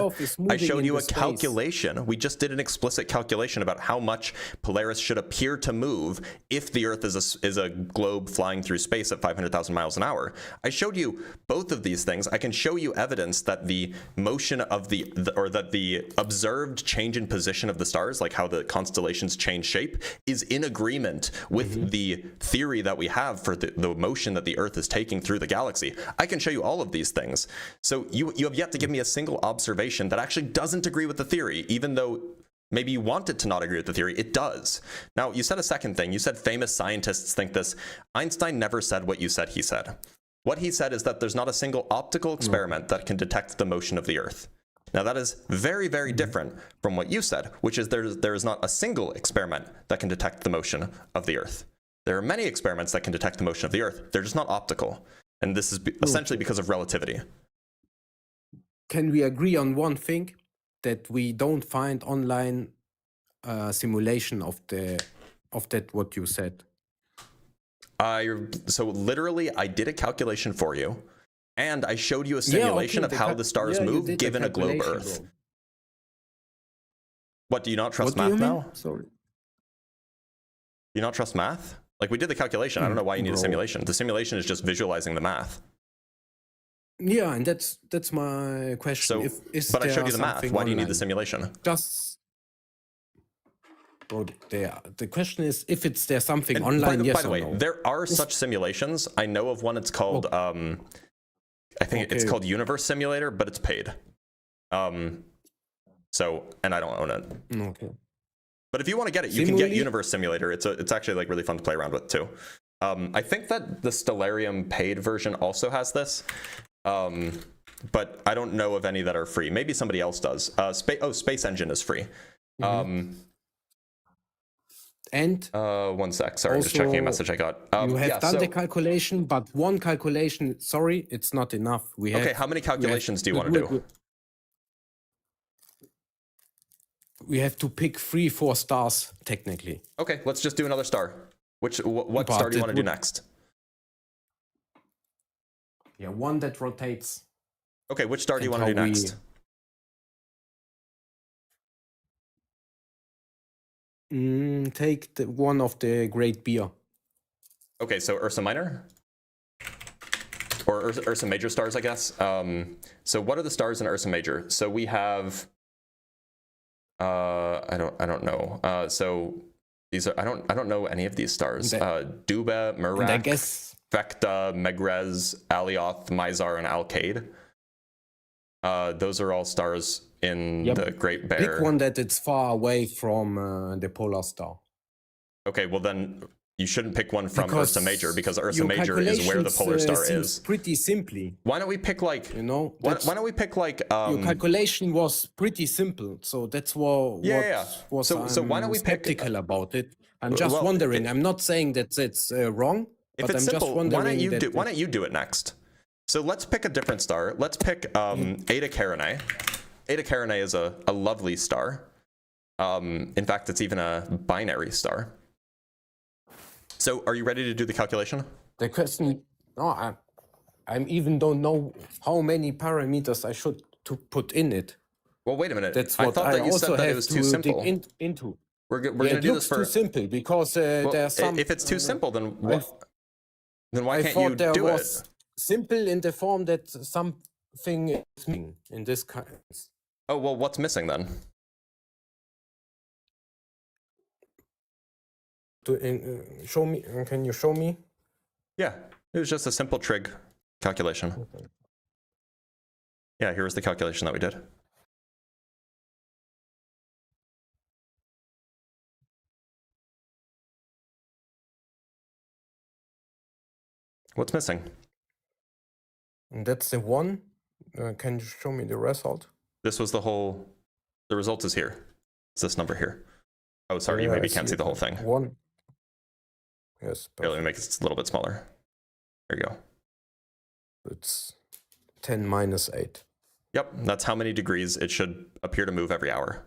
I showed you a calculation. We just did an explicit calculation about how much Polaris should appear to move if the Earth is a globe flying through space at 500,000 miles an hour. I showed you both of these things. I can show you evidence that the motion of that the observed change in position of the stars, like how the constellations change shape, is in agreement with the theory that we have for the motion that the Earth is taking through the galaxy. I can show you all of these things. So you have yet to give me a single observation that actually doesn't agree with the theory, even though maybe you want it to not agree with the theory. It does. Now, you said a second thing. You said famous scientists think this. Einstein never said what you said he said. What he said is that there's not a single optical experiment that can detect the motion of the Earth. Now, that is very, very different from what you said, which is there is not a single experiment that can detect the motion of the Earth. There are many experiments that can detect the motion of the Earth. They're just not optical. And this is essentially because of relativity. Can we agree on one thing? That we don't find online simulation of that what you said? So literally, I did a calculation for you. And I showed you a simulation of how the stars move given a globe Earth. Bro. What, do you not trust math now? Sorry. You not trust math? Like, we did the calculation. I don't know why you need a simulation. The simulation is just visualizing the math. Yeah, and that's my question. So, but I showed you the math. Why do you need the simulation? Just, bro, the question is if there's something online. Yes, by the way, there are such simulations. I know of one. It's called I think it's called Universe Simulator, but it's paid. So, and I don't own it. Okay. But if you want to get it, you can get Universe Simulator. It's actually like really fun to play around with too. I think that the Stellarium paid version also has this. But I don't know of any that are free. Maybe somebody else does. Space Engine is free. And one sec, sorry, I'm just checking a message I got. You have done the calculation, but one calculation, sorry, it's not enough. Okay, how many calculations do you want to do? We have to pick 3-4 stars, technically. Okay, let's just do another star. What star do you want to do next? Yeah, one that rotates. Okay, which star do you want to do next? Take one of the Great Beer. Okay, so Ursa Minor? Or Ursa Major stars, I guess. So what are the stars in Ursa Major? So we have I don't know. So these are I don't know any of these stars. Duba, Merak, I guess Vecta, Megrez, Alioth, Mizar, and Alcade. Those are all stars in the Great Bear. Pick one that it's far away from the polar star. Okay, well then you shouldn't pick one from Ursa Major because Ursa Major is where the polar star is. Pretty simply. Why don't we pick like Why don't we pick like your calculation was pretty simple, so that's what was so why don't we pick skeptical about it. I'm just wondering. I'm not saying that it's wrong, but I'm just wondering. Why don't you do it next? So let's pick a different star. Let's pick Eta Carinae. Eta Carinae is a lovely star. In fact, it's even a binary star. So are you ready to do the calculation? The question, I even don't know how many parameters I should to put in it. Well, wait a minute. That's what I thought that you said that it was too simple. Into. We're going to do this for... It looks too simple because there's some... If it's too simple, then why can't you do it? simple in the form that something is missing in this case. Oh, well, what's missing then? Show me. Can you show me? Yeah, it was just a simple trig calculation. Okay. Yeah, here was the calculation that we did. What's missing? And that's the one. Can you show me the result? This was the result is here. It's this number here. Oh, sorry, you maybe can't see the whole thing. One. Yes. Here, let me make it a little bit smaller. There you go. It's 10 minus 8. Yep, that's how many degrees it should appear to move every hour.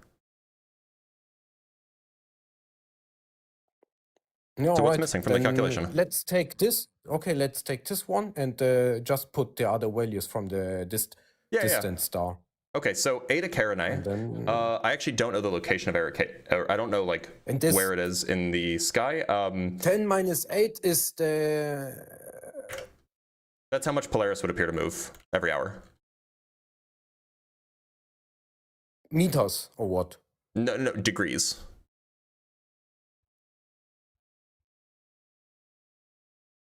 No, So what's missing from the calculation? Let's take this. Okay, let's take this one and just put the other values from the distant star. Okay, so Eta Carinae. Then, I actually don't know the location of Eta. I don't know like where it is in the sky. 10 minus 8 is the. That's how much Polaris would appear to move every hour. Meters or what? No, degrees.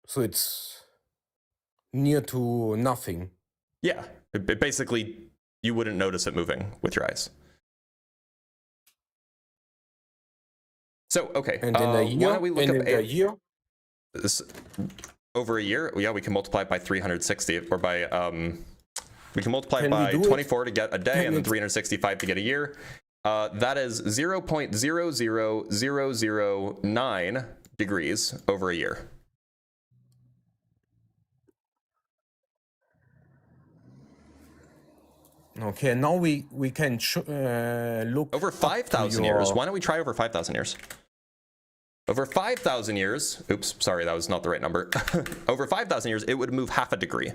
So it's near to nothing. Yeah, basically, you wouldn't notice it moving with your eyes. So, okay. And in a year, why don't we look up a year? Over a year, yeah, we can multiply it by 360, or by we can multiply it Can we by do 24 to get a day, Can and then it- 365 to get a year. That is 0.00009 degrees over a year. Okay, now we can look Over up to 5,000 years. your- Why don't we try over 5,000 years? Over 5,000 years, oops, sorry, that was not the right number. Over 5,000 years, it would move half a degree.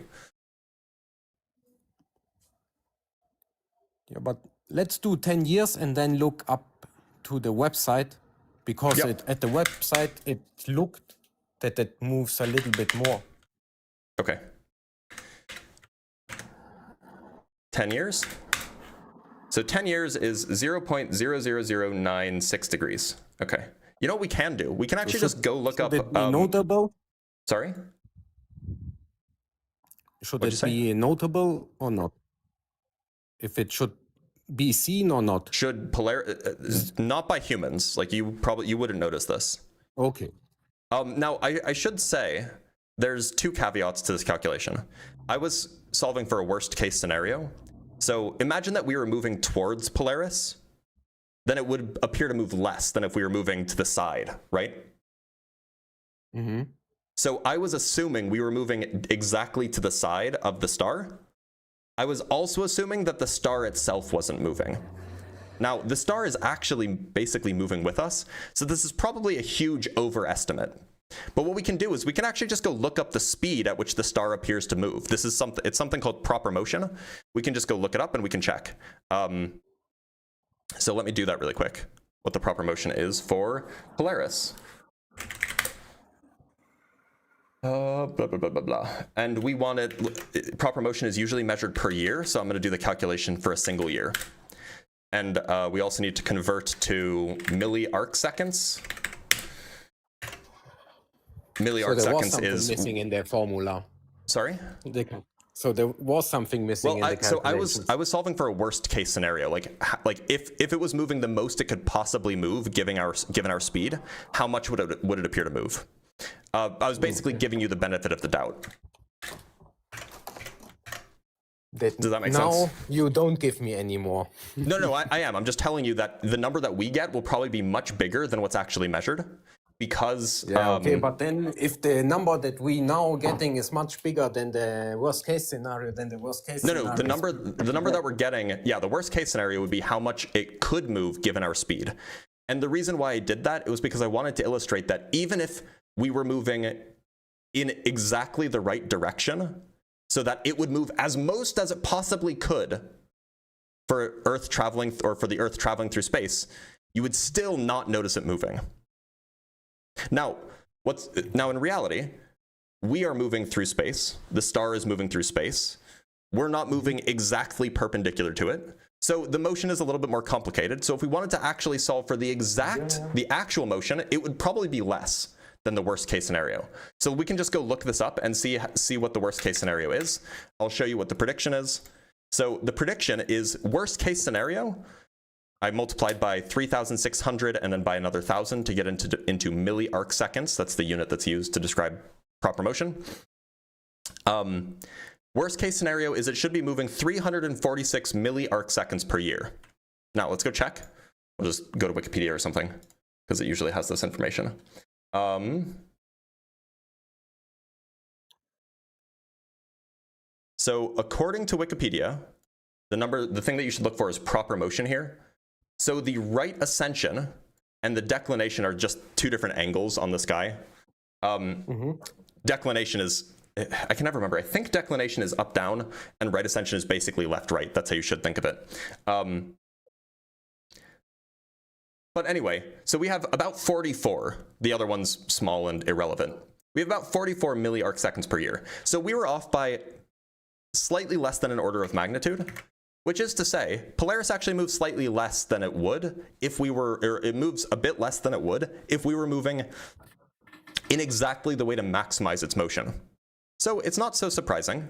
Yeah, but let's do 10 years and then look up to the website, because Yep. at the website it looked that it moves a little bit more. Okay. 10 years? So 10 years is 0.00096 degrees. Okay. You know what we can do? We can actually just go look up. Should it be notable? Sorry? Should What'd it you say? be notable or not? If it should be seen or not? Should not by humans. Like you wouldn't notice this. Okay. Now, I should say there's two caveats to this calculation. I was solving for a worst case scenario. So imagine that we were moving towards Polaris, then it would appear to move less than if we were moving to the side, right? Mm-hmm. So I was assuming we were moving exactly to the side of the star. I was also assuming that the star itself wasn't moving. Now, the star is actually basically moving with us, so this is probably a huge overestimate. But what we can do is we can actually just go look up the speed at which the star appears to move. It's something called proper motion. We can just go look it up and we can check. So let me do that really quick, what the proper motion is for Polaris. Blah, blah, blah, blah, blah. And we wanted, proper motion is usually measured per year, so I'm going to do the calculation for a single year. And we also need to convert to milli-arc seconds. Milli-arc So there was seconds something is... missing in the formula. Sorry? So there was something missing in the calculations. So I was solving for a worst case scenario, like if it was moving the most it could possibly move, given our speed, how much would it appear to move? I was basically giving you the benefit of the doubt. Does that make sense? Now you don't give me any more. No, I am. I'm just telling you that the number that we get will probably be much bigger than what's actually measured. Because okay, but then if the number that we now getting is much bigger than the worst case scenario, then the worst case scenario. No, the number that we're getting, yeah, the worst case scenario would be how much it could move given our speed. And the reason why I did that, it was because I wanted to illustrate that even if we were moving in exactly the right direction, so that it would move as most as it possibly could for Earth traveling, or for the Earth traveling through space, you would still not notice it moving. Now in reality, we are moving through space. The star is moving through space. We're not moving exactly perpendicular to it. So the motion is a little bit more complicated. So if we wanted to actually solve for the actual motion, it would probably be less than the worst case scenario. So we can just go look this up and see what the worst case scenario is. I'll show you what the prediction is. So the prediction is worst case scenario. I multiplied by 3,600 and then by another 1,000 to get into milli arc seconds. That's the unit that's used to describe proper motion. Worst case scenario is it should be moving 346 milli arc seconds per year. Now let's go check. We'll just go to Wikipedia or something because it usually has this information. So according to Wikipedia, the thing that you should look for is proper motion here. So the right ascension and the declination are just two different angles on the sky. Declination is, I can never remember. I think declination is up, down, and right ascension is basically left, right. That's how you should think of it. But anyway, so we have about 44. The other one's small and irrelevant. We have about 44 milli arc seconds per year. So we were off by slightly less than an order of magnitude, which is to say, Polaris actually moves slightly less than it would if we were, or it moves a bit less than it would if we were moving in exactly the way to maximize its motion. So it's not so surprising.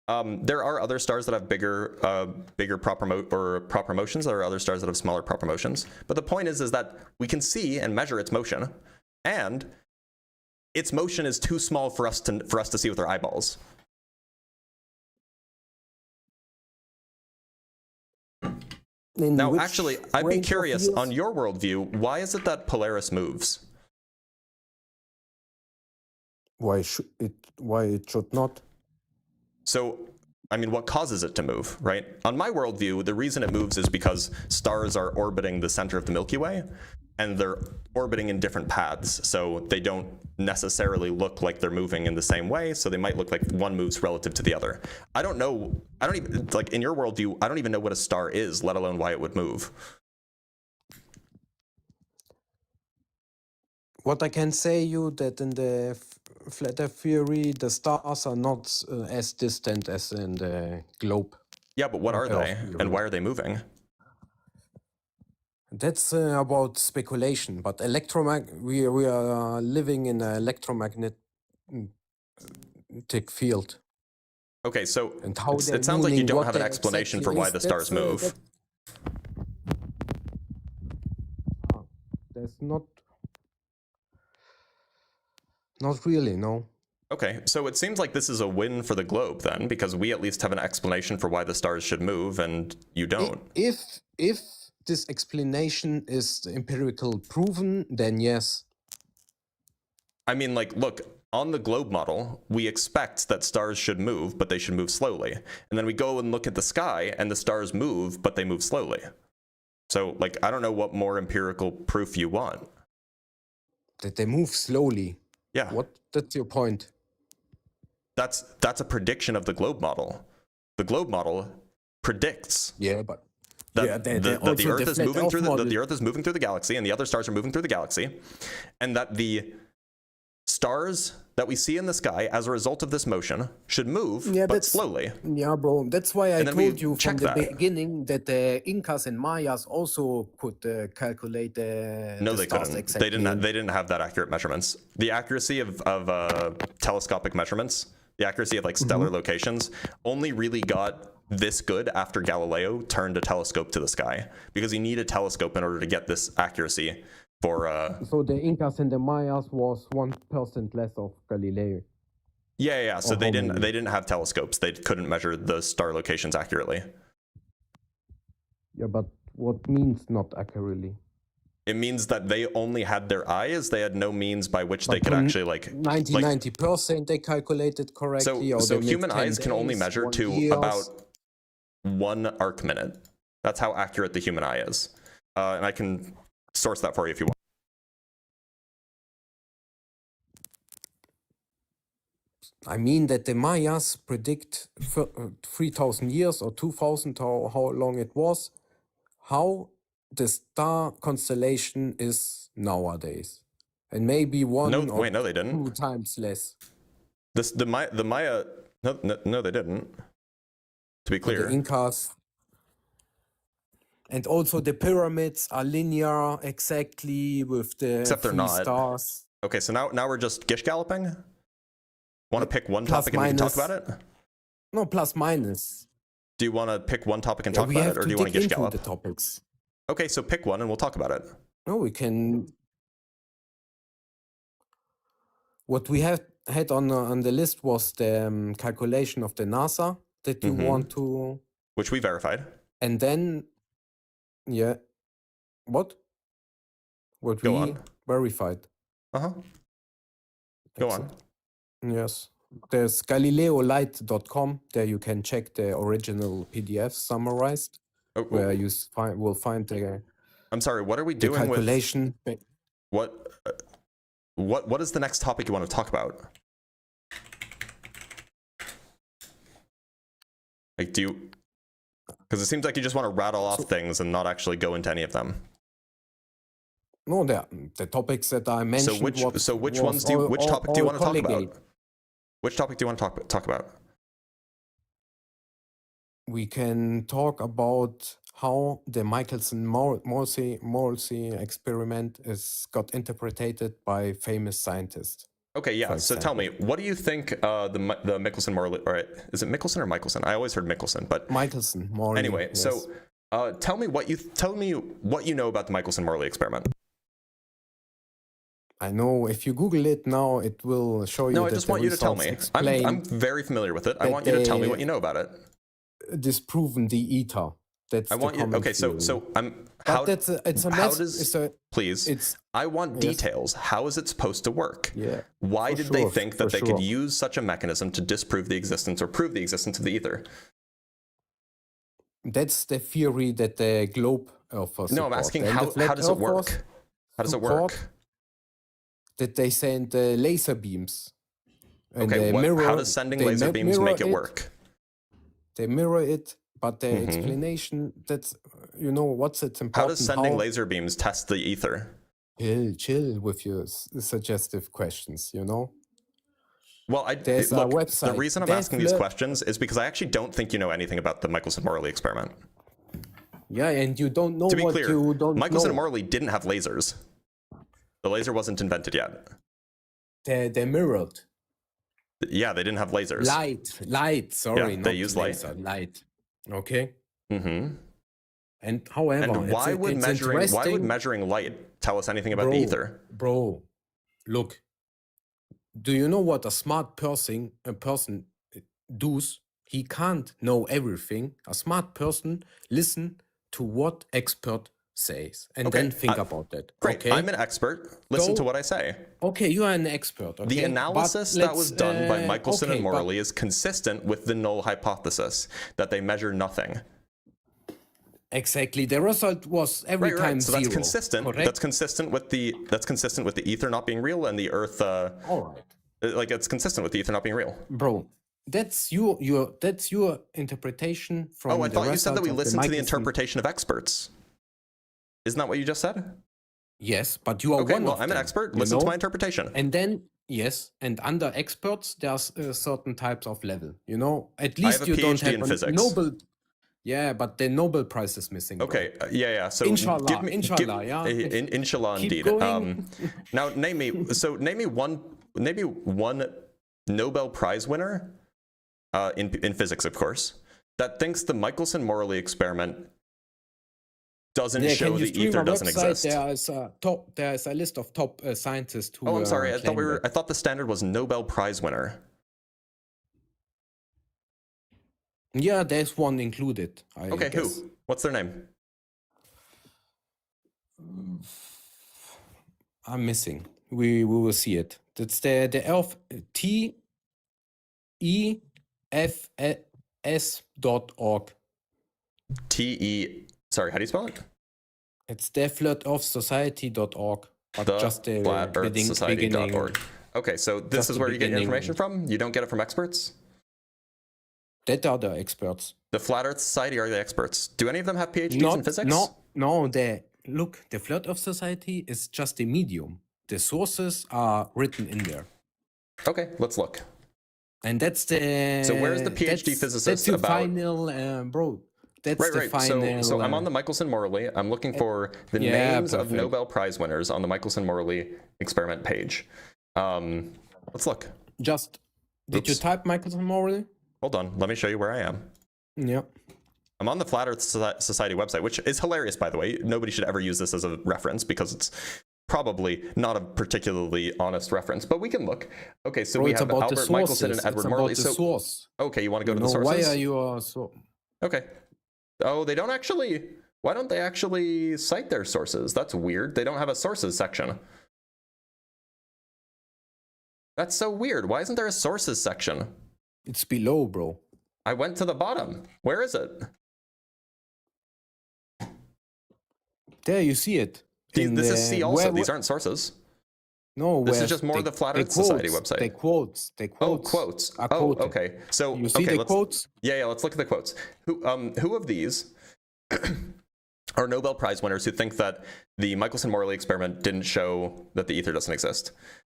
There are other stars that have bigger proper motions. There are other stars that have smaller proper motions. But the point is that we can see and measure its motion, and its motion is too small for us to see with our eyeballs. Now, actually, I'd be curious, on your worldview, why is it that Polaris moves? Why it should not? So, I mean, what causes it to move, right? On my worldview, the reason it moves is because stars are orbiting the center of the Milky Way, and they're orbiting in different paths, so they don't necessarily look like they're moving in the same way, so they might look like one moves relative to the other. I don't even, like, in your worldview, I don't even know what a star is, let alone why it would move. What I can say you that in the flat earth theory, the stars are not as distant as in the globe. Yeah, but what are they, and why are they moving? That's about speculation, but we are living in an electromagnetic field. Okay, so and how it sounds like you don't have an explanation for why the stars move. There's not really, no. Okay, so it seems like this is a win for the globe then, because we at least have an explanation for why the stars should move, and you don't. If this explanation is empirical proven, then yes. I mean, like, look, on the globe model, we expect that stars should move, but they should move slowly. And then we go and look at the sky, and the stars move, but they move slowly. So, like, I don't know what more empirical proof you want. That they move slowly? Yeah. That's your point? That's a prediction of the globe model. The globe model predicts. Yeah, but that the Earth is moving through the Earth is moving through the galaxy, and the other stars are moving through the galaxy, and that the stars that we see in the sky as a result of this motion should move, but slowly. Yeah, bro. That's why I told you from the beginning that the Incas and Mayas also could calculate the No, they stars couldn't. exactly. They didn't have that accurate measurements. The accuracy of telescopic measurements, the accuracy of like stellar locations, only really got this good after Galileo turned a telescope to the sky, because you need a telescope in order to get this accuracy. So the Incas and the Mayas was 1% less of Galileo. Yeah. So they didn't have telescopes. They couldn't measure the star locations accurately. Yeah, but what means not accurately? It means that they only had their eyes. They had no means by which they could actually 90% they calculated correctly. So human eyes can only measure to about 1 arc minute. That's how accurate the human eye is. And I can source that for you if you want. I mean that the Mayas predict 3,000 years or 2,000, how long it was, how the star constellation is nowadays. And maybe no, they didn't. 2 times less. The Maya. No, they didn't. To be or clear. the Incas. And also the pyramids are linear exactly with the Except they're three not. stars. Okay, so now we're just gish galloping. Want to pick one Plus, topic and we can talk minus. about it? No, plus minus. Do you want to pick one topic and Yeah, talk we about have it, or to do you want to dig gish into gallop? the topics. Okay, so pick one and we'll talk about it. No, we can. What we had on the list was the calculation of the NASA that you want to, Which we verified. and then, yeah, what? What Go we on. verified. Uh-huh. Go on. Yes. There's GalileoLight.com. There you can check the original PDF summarized, Oh, where you will find the I'm sorry, what are we the doing with calculation. what is the next topic you want to talk about? Like, do you, because it seems like you just want to rattle off things and not actually go into any of them. No, the topics that I mentioned. Which ones do you, which topic do you want to talk about? Which topic do you want to talk about? We can talk about how the Michelson-Morley experiment got interpreted by famous scientists. Okay, yeah. So tell me, what do you think the Michelson-Morley? All right, is it Michelson or Michelson? I always heard Michelson, but Michelson-Morley. Anyway, yes. so tell me what you know about the Michelson-Morley experiment. I know if you Google it now, it will show you. No, I just want you to tell me. I'm very familiar with it. I want you to tell me what you know about it. Disproven the ether. That's I want you. Okay, so I'm. How it's a mess. Please. I want details. How is it supposed to work? Yeah. Why did they think that they could use such a mechanism to disprove the existence or prove the existence of the ether? That's the theory that the globe offers. No, I'm asking how does it work? How does it work? That they send laser beams. And okay, how does sending laser beams make it work? They mirror it, but the explanation, that's, what's it's important. How does sending laser beams test the ether? Chill with your suggestive questions, Well, there's a website. The reason I'm asking these questions is because I actually don't think you know anything about the Michelson-Morley experiment. Yeah, and you don't know to be what clear, you don't Michelson know. and Morley didn't have lasers. The laser wasn't invented yet. They mirrored. Yeah, they didn't have lasers. Light. Sorry, yeah, they use laser, light. Okay. Mm-hmm. And however, and why would measuring light tell us anything about the ether? Bro, look. Do you know what a smart person does? He can't know everything. A smart person listen to what expert says and then think about that. Great. Okay? I'm an expert. Listen to what I say. Okay, you are an expert. Okay? The analysis that was done by Michelson and Morley is consistent with the null hypothesis that they measure nothing. Exactly. The result was every time so zero. That's consistent. Correct? That's consistent with the ether not being real and the Earth. All right. Like it's consistent with the ether not being real. Bro, that's your interpretation from. Oh, I thought you said that we listened to the interpretation of experts. Isn't that what you just said? Yes, but you are okay, one well, of I'm them, an expert. Listen to my interpretation. And then, yes, and under experts, there's certain types of level. At least you don't have in physics. Nobel. Yeah, but the Nobel Prize is missing. Okay, yeah. So inshallah, inshallah, indeed. Now name me one Nobel Prize winner in physics, of course, that thinks the Michelson-Morley experiment doesn't show the ether doesn't exist. There is a list of top scientists who. Oh, I'm sorry. I thought the standard was Nobel Prize winner. Yeah, there's one included. Okay, guess. who? What's their name? I'm missing. We will see it. That's the TEFS.org. Sorry, how do you spell it? It's the FLERFS.org. The FlatEarthSociety.org. Okay, so this is where you get your information from? You don't get it from experts? That are the experts. The Flat Earth Society are the experts. Do any of them have PhDs in physics? No. The Flat Earth Society is just a medium. The sources are written in there. Okay, let's look. And that's the. So where's the PhD physicist That's your about? final, bro. That's the Right. final. So I'm on the Michelson-Morley. I'm looking for the Yeah, names of perfect. Nobel Prize winners on the Michelson-Morley experiment page. Let's look. Just did you Oops. type Michelson-Morley? Hold on. Let me show you where I am. Yeah. I'm on the Flat Earth Society website, which is hilarious, by the way. Nobody should ever use this as a reference because it's probably not a particularly honest reference, but we can look. Okay, so Bro, we it's have about the Albert Michelson and sources. Edward It's Morley. about the So source. okay, you want to go to the No, sources? why are you so? Okay. Oh, they don't actually. Why don't they actually cite their sources? That's weird. They don't have a sources section. That's so weird. Why isn't there a sources section? It's below, bro. I went to the bottom. Where is it? There, you see it. This is C also. where- These aren't sources. No, This is where just more the- the Flat the Earth Society quotes, website. The quotes. Oh, quotes. are Oh, quoted. okay. So You see okay, the quotes? Yeah, let's look at the quotes. Who of these are Nobel Prize winners who think that the Michelson-Morley experiment didn't show that the ether doesn't exist?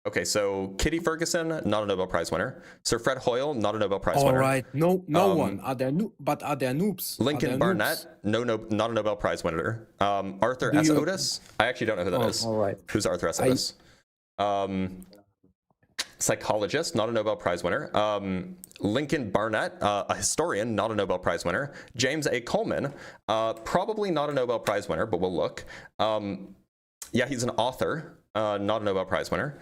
Okay, so Kitty Ferguson, not a Nobel Prize winner. Sir Fred Hoyle, not a Nobel Prize All winner. right. No one. Are there but are there noobs? Lincoln Are there Barnett, noobs? not a Nobel Prize winner. Arthur Do S. you- Otis, I actually don't know who that is. All right. Who's Arthur S. Otis? Psychologist, not a Nobel Prize winner. Lincoln Barnett, a historian, not a Nobel Prize winner. James A. Coleman, probably not a Nobel Prize winner, but we'll look. Yeah, he's an author, not a Nobel Prize winner.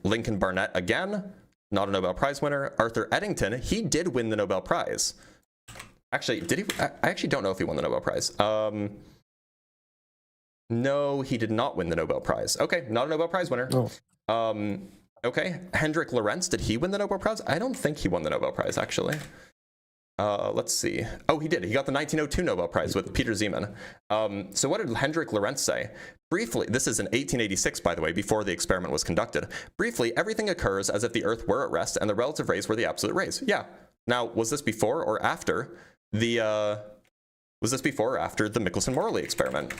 Lincoln Barnett, again, not a Nobel Prize winner. Arthur Eddington, he did win the Nobel Prize. Actually, did he? I actually don't know if he won the Nobel Prize. No, he did not win the Nobel Prize. Okay, not a Nobel Prize winner. No. Okay, Hendrik Lorentz, did he win the Nobel Prize? I don't think he won the Nobel Prize, actually. Let's see. Oh, he did. He got the 1902 Nobel Prize with Peter Zeeman. So what did Hendrik Lorentz say? Briefly, this is in 1886, by the way, before the experiment was conducted. Briefly, everything occurs as if the Earth were at rest and the relative rays were the absolute rays. Yeah. Now, was this before or after the Michelson-Morley experiment?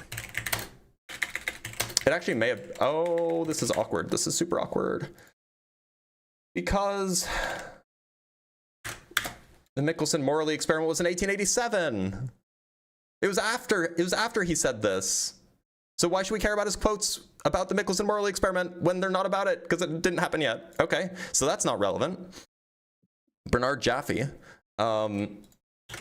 It actually may have. Oh, this is awkward. This is super awkward. Because the Michelson-Morley experiment was in 1887. It was after he said this. So why should we care about his quotes about the Michelson-Morley experiment when they're not about it? Because it didn't happen yet. Okay, so that's not relevant. Bernard Jaffe.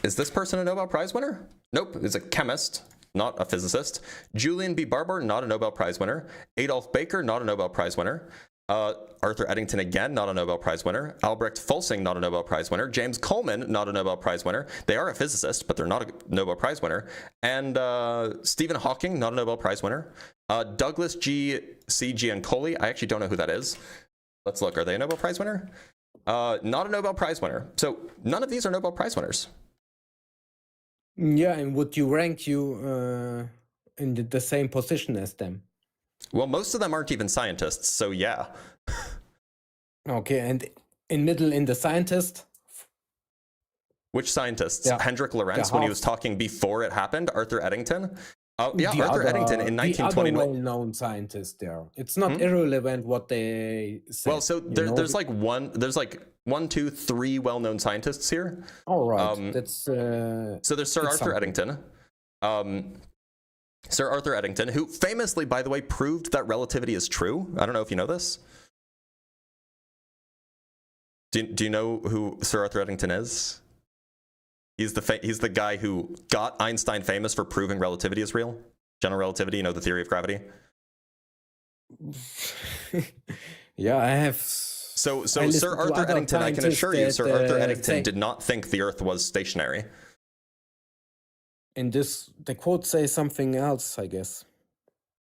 Is this person a Nobel Prize winner? Nope, is a chemist, not a physicist. Julian B. Barbour, not a Nobel Prize winner. Adolf Baker, not a Nobel Prize winner. Arthur Eddington, again, not a Nobel Prize winner. Albrecht Fulsing, not a Nobel Prize winner. James Coleman, not a Nobel Prize winner. They are a physicist, but they're not a Nobel Prize winner. And Stephen Hawking, not a Nobel Prize winner. Douglas C. Giancoli, I actually don't know who that is. Let's look. Are they a Nobel Prize winner? Not a Nobel Prize winner. So none of these are Nobel Prize winners. Yeah, and would you rank you in the same position as them? Well, most of them aren't even scientists, so yeah. Okay, and in the scientist? Which scientists? Yeah. Hendrik Lorentz, The when he was half- talking before it happened? Arthur Eddington? Yeah, The Arthur other- Eddington in The 1920. other well-known scientist there. It's not irrelevant what they say. Well, so there's like one, two, three well-known scientists here. All right, that's So there's Sir it's Arthur something. Eddington. Sir Arthur Eddington, who famously, by the way, proved that relativity is true. I don't know if you know this. Do you know who Sir Arthur Eddington is? He's the guy who got Einstein famous for proving relativity is real. General relativity, you know, the theory of gravity. Yeah, I have. So I listened Sir to Arthur other Eddington, I can scientists assure you, that, Sir Arthur Eddington say- did not think the Earth was stationary. In this, the quote says something else, I guess.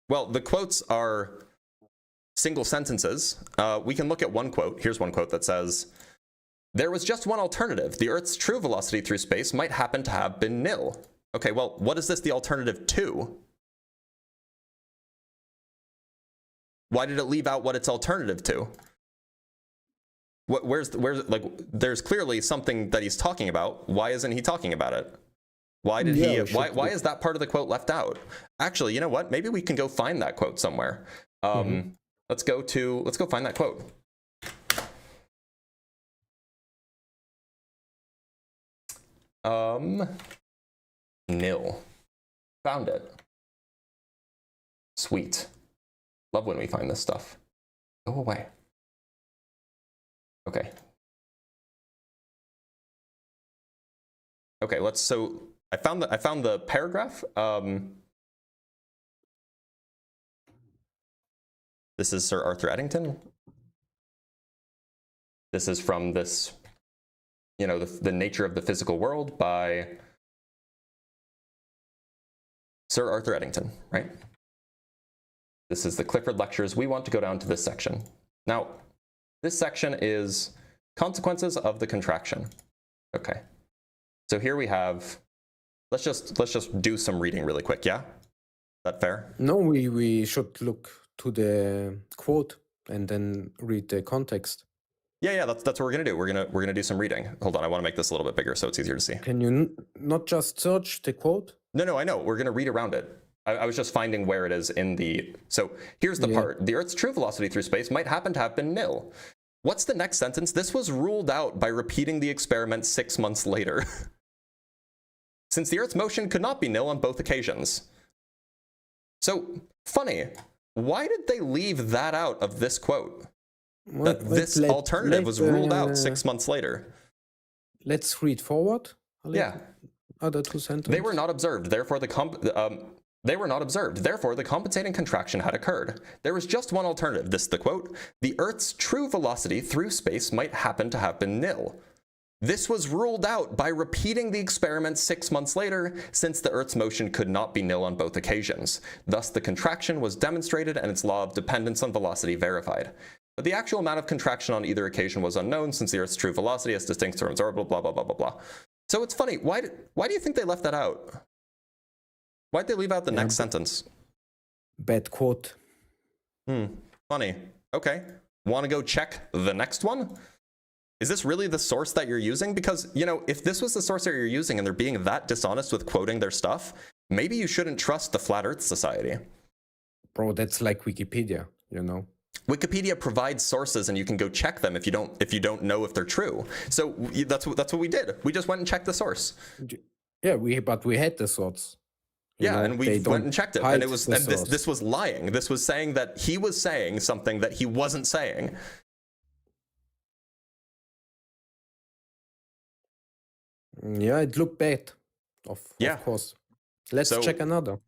Well, the quotes are single sentences. We can look at one quote. Here's one quote that says, "There was just one alternative. The Earth's true velocity through space might happen to have been nil." Okay, well, what is this the alternative to? Why did it leave out what it's alternative to? Where's like? There's clearly something that he's talking about. Why isn't he talking about it? Why did Yeah, he? Why is that part of the quote left out? Actually, you know what? Maybe we can go find that quote somewhere. Let's go find that quote. Nil. Found it. Sweet. Love when we find this stuff. Go away. Okay. Okay, so I found the paragraph. This is Sir Arthur Eddington. This is from this, you know, the nature of the physical world by Sir Arthur Eddington, right? This is the Clifford Lectures. We want to go down to this section. Now, this section is consequences of the contraction. Okay. So here we have, let's just do some reading really quick, yeah? Is that fair? No, we should look to the quote and then read the context. Yeah, that's what we're gonna do. We're gonna do some reading. Hold on, I want to make this a little bit bigger so it's easier to see. Can you not just search the quote? No, I know. We're gonna read around it. I was just finding where it is in the. So here's the part. The Earth's true velocity through space might happen to have been nil. What's the next sentence? This was ruled out by repeating the experiment 6 months later. Since the Earth's motion could not be nil on both occasions. So, funny. Why did they leave that out of this quote? That this alternative was ruled out 6 months later. Let's read forward. Yeah. Other two sentences. They were not observed, therefore the compensating contraction had occurred. There was just one alternative. This is the quote. The Earth's true velocity through space might happen to have been nil. This was ruled out by repeating the experiment 6 months later, since the Earth's motion could not be nil on both occasions. Thus, the contraction was demonstrated and its law of dependence on velocity verified. But the actual amount of contraction on either occasion was unknown, since the Earth's true velocity is distinct from its orbital, blah, blah, blah, blah, blah. So it's funny. Why do you think they left that out? Why'd they leave out the next sentence? Bad quote. Funny. Okay. Want to go check the next one? Is this really the source that you're using? Because, you know, if this was the source that you're using and they're being that dishonest with quoting their stuff, maybe you shouldn't trust the Flat Earth Society. Bro, that's like Wikipedia, you know? Wikipedia provides sources and you can go check them if you don't know if they're true. So that's what we did. We just went and checked the source. Yeah, but we had the source. And we went and checked it, and this was lying. This was saying that he was saying something that he wasn't saying. Yeah, it looked bad. Of course. Let's check another.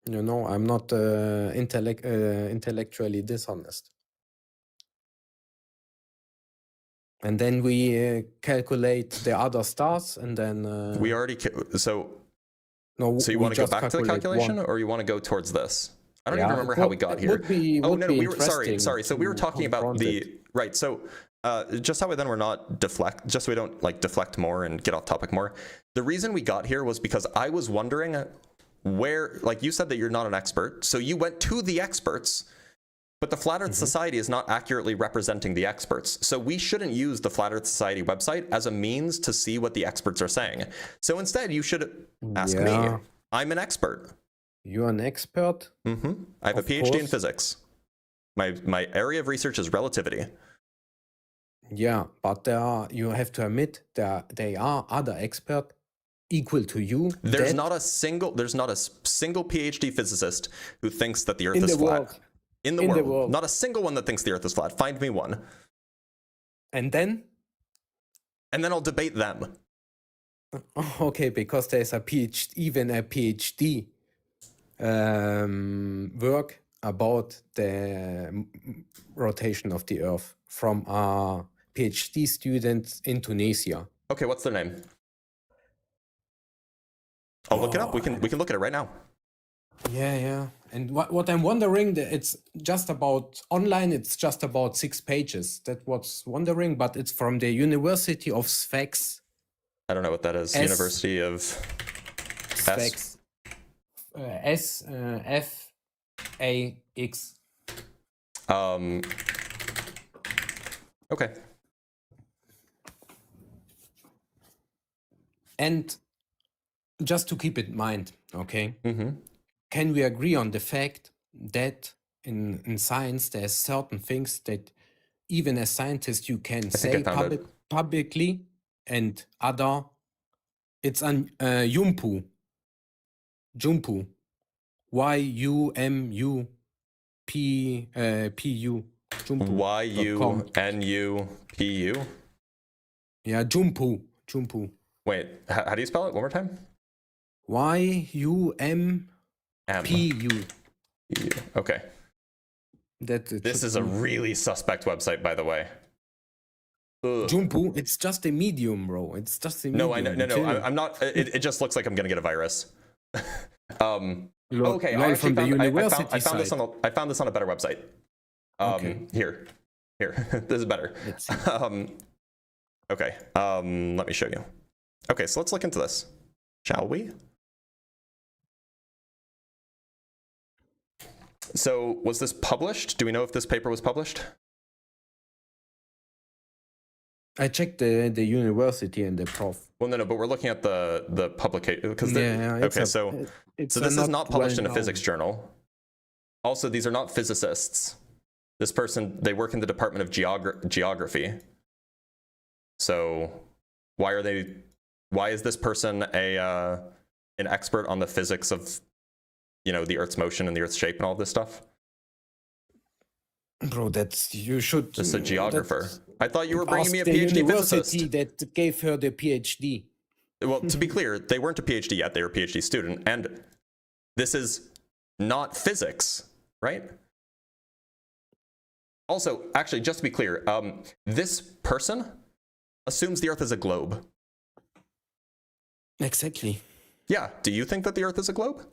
You know, I'm not intellectually dishonest. And then we calculate the other stars, and then we already so you want to go back to the calculation, or you want to go towards this? I don't even remember how we got here. We were sorry. So we were talking about right. So just so then we're not just so we don't like deflect more and get off topic more. The reason we got here was because I was wondering where, like you said that you're not an expert, so you went to the experts, but the Flat Earth Society is not accurately representing the experts. So we shouldn't use the Flat Earth Society website as a means to see what the experts are saying. So instead, you should ask me. I'm an expert. You're an expert? Mm-hmm. I have a PhD in physics. My area of research is relativity. Yeah, but you have to admit that there are other experts equal to you. There's not a single PhD physicist who thinks that the Earth is flat. In the world. Not a single one that thinks the Earth is flat. Find me one. And then? And then I'll debate them. Okay, because there's even a PhD work about the rotation of the Earth from a PhD student in Tunisia. Okay, what's their name? I'll look it up. We can look at it right now. Yeah. And what I'm wondering, it's just about online. It's just about 6 pages. That was wondering, but it's from the University of Sfax. I don't know what that is. University of Sfax. SFAX. Okay. And just to keep it in mind, okay? Can we agree on the fact that in science there's certain things that even as scientists you can say publicly, and other It's an Yumpu. Jumpu. YUMUPU. Jumpu. YUNUPU. Yeah, Jumpu. Jumpu. Wait, how do you spell it? One more time. YUMPU. M. Okay. This is a really suspect website, by the way. Ugh. Jumpu, it's just a medium, bro. It's just a medium. No, I know. No, I'm not. It just looks like I'm gonna get a virus. Okay, I from the university I found this on a better website. Okay. Here, this is better. Okay, let me show you. Okay, so let's look into this, shall we? So, was this published? Do we know if this paper was published? I checked the university and the prof. Well, no, but we're looking at the publication because so this is not published in a physics journal. Also, these are not physicists. This person, they work in the Department of Geography. So, why is this person an expert on the physics of, the Earth's motion and the Earth's shape and all this stuff? Bro, you should. Just a geographer. I thought you were bringing me a the PhD university physicist. that gave her the PhD. Well, to be clear, they weren't a PhD yet. They were a PhD student, and this is not physics, right? Also, actually, just to be clear, this person assumes the Earth is a globe. Exactly. Yeah. Do you think that the Earth is a globe?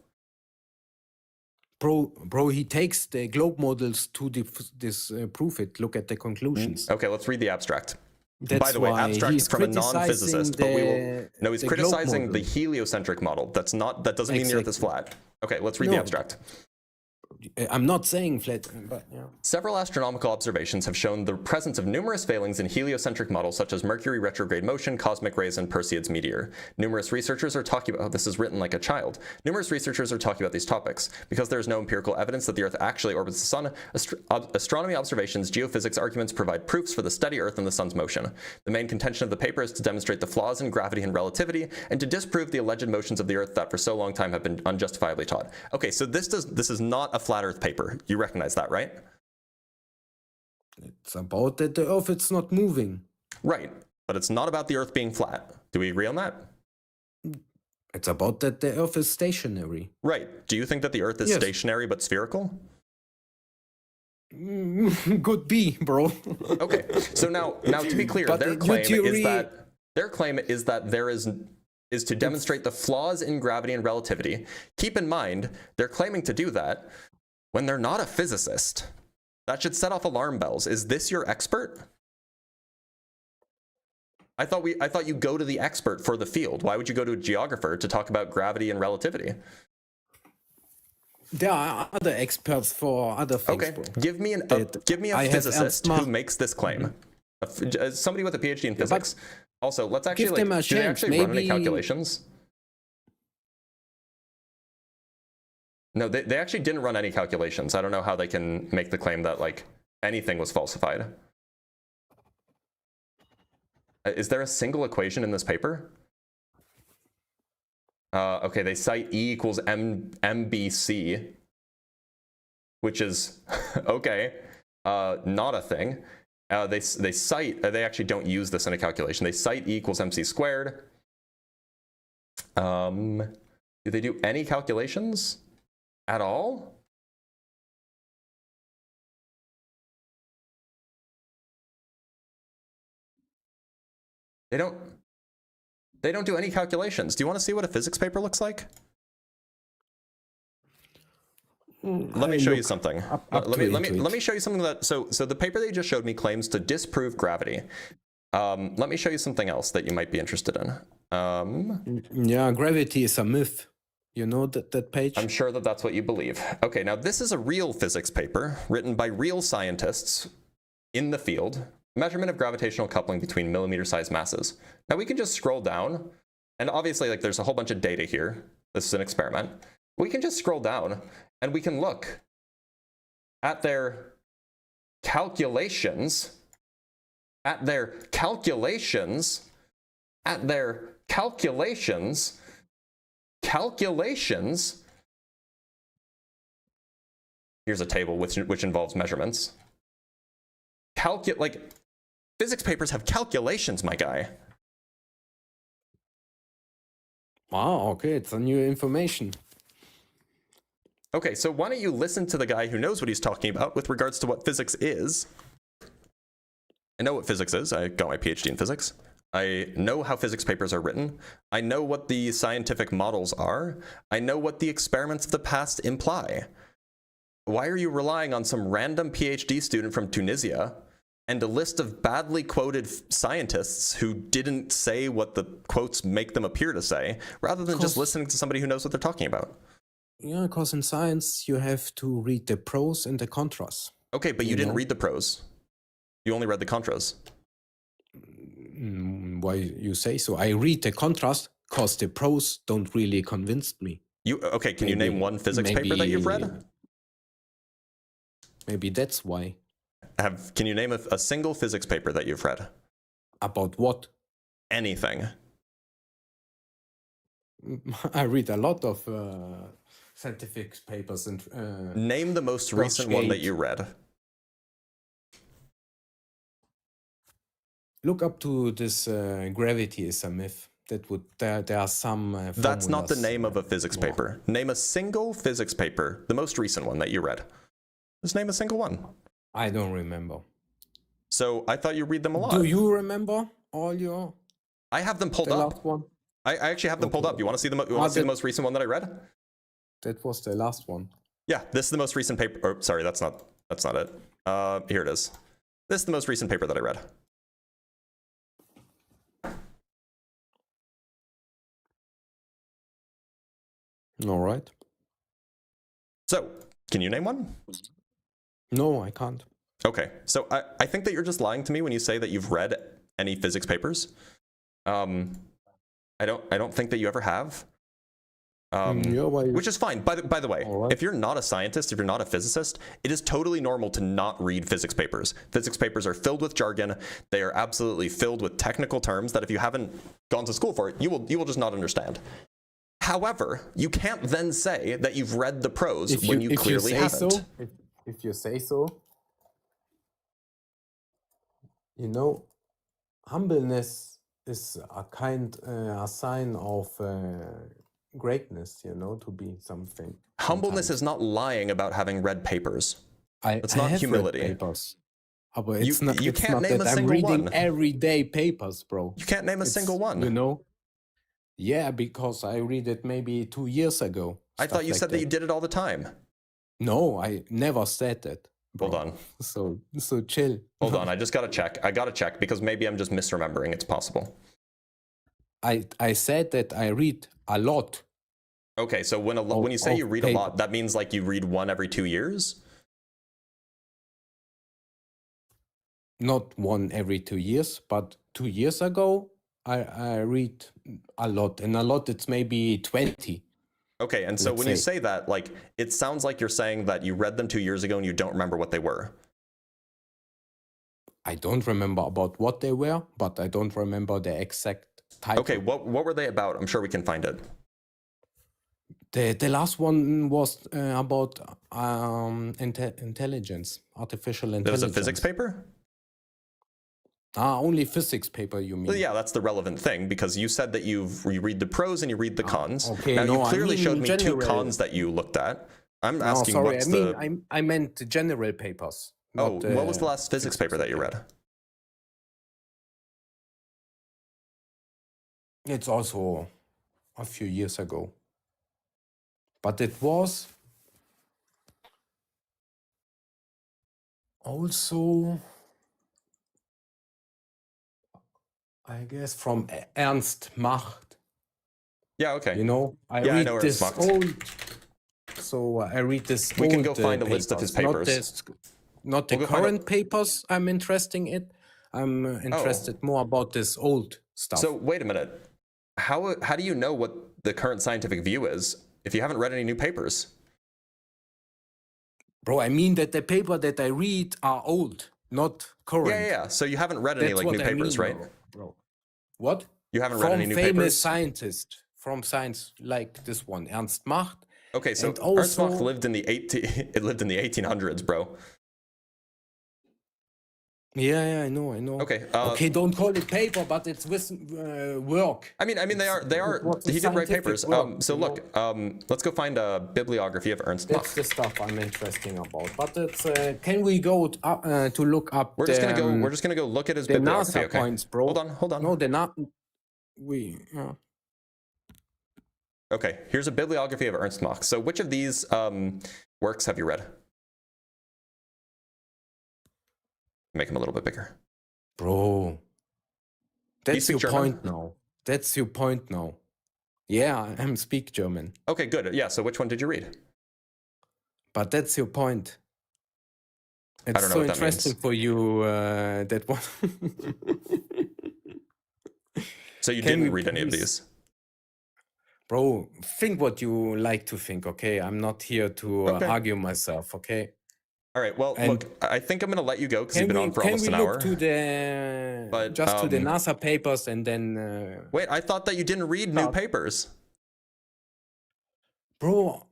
Bro, he takes the globe models to disprove it. Look at the conclusions. Okay, let's read the abstract. That's By the way, why abstract he's from a non-physicist, but we will. No, he's the globe criticizing the model. heliocentric model. That doesn't mean the Earth is flat. Okay, let's read the No. abstract. I'm not saying flat, but yeah. Several astronomical observations have shown the presence of numerous failings in heliocentric models such as Mercury retrograde motion, cosmic rays, and Perseids meteor. Numerous researchers are talking about, this is written like a child. Numerous researchers are talking about these topics. Because there is no empirical evidence that the Earth actually orbits the Sun, astronomy observations, geophysics arguments provide proofs for the steady Earth and the Sun's motion. The main contention of the paper is to demonstrate the flaws in gravity and relativity, and to disprove the alleged motions of the Earth that for so long time have been unjustifiably taught. Okay, so this is not a flat Earth paper. You recognize that, right? It's about that the Earth is not moving. Right, but it's not about the Earth being flat. Do we agree on that? It's about that the Earth is stationary. Right. Do you think that the Earth is Yes. stationary but spherical? Could be, bro. Okay. So now to be clear, But their your claim theory- is that there is to demonstrate the flaws in gravity and relativity. Keep in mind, they're claiming to do that when they're not a physicist. That should set off alarm bells. Is this your expert? I thought you go to the expert for the field. Why would you go to a geographer to talk about gravity and relativity? There are other experts for other things, Okay, bro. give me a I have physicist Ernst who makes this claim. Somebody with a PhD in physics. Also, let's give actually them a do they chance, actually run any maybe- calculations? No, they actually didn't run any calculations. I don't know how they can make the claim that like anything was falsified. Is there a single equation in this paper? Okay, they cite E equals MBC, which is okay, not a thing. They actually don't use this in a calculation. They cite E equals MC squared. Do they do any calculations at all? They don't do any calculations. Do you want to see what a physics paper looks like? Let me show you something. Let me show you something that so the paper they just showed me claims to disprove gravity. Let me show you something else that you might be interested in. Yeah, gravity is a myth. You know that page? I'm sure that that's what you believe. Okay, now this is a real physics paper written by real scientists in the field. Measurement of gravitational coupling between millimeter-sized masses. Now we can just scroll down, and obviously like there's a whole bunch of data here. This is an experiment. We can just scroll down, and we can look at their calculations, at their calculations. Here's a table which involves measurements. Like physics papers have calculations, my guy. Wow, okay, it's a new information. Okay, so why don't you listen to the guy who knows what he's talking about with regards to what physics is? I know what physics is. I got my PhD in physics. I know how physics papers are written. I know what the scientific models are. I know what the experiments of the past imply. Why are you relying on some random PhD student from Tunisia and a list of badly quoted scientists who didn't say what the quotes make them appear to say, rather than just listening to somebody who knows what they're talking about? Yeah, because in science you have to read the pros and the contras. Okay, but you didn't read the pros. You only read the contras. Why you say so? I read the contrast because the pros don't really convince me. Okay, can you name one physics paper that you've read? Maybe that's why. Can you name a single physics paper that you've read? About what? Anything. I read a lot of scientific papers and. Name the most recent one that you read. Look up to this gravity is a myth. There are some. That's not the name of a physics paper. Name a single physics paper, the most recent one that you read. Just name a single one. I don't remember. So I thought you read them a lot. Do you remember all your? I have them pulled up. Last one? I actually have them pulled up. You want to see them? You want to see the most recent one that I read? That was the last one. Yeah, this is the most recent paper. Oh, sorry, that's not it. Here it is. This is the most recent paper that I read. All right. So, can you name one? No, I can't. Okay, so I think that you're just lying to me when you say that you've read any physics papers. I don't think that you ever have. Which is fine. By the way, if you're not a scientist, if you're not a physicist, it is totally normal to not read physics papers. Physics papers are filled with jargon. They are absolutely filled with technical terms that if you haven't gone to school for it, you will just not understand. However, you can't then say that you've read the pros when you clearly haven't. If you say so, you know, humbleness is a sign of greatness, you know, to be something. Humbleness is not lying about having read papers. It's not humility. Read papers. But You can't name a I'm single reading one. everyday papers, bro. You can't name a single one. You know? Yeah, because I read it maybe 2 years ago. I thought you said that you did it all the time. No, I never said that. Bro. Hold on. So chill. Hold on, I just gotta check. I gotta check because maybe I'm just misremembering. It's possible. I said that I read a lot. Okay, so when you say you read a lot, that means like you read one every 2 years? Not one every 2 years, but 2 years ago, I read a lot. And a lot, it's maybe 20. Okay, and so when you say that, like, it sounds like you're saying that you read them 2 years ago and you don't remember what they were. I don't remember about what they were, but I don't remember the exact title. Okay, what were they about? I'm sure we can find it. The last one was about intelligence, artificial intelligence. There was a physics paper? Only physics paper, you mean? Well, yeah, that's the relevant thing, because you said that you read the pros and you read the cons. Okay, now, no, you clearly I mean showed me general. 2 cons that you looked at. I'm asking sorry, what's I meant general papers. Oh, what was the last physics paper that you read? It's also a few years ago. But it was also, I guess, from Ernst Macht. Yeah, okay. You know, I know read Ernst this Macht. old. So I read this. We can go old, find a list of his papers. Not the We'll go find current papers. I'm interested in. I'm interested more about this old stuff. So wait a minute. How do you know what the current scientific view is if you haven't read any new papers? Bro, I mean that the paper that I read are old, not current. Yeah. So you haven't read any That's like new what I papers, mean, right? bro? What? You haven't read from any new famous papers? scientists, from science like this one, Ernst Mach. Okay, so And Ernst Mach also- lived in the 1800s, bro. Yeah, I know. Okay. Okay, don't call it paper, but it's with work. I mean, they are. What's a He did write scientific papers. work, So you look, let's go find a bibliography of Ernst Mach. That's the stuff I'm interesting about. But it's can we go to look up? We're just gonna go look at his the bibliography. NASA Okay. points, bro. Hold on. No, they're not. Okay, here's a bibliography of Ernst Mach. So which of these works have you read? Make him a little bit bigger. Bro, that's speak your German? point now. That's your point now. Yeah, I speak German. Okay, good. Yeah, so which one did you read? But that's your point. It's don't know so what that interesting means. for you, that one. So you Can didn't we read any of please- these? Bro, think what you like to think, okay? I'm not here to Okay. argue myself, okay? All right, well, And- look, I think I'm going to let you go because you've been on for can almost we an look hour. to the But, just to the um, NASA papers and then Wait, I thought that you didn't read new Stop. papers. bro,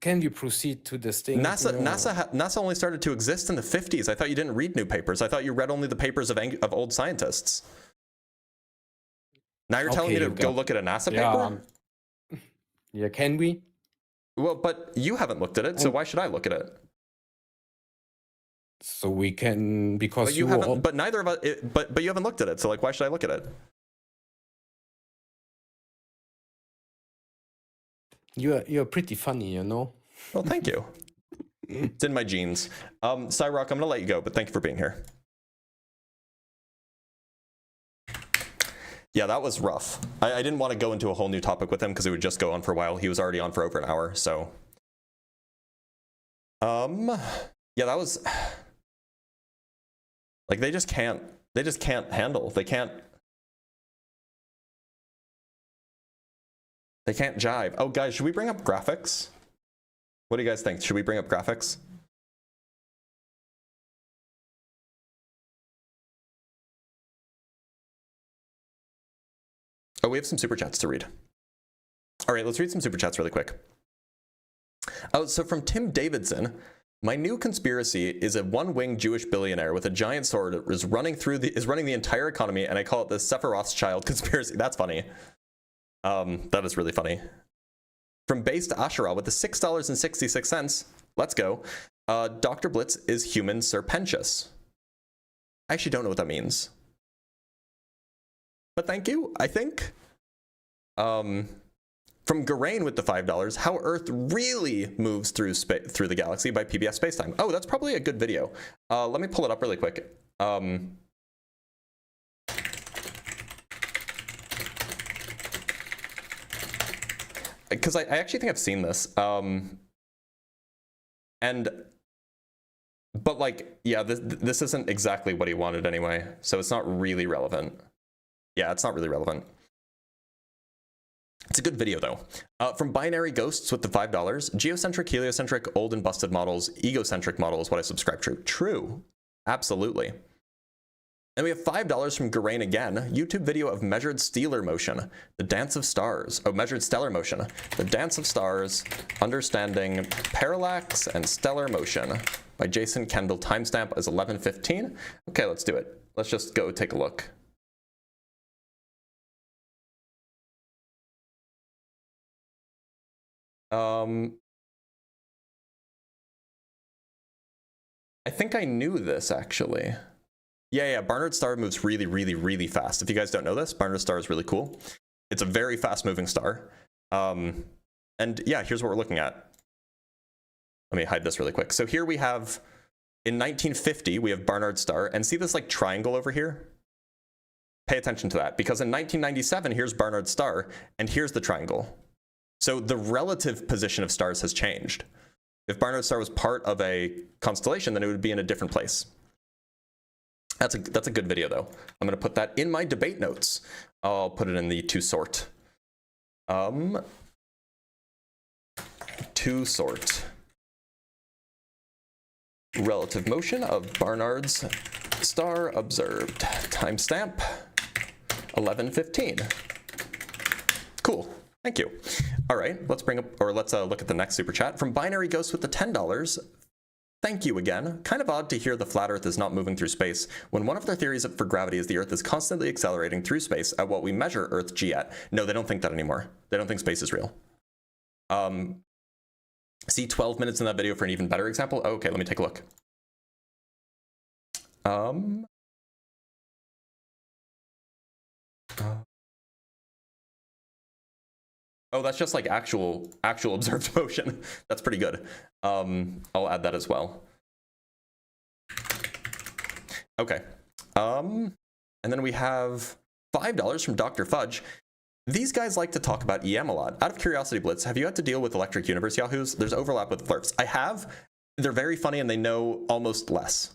can we proceed to this thing? NASA only started to exist in the 50s. I thought you didn't read new papers. I thought you read only the papers of old scientists. Now you're telling me Okay, to you go got- look at a NASA Yeah, paper? yeah, can we? Well, but you haven't looked at it, so why should I look at it? So we can because But you you haven't. all- But neither of us. But you haven't looked at it. So like, why should I look at it? you're pretty funny, you know. Well, thank you. It's in my genes. Cyrock, I'm gonna let you go, but thank you for being here. Yeah, that was rough. I didn't want to go into a whole new topic with him because it would just go on for a while. He was already on for over an hour, so. Yeah, that was. Like they just can't handle. They can't jive. Oh, guys, should we bring up graphics? What do you guys think? Should we bring up graphics? Oh, we have some super chats to read. All right, let's read some super chats really quick. Oh, so from Tim Davidson, my new conspiracy is a one-winged Jewish billionaire with a giant sword is running the entire economy, and I call it the Sephiroth conspiracy. That's funny. That is really funny. From Base to Asherah with the $6.66. Let's go. Dr. Blitz is human serpentious. I actually don't know what that means. But thank you, I think. From Garain with the $5, How Earth Really Moves Through the Galaxy by PBS Spacetime. Oh, that's probably a good video. Let me pull it up really quick. Because I actually think I've seen this. But like, yeah, this isn't exactly what he wanted anyway, so it's not really relevant. Yeah, it's not really relevant. It's a good video though. From Binary Ghosts with the $5, geocentric, heliocentric, old and busted models, egocentric model is what I subscribe to. True, absolutely. And we have $5 from Garain again, YouTube video of measured stellar motion, the dance of stars. Oh, measured stellar motion, the dance of stars, understanding parallax and stellar motion by Jason Kendall. Timestamp is 11:15. Okay, let's do it. Let's just go take a look. I think I knew this actually. Yeah, Barnard Star moves really, really, really fast. If you guys don't know this, Barnard Star is really cool. It's a very fast-moving star. And yeah, here's what we're looking at. Let me hide this really quick. So here we have, in 1950, we have Barnard Star. And see this like triangle over here? Pay attention to that, because in 1997, here's Barnard Star, and here's the triangle. So the relative position of stars has changed. If Barnard Star was part of a constellation, then it would be in a different place. That's a good video though. I'm gonna put that in my debate notes. I'll put it in the to sort. To sort. Relative motion of Barnard's star observed. Timestamp 11:15. Cool. Thank you. All right, let's look at the next super chat from Binary Ghost with the $10. Thank you again. Kind of odd to hear the flat Earth is not moving through space when one of their theories for gravity is the Earth is constantly accelerating through space at what we measure Earth G at. No, they don't think that anymore. They don't think space is real. See 12 minutes in that video for an even better example. Oh, okay, let me take a look. Oh, that's just like actual observed motion. That's pretty good. I'll add that as well. Okay. And then we have $5 from Dr. Fudge. These guys like to talk about EM a lot. Out of curiosity, Blitz, have you had to deal with Electric Universe Yahoos? There's overlap with FLERFS. I have. They're very funny and they know almost less.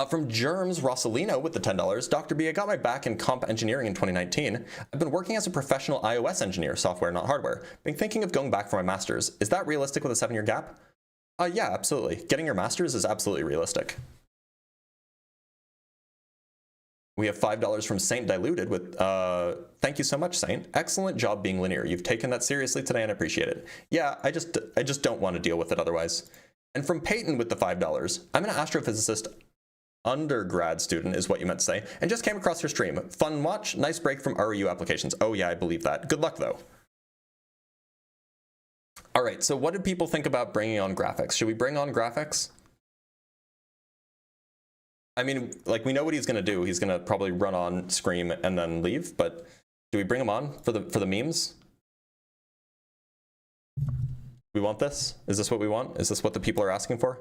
From Germs Rossellino with the $10, Dr. B, I got my back in comp engineering in 2019. I've been working as a professional iOS engineer, software, not hardware. Been thinking of going back for my master's. Is that realistic with a 7-year gap? Yeah, absolutely. Getting your master's is absolutely realistic. We have $5 from Saint Diluted with, thank you so much, Saint. Excellent job being linear. You've taken that seriously today and I appreciate it. Yeah, I just don't want to deal with it otherwise. And from Peyton with the $5, I'm an astrophysicist undergrad student is what you meant to say, and just came across your stream. Fun watch, nice break from REU applications. Oh yeah, I believe that. Good luck though. All right, so what did people think about bringing on graphics? Should we bring on graphics? I mean, like, we know what he's gonna do. He's gonna probably run on, scream, and then leave, but do we bring him on for the memes? We want this? Is this what we want? Is this what the people are asking for?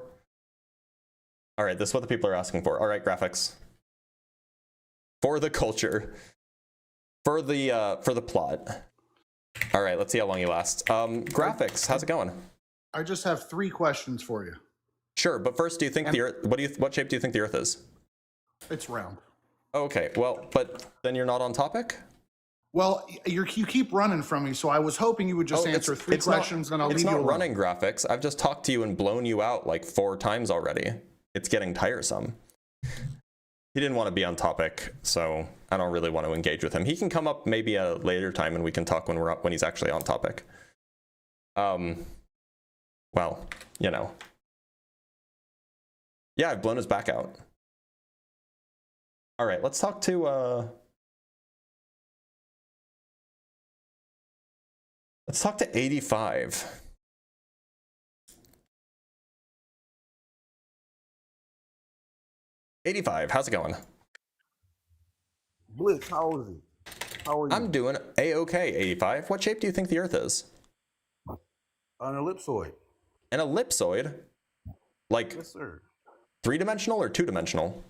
All right, this is what the people are asking for. All right, graphics. For the culture. For the plot. All right, let's see how long you last. Graphics, how's it going? I just have 3 questions for you. Sure, but first, do you think the Earth, what shape do you think the Earth is? It's round. Okay, well, but then you're not on topic? Well, you keep running from me, so I was hoping you would just answer 3 questions and I'll leave you alone. It's not running graphics. I've just talked to you and blown you out like 4 times already. It's getting tiresome. He didn't want to be on topic, so I don't really want to engage with him. He can come up maybe at a later time and we can talk when he's actually on topic. Well, you know. Yeah, I've blown his back out. All right, let's talk to 85. How's it going? Blitz, how is it? How are you? I'm doing A-okay, 85. What shape do you think the Earth is? An ellipsoid. An ellipsoid? Like, Yes, sir. 3-dimensional or 2-dimensional?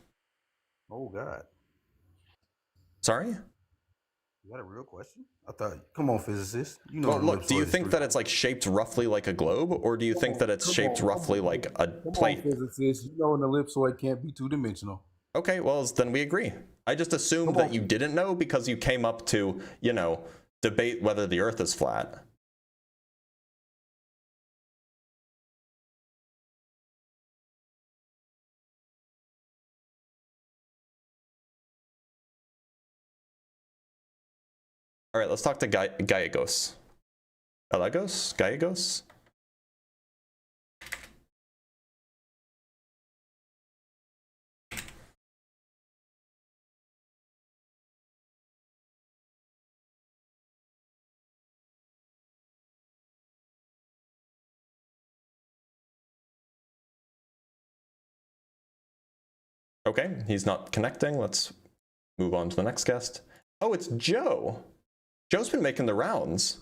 Oh, God. Sorry? Is that a real question? I thought, come on, physicist. You know, Well, look, do you think that it's like shaped roughly like a globe, or do you think that it's shaped roughly like a plate? Physicist, you know an ellipsoid can't be 2-dimensional. Okay, well, then we agree. I just assumed that you didn't know because you came up to, you know, debate whether the Earth is flat. All right, let's talk to Gallegos. Gallegos? Okay, he's not connecting. Let's move on to the next guest. Oh, it's Joe. Joe's been making the rounds.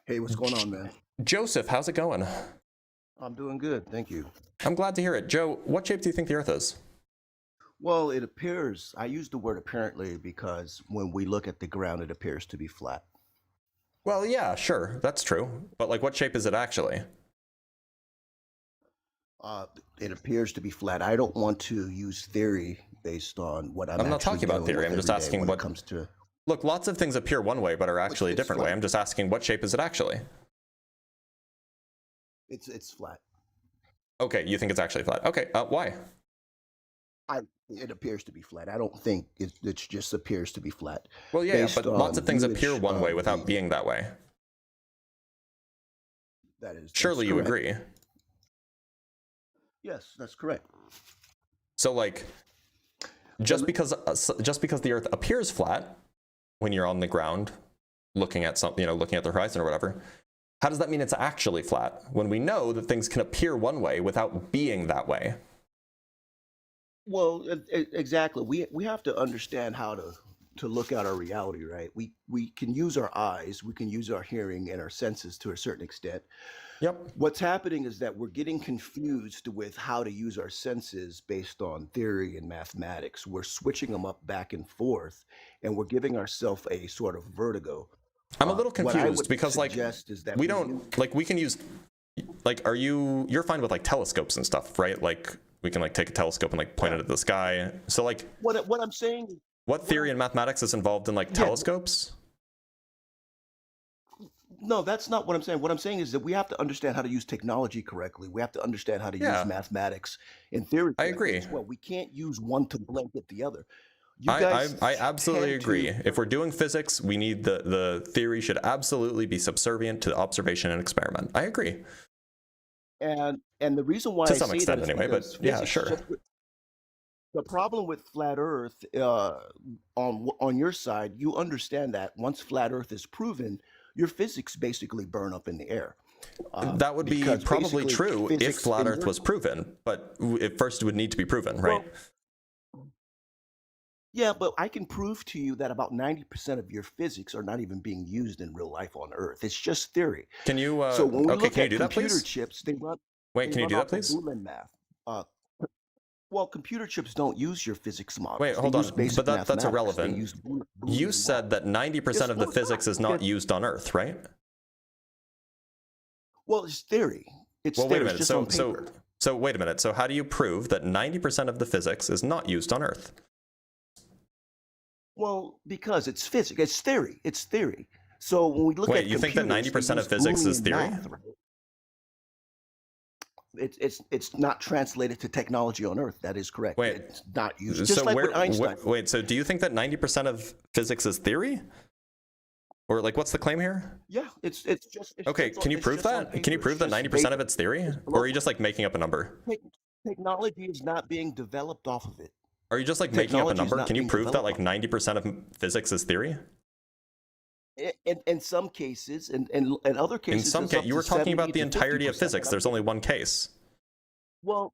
Hey, what's going on, man? Joseph, how's it going? I'm doing good, thank you. I'm glad to hear it. Joe, what shape do you think the Earth is? Well, it appears, I use the word apparently because when we look at the ground, it appears to be flat. Well, yeah, sure, that's true. But like, what shape is it actually? It appears to be flat. I don't want to use theory based on what I'm not talking about theory. I'm just asking what comes to. Look, lots of things appear one way, but are actually a different way. I'm just asking, what shape is it actually? It's flat. Okay, you think it's actually flat. Okay, why? It appears to be flat. I don't think it just appears to be flat. Well, yeah, but lots of things appear image one way of without the- being that way. That's Surely you correct. agree. Yes, that's correct. So like, just because the Earth appears flat when you're on the ground, looking at something, looking at the horizon or whatever, how does that mean it's actually flat when we know that things can appear one way without being that way? Well, exactly. We have to understand how to look at our reality, right? We can use our eyes, we can use our hearing and our senses to a certain extent. Yep. What's happening is that we're getting confused with how to use our senses based on theory and mathematics. We're switching them up back and forth, and we're giving ourselves a sort of vertigo. I'm a little What I confused would because like suggest is that we don't like we can use like you're fine with like telescopes and stuff, right? Like we can like take a telescope and like point it at the sky. So like what I'm saying. What theory in mathematics is involved in like telescopes? No, that's not what I'm saying. What I'm saying is that we have to understand how to use technology correctly. We have to understand how to use mathematics and theory. I agree. Well, we can't use one to blanket the other. You I guys absolutely tend agree. to- If we're doing physics, we need the theory should absolutely be subservient to observation and experiment. I agree. And the reason why To I some say extent that is anyway, but because yeah, physics sure. the problem with flat Earth, on your side, you understand that once flat Earth is proven, your physics basically burn up in the air. That would be because probably basically true if physics flat in Earth your- was proven, but it first would need to be proven, right? Yeah, but I can prove to you that about 90% of your physics are not even being used in real life on Earth. It's just theory. Can you? So when we Okay, look can you at do that, computer please? chips, they run. Wait, they can you run do that, off of please? Boolean math. Well, computer chips don't use your physics models. Wait, They hold on. use basic But that's mathematics. They irrelevant. use You said that 90% of the Yes, no, it's physics not, is not because- used on Earth, right? Well, it's theory. It's Well, theory. wait a It's minute. just on paper. So wait a minute. So how do you prove that 90% of the physics is not used on Earth? Well, because it's physics. It's theory. It's theory. So when we look Wait, at you think that computers, 90% they of physics use is theory? Boolean math, right? It's not translated to technology on Earth. That is correct. Wait, it's not used. Just so like where, with Einstein. wait, so do you think that 90% of physics is theory? Or like, what's the claim here? Yeah, it's just. It's Okay, just can you it's prove just on that? Can paper. you prove It's that just 90% of paper. it's theory? Or are you just like making up a number? Technology is not being developed off of it. Are you just like making up a Technology is number? not Can you being prove that developed like 90% of physics is theory? In some cases, and other cases, In some it's up cases, you to were talking 70 about the to entirety of 50%. physics. There's only one case. Well,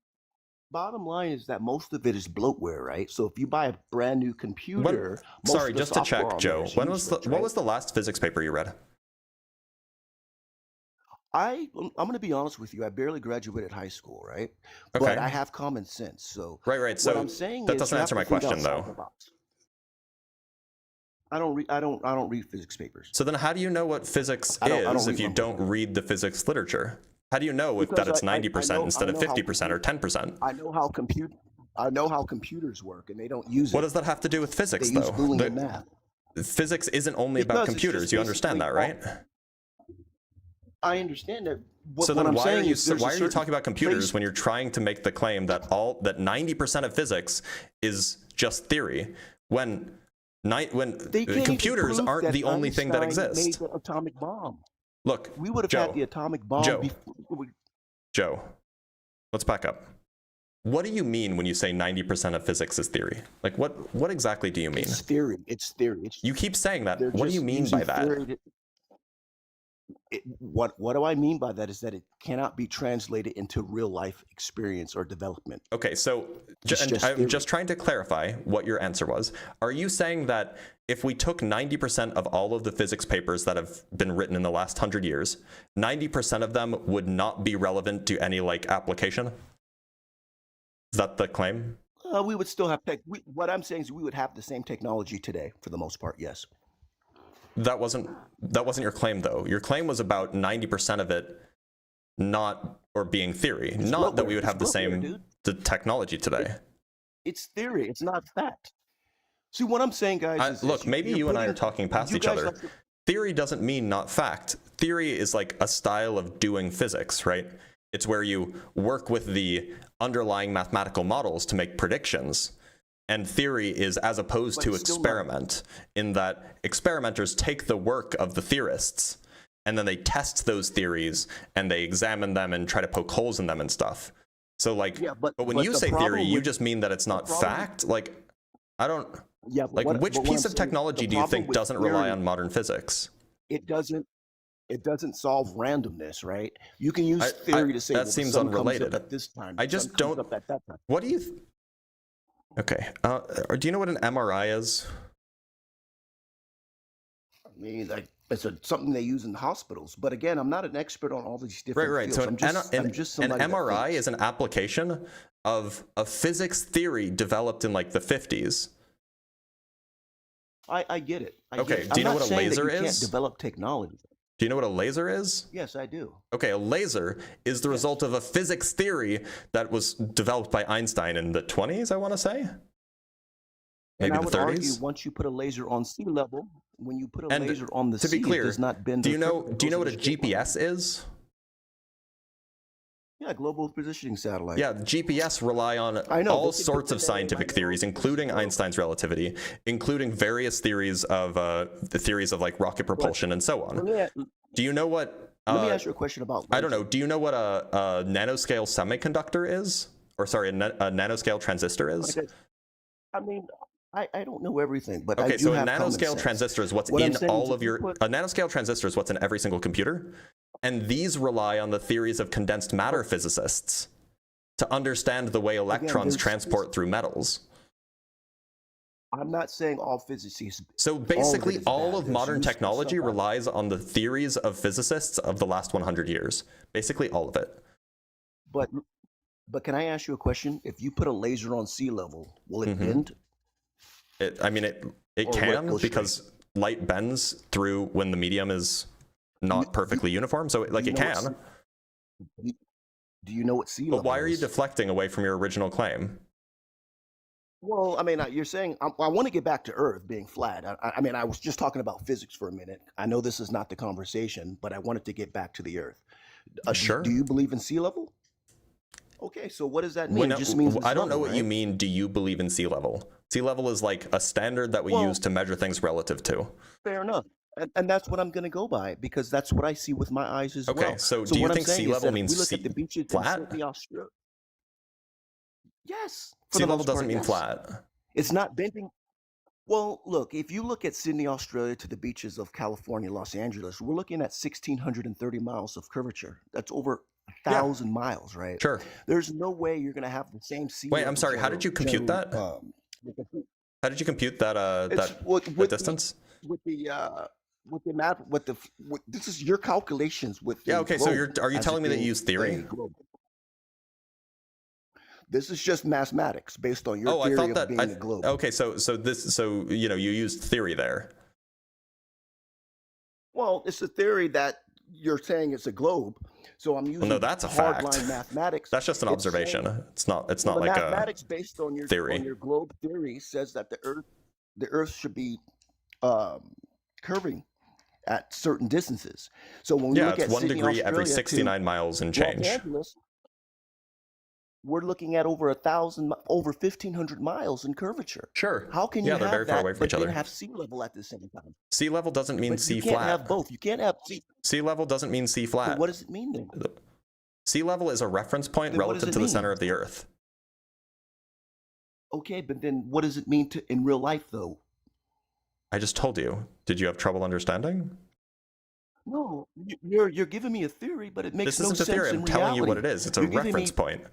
bottom line is that most of it is bloatware, right? So if you buy a brand new computer, most Sorry, of the just to software check, on Joe. there is When was useless, what right? was the last physics paper you read? I'm going to be honest with you. I barely graduated high school, right? Okay. But I have common sense. So Right. what So I'm saying that is doesn't you have answer to my think question, outside though. the box. I don't read physics papers. So then, how do you know what physics I don't is read if you them. don't read the physics literature? How do you know if Because that it's I 90% know- instead I of know how 50% or 10%? I know how computers work, and they don't use it. What does that have to do with physics, They use though? Boolean math. Physics isn't only about Because it's computers. just You understand that, basically right? I understand that. So what then, I'm why are saying you is there's a why are you certain talking about computers place- when you're trying to make the claim that 90% of physics is just theory when They can't even computers prove aren't that the only thing that Einstein exists? Made the atomic bomb. Look, We would have Joe, had the atomic bomb Joe. before. Joe, let's back up. What do you mean when you say 90% of physics is theory? Like, what exactly do you mean? It's theory. It's theory. You keep saying that. They're What do you just mean using by that? theory what do I mean by that is that it cannot be translated into real life experience or development. Okay, so It's just I'm theory. just trying to clarify what your answer was. Are you saying that if we took 90% of all of the physics papers that have been written in the last 100 years, 90% of them would not be relevant to any like application? Is that the claim? We would still have what I'm saying is we would have the same technology today for the most part. Yes. That wasn't your claim, though. Your claim was about 90% of it being theory, not that we would have the same the technology today. It's theory. It's not fact. See what I'm saying, guys? Is Look, maybe you're you and I are putting- talking past you each guys other. like to- Theory doesn't mean not fact. Theory is like a style of doing physics, right? It's where you work with the underlying mathematical models to make predictions. And theory is as opposed to experiment, in that experimenters take the work of the theorists and then they test those theories and they examine them and try to poke holes in them and stuff. So like, but when you say theory, you just mean that it's not fact? Like, I don't, like which piece of technology do you think doesn't rely on modern physics? It doesn't solve randomness, right? You can use theory to say that seems unrelated. At this time, I just don't. At that time. What do you? Okay. Do you know what an MRI is? I mean, like it's something they use in hospitals. But again, I'm not an expert on all these different fields. So an MRI is an application of a physics theory developed in like the 50s. I get it. Okay. Do you know what a laser is? Can't develop technology. Do you know what a laser is? Yes, I do. Okay, a laser is the result of a physics theory that was developed by Einstein in the 20s, I want to say. Maybe the 30s. Argue once you put a laser on sea level, when you put a laser on the sea, to be clear, it does not bend. Do you know what a GPS is? Yeah, global positioning satellite. Yeah, GPS rely on all sorts of scientific theories, including Einstein's relativity, including various theories of the theories of like rocket propulsion and so on. Do you know what? Let me ask you a question about. I don't know. Do you know what a nanoscale semiconductor is, or sorry, a nanoscale transistor is? I mean, I don't know everything, but okay. I do So have a nanoscale transistor is what's in all of your. A nanoscale transistor is what's in every single computer. And these rely on the theories of condensed matter physicists to understand the way electrons transport through metals. I'm not saying all physics is. So basically, all of modern technology relies on the theories of physicists of the last 100 years. Basically, all of it. But can I ask you a question? If you put a laser on sea level, will it bend? I mean, it can, because light bends through when the medium is not perfectly uniform, so like it can. Do you know what sea level is? But why are you deflecting away from your original claim? Well, I mean, you're saying I want to get back to Earth being flat. I mean, I was just talking about physics for a minute. I know this is not the conversation, but I wanted to get back to the Earth. Sure. Do you believe in sea level? Okay, so what does that mean? It just means I don't know what you mean. Do you believe in sea level? Sea level is like a standard that we use to measure things relative to. Fair enough. And that's what I'm going to go by, because that's what I see with my eyes as well. Okay, so do you think sea level means flat? Yes. Sea level doesn't mean flat. It's not bending. Well, look, if you look at Sydney, Australia to the beaches of California, Los Angeles, we're looking at 1,630 miles of curvature. That's over 1,000 miles, right? Sure. There's no way you're going to have the same sea level. Wait, I'm sorry. How did you compute that? How did you compute that that distance? This is your calculations with. Yeah. Okay. So are you telling me that you use theory? This is just mathematics based on your theory of being a globe. Okay. So you know, you used theory there. Well, it's a theory that you're saying it's a globe. So I'm using. Well, no, that's a fact. Hardline mathematics. That's just an observation. It's not like mathematics based on your theory. On your globe theory says that the Earth should be curving at certain distances. So when we look at 1 Sydney, degree every Australia 69 miles and change. Los Angeles, we're looking at over 1,500 miles in curvature. Sure. How can you have they're very far away from each other. Have sea level at the same time? Sea level doesn't mean sea flat. You can't have both. You can't have sea level doesn't mean sea flat. So what does it mean then? Sea level is a reference point relative to the center of the Earth. Okay, but then what does it mean in real life, though? I just told you. Did you have trouble understanding? No, you're giving me a theory, but it makes no sense in reality. This isn't a theory. I'm telling you what it is. It's a reference point.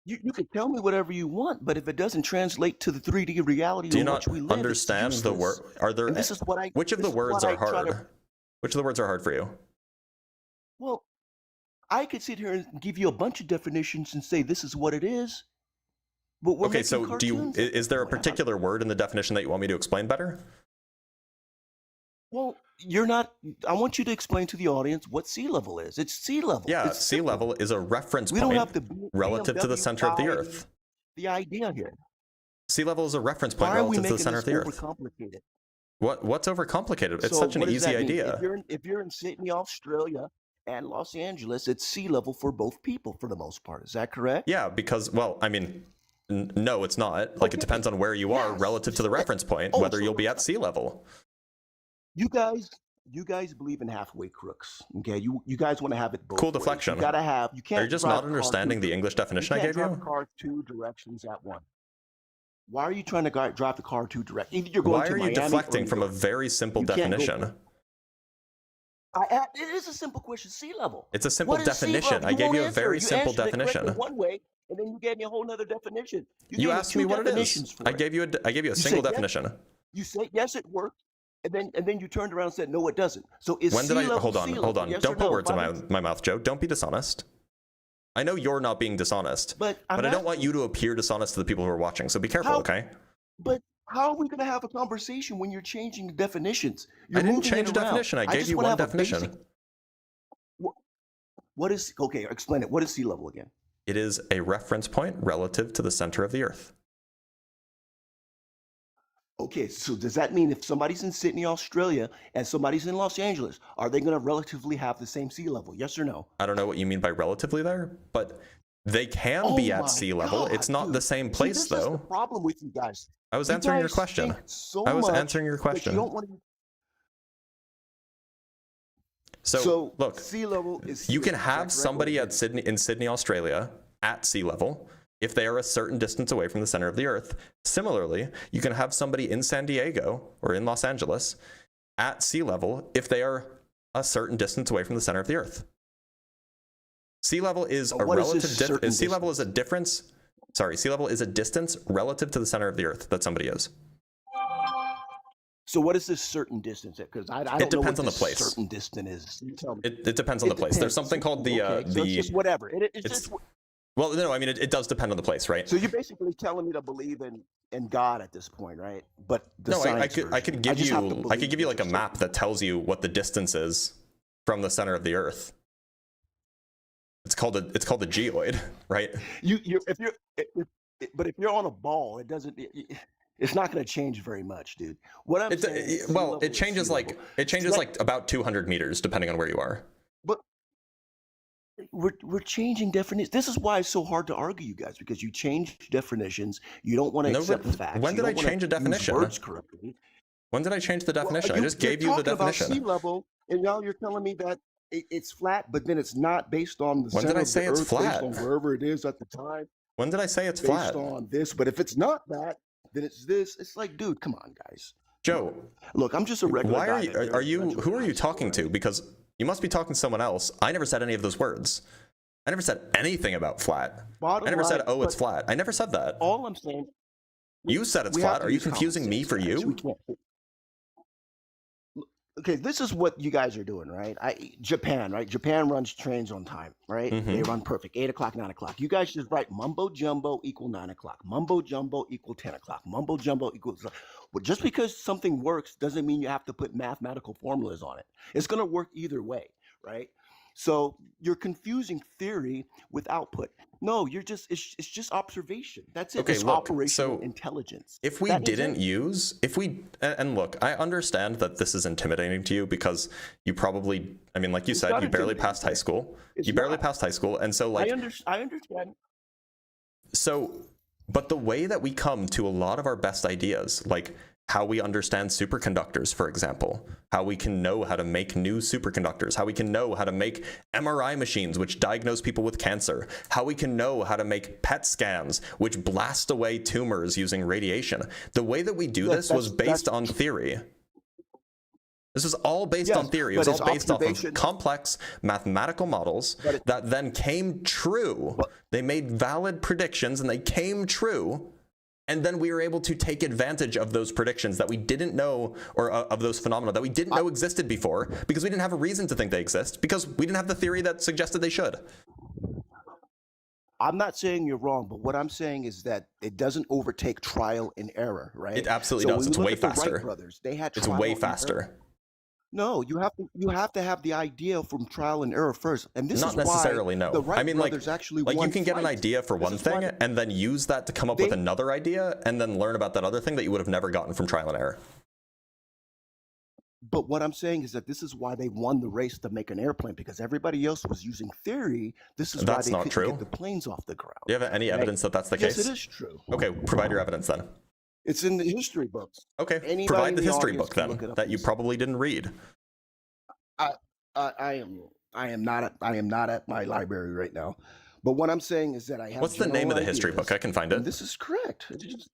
You can tell me whatever you want, but if it doesn't translate to the 3D reality in which we live, understand the word? Are there? And this is what I. Which of the words are hard? Which of the words are hard for you? Well, I could sit here and give you a bunch of definitions and say this is what it is. But we're okay, so is there a particular word in the definition that you want me to explain better? Well, you're not. I want you to explain to the audience what sea level is. It's sea level. Yeah, sea level is a reference point relative to the center of the Earth. The idea here. Sea level is a reference point relative to the center of the Earth. What's overcomplicated? It's such an easy idea. If you're in Sydney, Australia, and Los Angeles, it's sea level for both people for the most part. Is that correct? Yeah, because, well, I mean, no, it's not. Like, it depends on where you are relative to the reference point, whether you'll be at sea level. You guys believe in halfway crooks. Okay, you guys want to have it both Cool ways. deflection. You gotta have. You can't. Are you just drive not a car understanding the English definition I gave drive you? a car two directions at once. Why are you trying to drive the car two directions? Either you're going Why to are you Miami or deflecting New from a York. very simple You can't go definition? It is a simple question. Sea level. It's a simple What is sea definition. level? I gave won't you a answer. very You simple answered it correctly definition. one way, and then you gave me a whole other definition. You gave asked two me what it is. definitions for I it. gave you a You single said yes. definition. You say yes, it worked, and then you turned around and said no, it doesn't. So is When sea did I level hold on? sea Hold level? on. Yes Don't or put no? words in If I'm- my mouth, Joe. Don't be dishonest. I know you're not being dishonest, But I don't want you to appear dishonest to the people who are watching. So be careful, okay? But how are we going to have a conversation when you're changing the definitions? I didn't moving change it the around. definition. I gave just you wanna one have a basic- definition. What is okay? Explain it. What is sea level again? It is a reference point relative to the center of the Earth. Okay, so does that mean if somebody's in Sydney, Australia, and somebody's in Los Angeles, are they going to relatively have the same sea level? Yes or no? I don't know what you mean by relatively there, but they can be Oh at my sea level. God, It's not dude. the same See, place, this is though. the problem with you guys. I was You answering your guys question. think so I was much answering your that question. You don't want to. So look, sea level is. you here, can is that have correct? somebody in Sydney, Australia, at sea level if they are a certain distance away from the center of the Earth. Similarly, you can have somebody in San Diego or in Los Angeles at sea level if they are a certain distance away from the center of the Earth. Sea level is a What is relative this certain sea level is a difference. Sorry, sea level is a distance relative to the center of the Earth that somebody is. So what is this certain distance? Because I don't It know depends what on the this place. certain distance is. You tell me. It depends on the place. There's depends. something called the Okay, so it's just whatever. It's it's- just. well, no, I mean it does depend on the place, right? So you're basically telling me to believe in God at this point, right? But the No, I science could version. give just have to you I could give you believe like a map that tells you what the distance is from the center of the Earth. It's called a geoid, right? But if you're on a ball, it doesn't. It's not going to change very much, dude. What I'm saying. Is sea level it is changes sea like level. it changes like about 200 meters depending on where you are. But we're changing definitions. This is why it's so hard to argue, you guys, because you change definitions. You don't want to No, accept but the facts. when you did I don't wanna change a use definition? Words correctly. When did I change the definition? I just You're gave you the talking about definition. sea level, and now you're telling me that it's flat, but then it's not based on the When center did I of the say it's Earth, flat? based on wherever it is at the time, When did I say it's based flat? on this. But if it's not that, then it's this. It's like, dude, come on, guys. Joe, Look, I'm just a regular why guy are you that are you graduated who are high you school, talking right? to? Because you must be talking to someone else. I never said any of those words. I never said anything about flat. Bottom I never said, line, oh, it's but flat. I never said that. All I'm saying. You said it's we have flat. to Are you use common confusing me sense, for guys. We you? can't. Okay, this is what you guys are doing, right? Japan, right? Japan runs trains on time, right? They Mhm. run perfect, 8 o'clock, 9 o'clock. You guys just write mumbo jumbo equal 9 o'clock, mumbo jumbo equal 10 o'clock, mumbo jumbo equals. Well, just because something works doesn't mean you have to put mathematical formulas on it. It's going to work either way, right? So you're confusing theory with output. No, it's just observation. That's it. Okay, It's look, operational so intelligence. If we That is didn't it. use, and look, I understand that this is intimidating to you because you probably, I mean, like you It's said, not you barely intimidating, passed high guys. school. It's You barely not. passed high school. And so, like, I understand. so, but the way that we come to a lot of our best ideas, like how we understand superconductors, for example, how we can know how to make new superconductors, how we can know how to make MRI machines which diagnose people with cancer, how we can know how to make PET scans which blast away tumors using radiation. The way that we do this was based on theory. This was all based on theory. It was all based off of complex mathematical models that then came true. They made valid predictions and they came true. And then we were able to take advantage of those predictions that we didn't know, or of those phenomena that we didn't know existed before, because we didn't have a reason to think they exist, because we didn't have the theory that suggested they should. I'm not saying you're wrong, but what I'm saying is that it doesn't overtake trial and error, right? It absolutely does. when It's we look way at the Wright faster. brothers, they had It's trial way and faster. error. No, you have to have the idea from trial and error first, and this Not is necessarily, why no. the Wright I mean, like brothers actually you won can get an flight. idea for This one is why thing and then use that to come up with another idea and then learn about that other thing that you would have never gotten from trial and error. But what I'm saying is that this is why they won the race to make an airplane, because everybody else was using theory. This is That's why they not couldn't true. get the planes off the ground. Do you have any evidence that that's the Yes, case? it is true. Okay, provide your evidence then. It's in the history books. Okay, Anybody provide in the history audience book can then look it up that you and see. probably didn't read. I am not at my library right now. But what I'm saying is that I have. What's the name of the general history ideas, book? I can find and it. this is correct. It's just,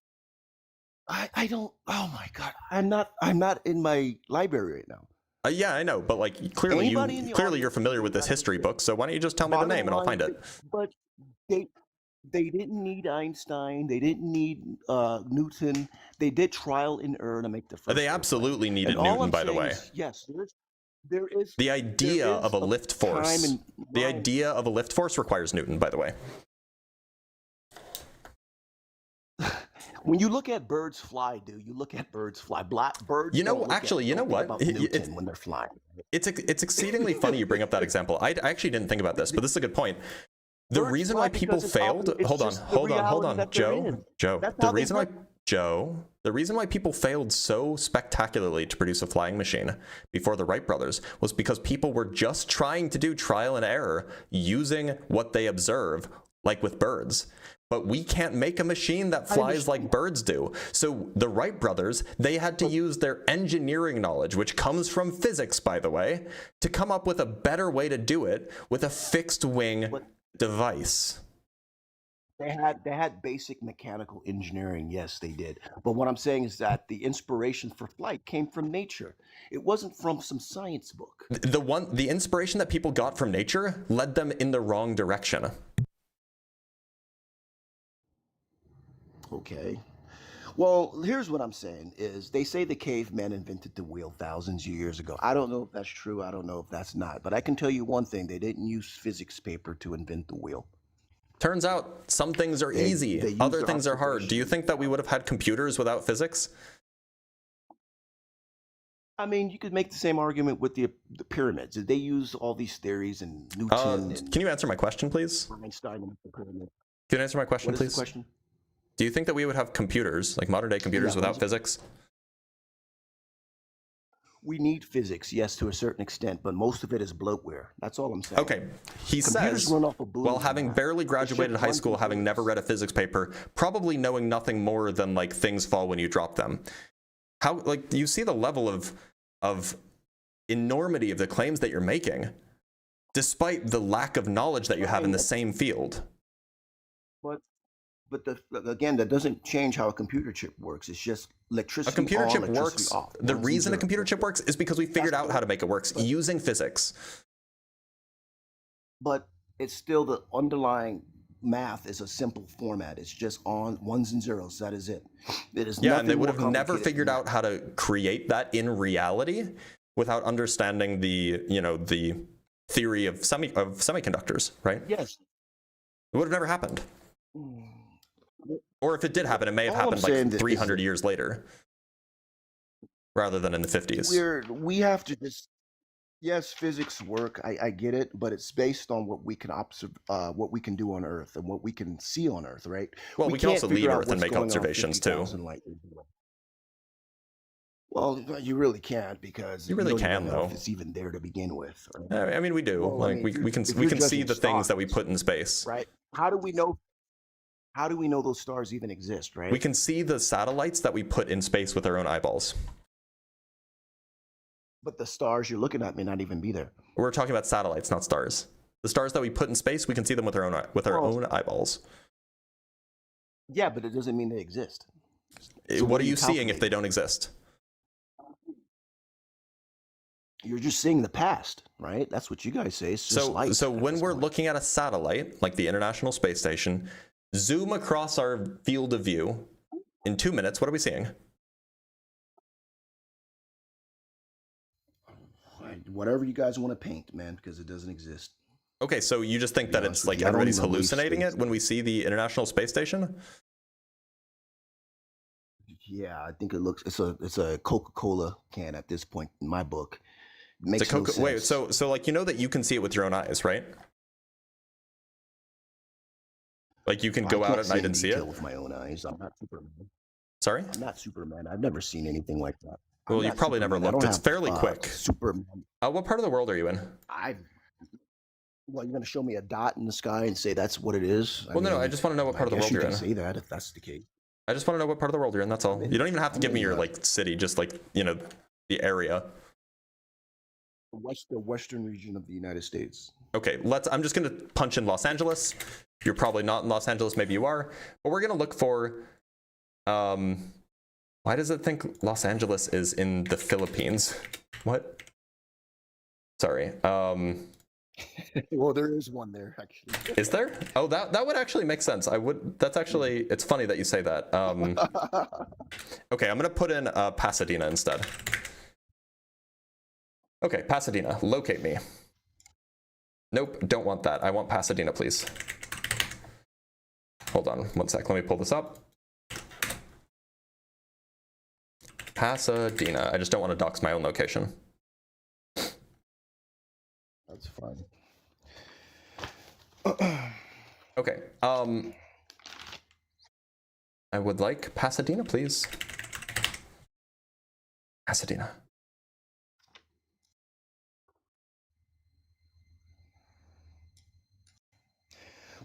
I don't. Oh my God, I'm not in my library right now. Yeah, I know, but like clearly Anybody in the you're audience familiar with this history book, so why don't you just tell me the Bottom name and I'll line, find it. But they didn't need Einstein. They didn't need Newton. They did trial and error to make the first. They absolutely needed And all Newton, I'm by the saying way. is, yes, there is The idea there is of a lift force. time and The mind. idea of a lift force requires Newton, by the way. When you look at birds fly, you look at birds fly. Black birds. You know, don't look actually, at, you know don't think what? about Newton when they're flying. It's exceedingly funny you bring up that example. I actually didn't think about this, but this is a good point. The Birds reason fly why people because it's failed, often- it's hold on, just the hold reality on, that they're Joe, in. Joe. That's The how they reason why, work. Joe, the reason why people failed so spectacularly to produce a flying machine before the Wright brothers was because people were just trying to do trial and error using what they observe, like with birds. But we can't make a machine that flies like birds do. So the Wright brothers, they had to use their engineering knowledge, which comes from physics, by the way, to come up with a better way to do it with a fixed wing device. They had basic mechanical engineering. Yes, they did. But what I'm saying is that the inspiration for flight came from nature. It wasn't from some science book. The inspiration that people got from nature led them in the wrong direction. Okay. Well, here's what I'm saying is they say the cavemen invented the wheel thousands of years ago. I don't know if that's true. I don't know if that's not. But I can tell you one thing. They didn't use physics paper to invent the wheel. Turns out some things are They easy, used other their things are hard. Do you think that we would have had computers without physics? I mean, you could make the same argument with the pyramids. Did they use all these theories and Newton and Can you answer my question, please? Einstein and the pyramid? Can you answer my question, What is please? the question? Do you think that we would have computers, like modern day computers, Yeah, without physics? We need physics, yes, to a certain extent, but most of it is bloatware. That's all I'm saying. Okay. He Computers says, run off of while balloons having and barely shit graduated high runs school, on having never read a physics paper, probably knowing nothing more than like things fall when you drop them. How, like, you see the level of enormity of the claims that you're making, despite the lack of knowledge that you have in the same field. But again, that doesn't change how a computer chip works. It's just electricity. A computer on, chip electricity works. off. The Ones and reason a zeros. computer chip works is because we figured out how to make it work using physics. But it's still the underlying math is a simple format. It's just on ones and zeros. That is it. It is Yeah, and they nothing would more have never complicated figured than out how to create that in reality without understanding the, the theory of semiconductors, right? that. Yes. It would have never happened. Or if it did happen, it may have All I'm happened saying like is 300 years later, rather than in the 50s. We have to just, yes, physics work. I get it, but it's based on what we can observe, what we can do on Earth and what we can see on Earth, right? Well, we can can't also figure leave out Earth and what's make going on observations too. 50,000 light years away. Well, you really can't because You really don't even can, know though. if it's even there to begin with. Right? I mean, we do. Well, I Like mean, we can if we you're can see judging the things that we stars, put in space. right? How do we know? How do we know those stars even exist, right? We can see the satellites that we put in space with our own eyeballs. But the stars you're looking at may not even be there. We're talking about satellites, not stars. The stars that we put in space, we can see them with our own eyeballs. Yeah, but it doesn't mean they exist. So What are do you seeing if calculate? they don't exist? You're just seeing the past, right? That's what you guys say. It's just light. So when we're looking at a satellite, like the International Space Station, zoom across our field of view in 2 minutes, what are we seeing? Whatever you guys want to paint, man, because it doesn't exist. Okay, so you just think that honest it's with like you, I don't everybody's even believe hallucinating space it when we see the International Space Station? Yeah, I think it looks. It's a Coca-Cola can at this point in my book. It makes It's a no sense. Wait, so like that you can see it with your own eyes, right? Like you can go out at night and see it with my own eyes. I'm not Superman. Sorry? I'm not Superman. I've never seen anything like that. Well, you not probably never Superman. I looked. don't It's have, fairly quick. Superman. What part of the world are you in? Well, you're going to show me a dot in the sky and say that's what it is? Well, no, I just want to know what part of the world you you're can in. say that if that's the case. I just want to know what part of the world you're in. That's all. You don't even have to give me your like city, just like the area. The western region of the United States. Okay, I'm just gonna punch in Los Angeles. You're probably not in Los Angeles. Maybe you are. But we're gonna look for. Why does it think Los Angeles is in the Philippines? What? Sorry. Well, there is one there actually. Is there? Oh, that would actually make sense. That's actually. It's funny that you say that. Okay, I'm gonna put in Pasadena instead. Okay, Pasadena, locate me. Nope, don't want that. I want Pasadena, please. Hold on 1 sec. Let me pull this up. Pasadena. I just don't want to dox my own location. That's fine. Okay. I would like Pasadena, please. Pasadena.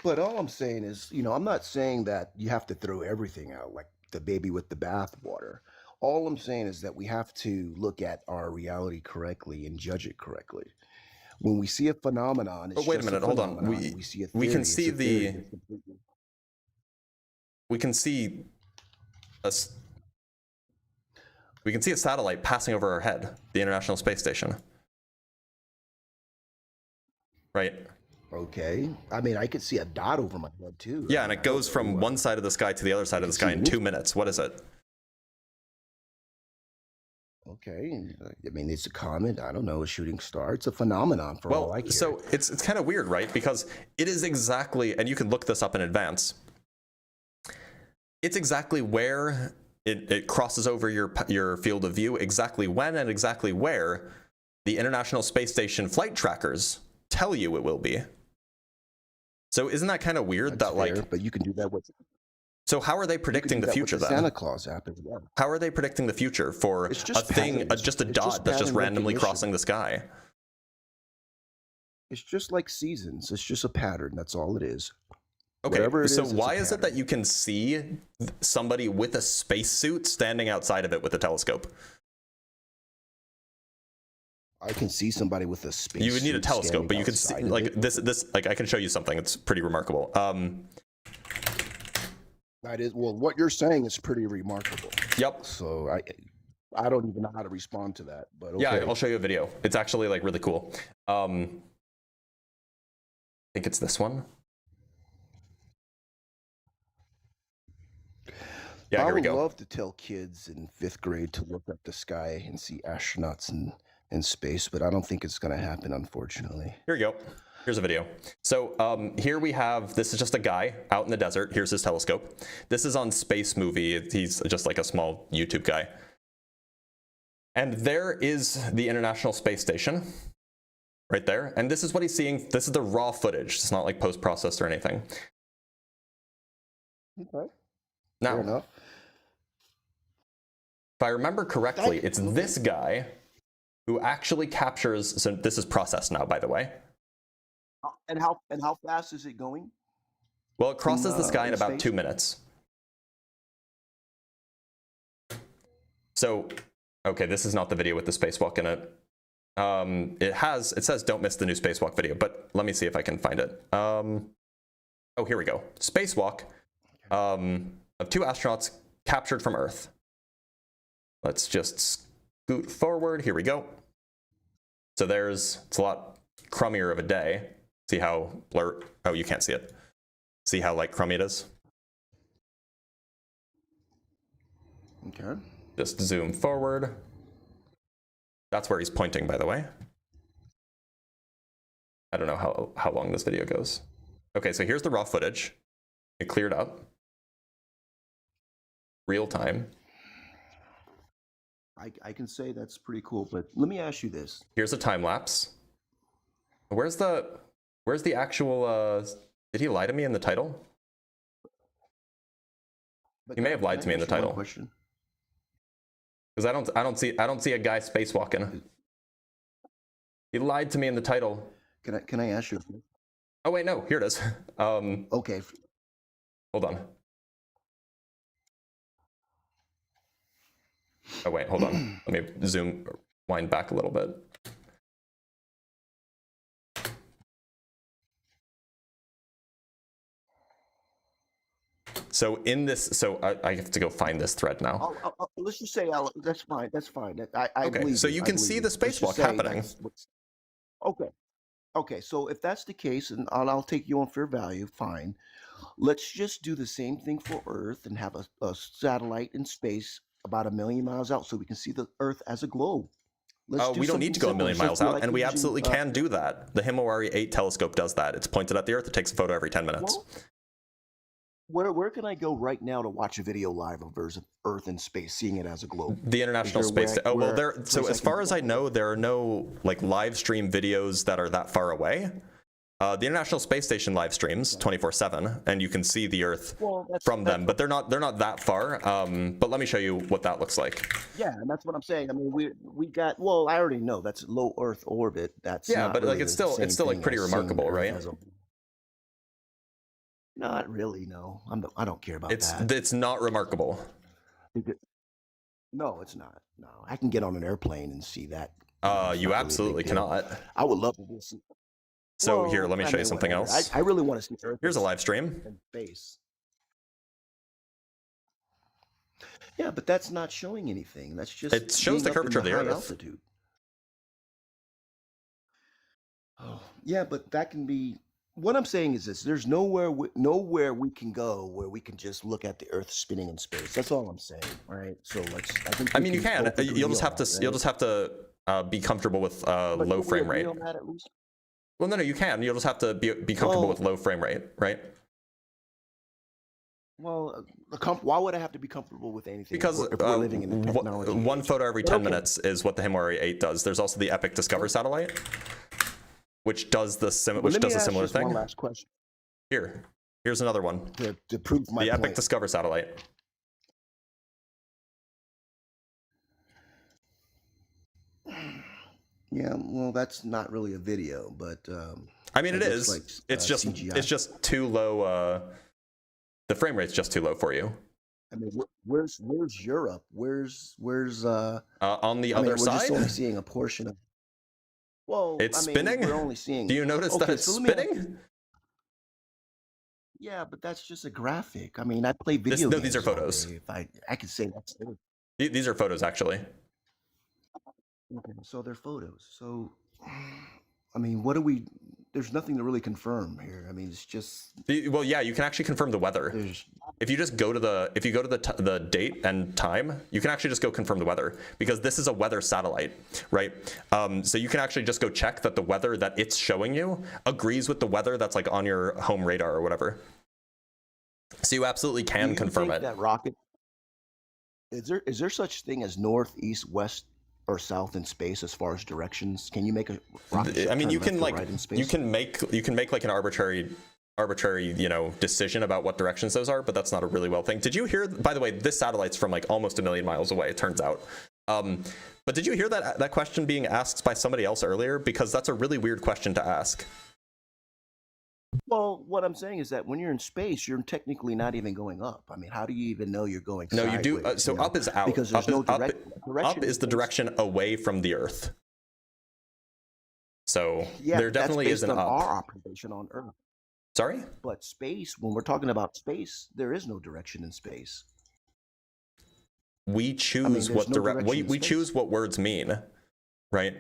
But all I'm saying is, I'm not saying that you have to throw everything out like the baby with the bathwater. All I'm saying is that we have to look at our reality correctly and judge it correctly. When we see a phenomenon, it's but wait a just minute, hold on. We see a we can theory, see it's a theory, the. it's completely- We can see we can see a satellite passing over our head, the International Space Station. Right? Okay. I mean, I could see a dot over my head too. Yeah, and it goes from one side of the sky to the other side of the sky in 2 minutes. What is it? Okay. I mean, it's a comet. I don't know, a shooting star. It's a phenomenon for all I care. So it's kind of weird, right? Because it is exactly, and you can look this up in advance. It's exactly where it crosses over your field of view, exactly when and exactly where the International Space Station flight trackers tell you it will be. So isn't that kind of weird? That's fair, but you can do that with. So how are they predicting the future then? Santa Claus app as well. How are they predicting the future for a thing, just a dot that's just randomly crossing the sky? It's just like seasons. It's just a pattern. That's all it is. Okay, so why is it that you can see somebody with a spacesuit standing outside of it with a telescope? I can see somebody with a space. You would need a telescope, but you could see like this. Like I can show you something. It's pretty remarkable. That is what you're saying is pretty remarkable. Yep. So I don't even know how to respond to that. But okay. Yeah, I'll show you a video. It's actually like really cool. I think it's this one. Yeah, here we go. I would love to tell kids in 5th grade to look up the sky and see astronauts in space, but I don't think it's going to happen, unfortunately. Here we go. Here's a video. So here we have, this is just a guy out in the desert. Here's his telescope. This is on Space Movie. He's just like a small YouTube guy. And there is the International Space Station right there. And this is what he's seeing. This is the raw footage. It's not like post-processed or anything. Okay. Now, fair enough. If I remember correctly, it's this guy who actually captures, so this is processed now, by the way. And how fast is it going? Well, it crosses the sky in about 2 minutes. So, okay, this is not the video with the spacewalk in it. It says don't miss the new spacewalk video, but let me see if I can find it. Oh, here we go. Spacewalk of 2 astronauts captured from Earth. Let's just scoot forward. Here we go. So it's a lot crummier of a day. See how oh, you can't see it. See how like crummy it is? Okay. Just zoom forward. That's where he's pointing, by the way. I don't know how long this video goes. Okay, so here's the raw footage. It cleared up. Real time. I can say that's pretty cool, but let me ask you this. Here's a time lapse. Where's the actual, did he lie to me in the title? He may have lied to me in the title. Question? Because I don't see a guy spacewalking. He lied to me in the title. Can I ask you? Oh wait, no, here it is. Okay. Hold on. Oh wait, hold on. Let me wind back a little bit. So in this, so I have to go find this thread now. Let's just say that's fine. That's fine. I Okay, believe so you. you I can believe see you. the Let's just spacewalk say happening. that's okay. Okay. So if that's the case, and I'll take you on fair value, fine. Let's just do the same thing for Earth and have a satellite in space about 1 million miles out, so we can see the Earth as a globe. Let's do We don't need to go something 1 million simple, miles since we out, like and we using, absolutely can do that. The Himawari 8 telescope does that. It's pointed at the Earth. It takes a photo every 10 minutes. Well, where can I go right now to watch a video live of Earth in space, seeing it as a globe? The International Space. Oh well, so as far as I know, there are no like live stream videos that are that far away. The International Space Station live streams 24/7, and you can see the Earth from them, but they're not that far. But let me show you what that looks like. Yeah, and that's what I'm saying. I mean, we got. Well, I already know that's low Earth orbit. That's yeah, not but really like it's the still same like thing pretty as seeing remarkable, Earth right? as a- Not really. No, I don't care about that. that. It's not remarkable. No, it's not. No, I can get on an airplane and see that. You absolutely cannot. I would love to see. So Well, here, let me I show you mean, something whatever. else. I really want to see Earth. Here's a live stream. In space. Yeah, but that's not showing anything. That's just It shows the being up in curvature of the high Earth. altitude. Oh, yeah, but that can be. What I'm saying is this: there's nowhere we can go where we can just look at the Earth spinning in space. That's all I'm saying, right? So let's. I mean, you can. You'll just have to be comfortable with low frame rate. Well, no, you can. You'll just have to be comfortable with low frame rate, right? Well, why would I have to be comfortable with anything? Because if we're living in the technology one age? photo every 10 minutes is what the Himawari 8 does. There's also the Epic Discover satellite, which does the similar thing. One last question. Here's another one. To prove my the point. Epic Discover satellite. Yeah, well, that's not really a video, but I mean, it is. like, it's just CGI. it's just too low. The frame rate's just too low for you. I mean, where's Europe? Where's on the other we're side? just only seeing a portion of. Well, it's I mean, spinning. We're only seeing. Do you notice that it's spinning? Yeah, but that's just a graphic. I mean, I play video games. No, these are photos. If I could say that's it. These are photos, actually. Okay, so they're photos. So, I mean, what do we? There's nothing to really confirm here. I mean, it's just. Well, yeah, you can actually confirm the weather. If you just go to the date and time, you can actually just go confirm the weather, because this is a weather satellite, right? So you can actually just go check that the weather that it's showing you agrees with the weather that's like on your home radar or whatever. So you absolutely can confirm it. That rocket. Is there such thing as north, east, west, or south in space as far as directions? Can you make a rocket ship I mean, turn you left can or like right in space? you can make like an arbitrary decision about what directions those are, but that's not a really well thing. Did you hear, by the way, this satellite's from like almost 1 million miles away, it turns out. But did you hear that question being asked by somebody else earlier? Because that's a really weird question to ask. Well, what I'm saying is that when you're in space, you're technically not even going up. I mean, how do you even know you're going No, sideways? you do. So up is out. Because there's direction. Up is the direction away from the Earth. So Yeah, there definitely that's is an based on up. our observation on Earth. Sorry? But space, when we're talking about space, there is no direction in space. We choose what direction in we space. choose what words mean, right?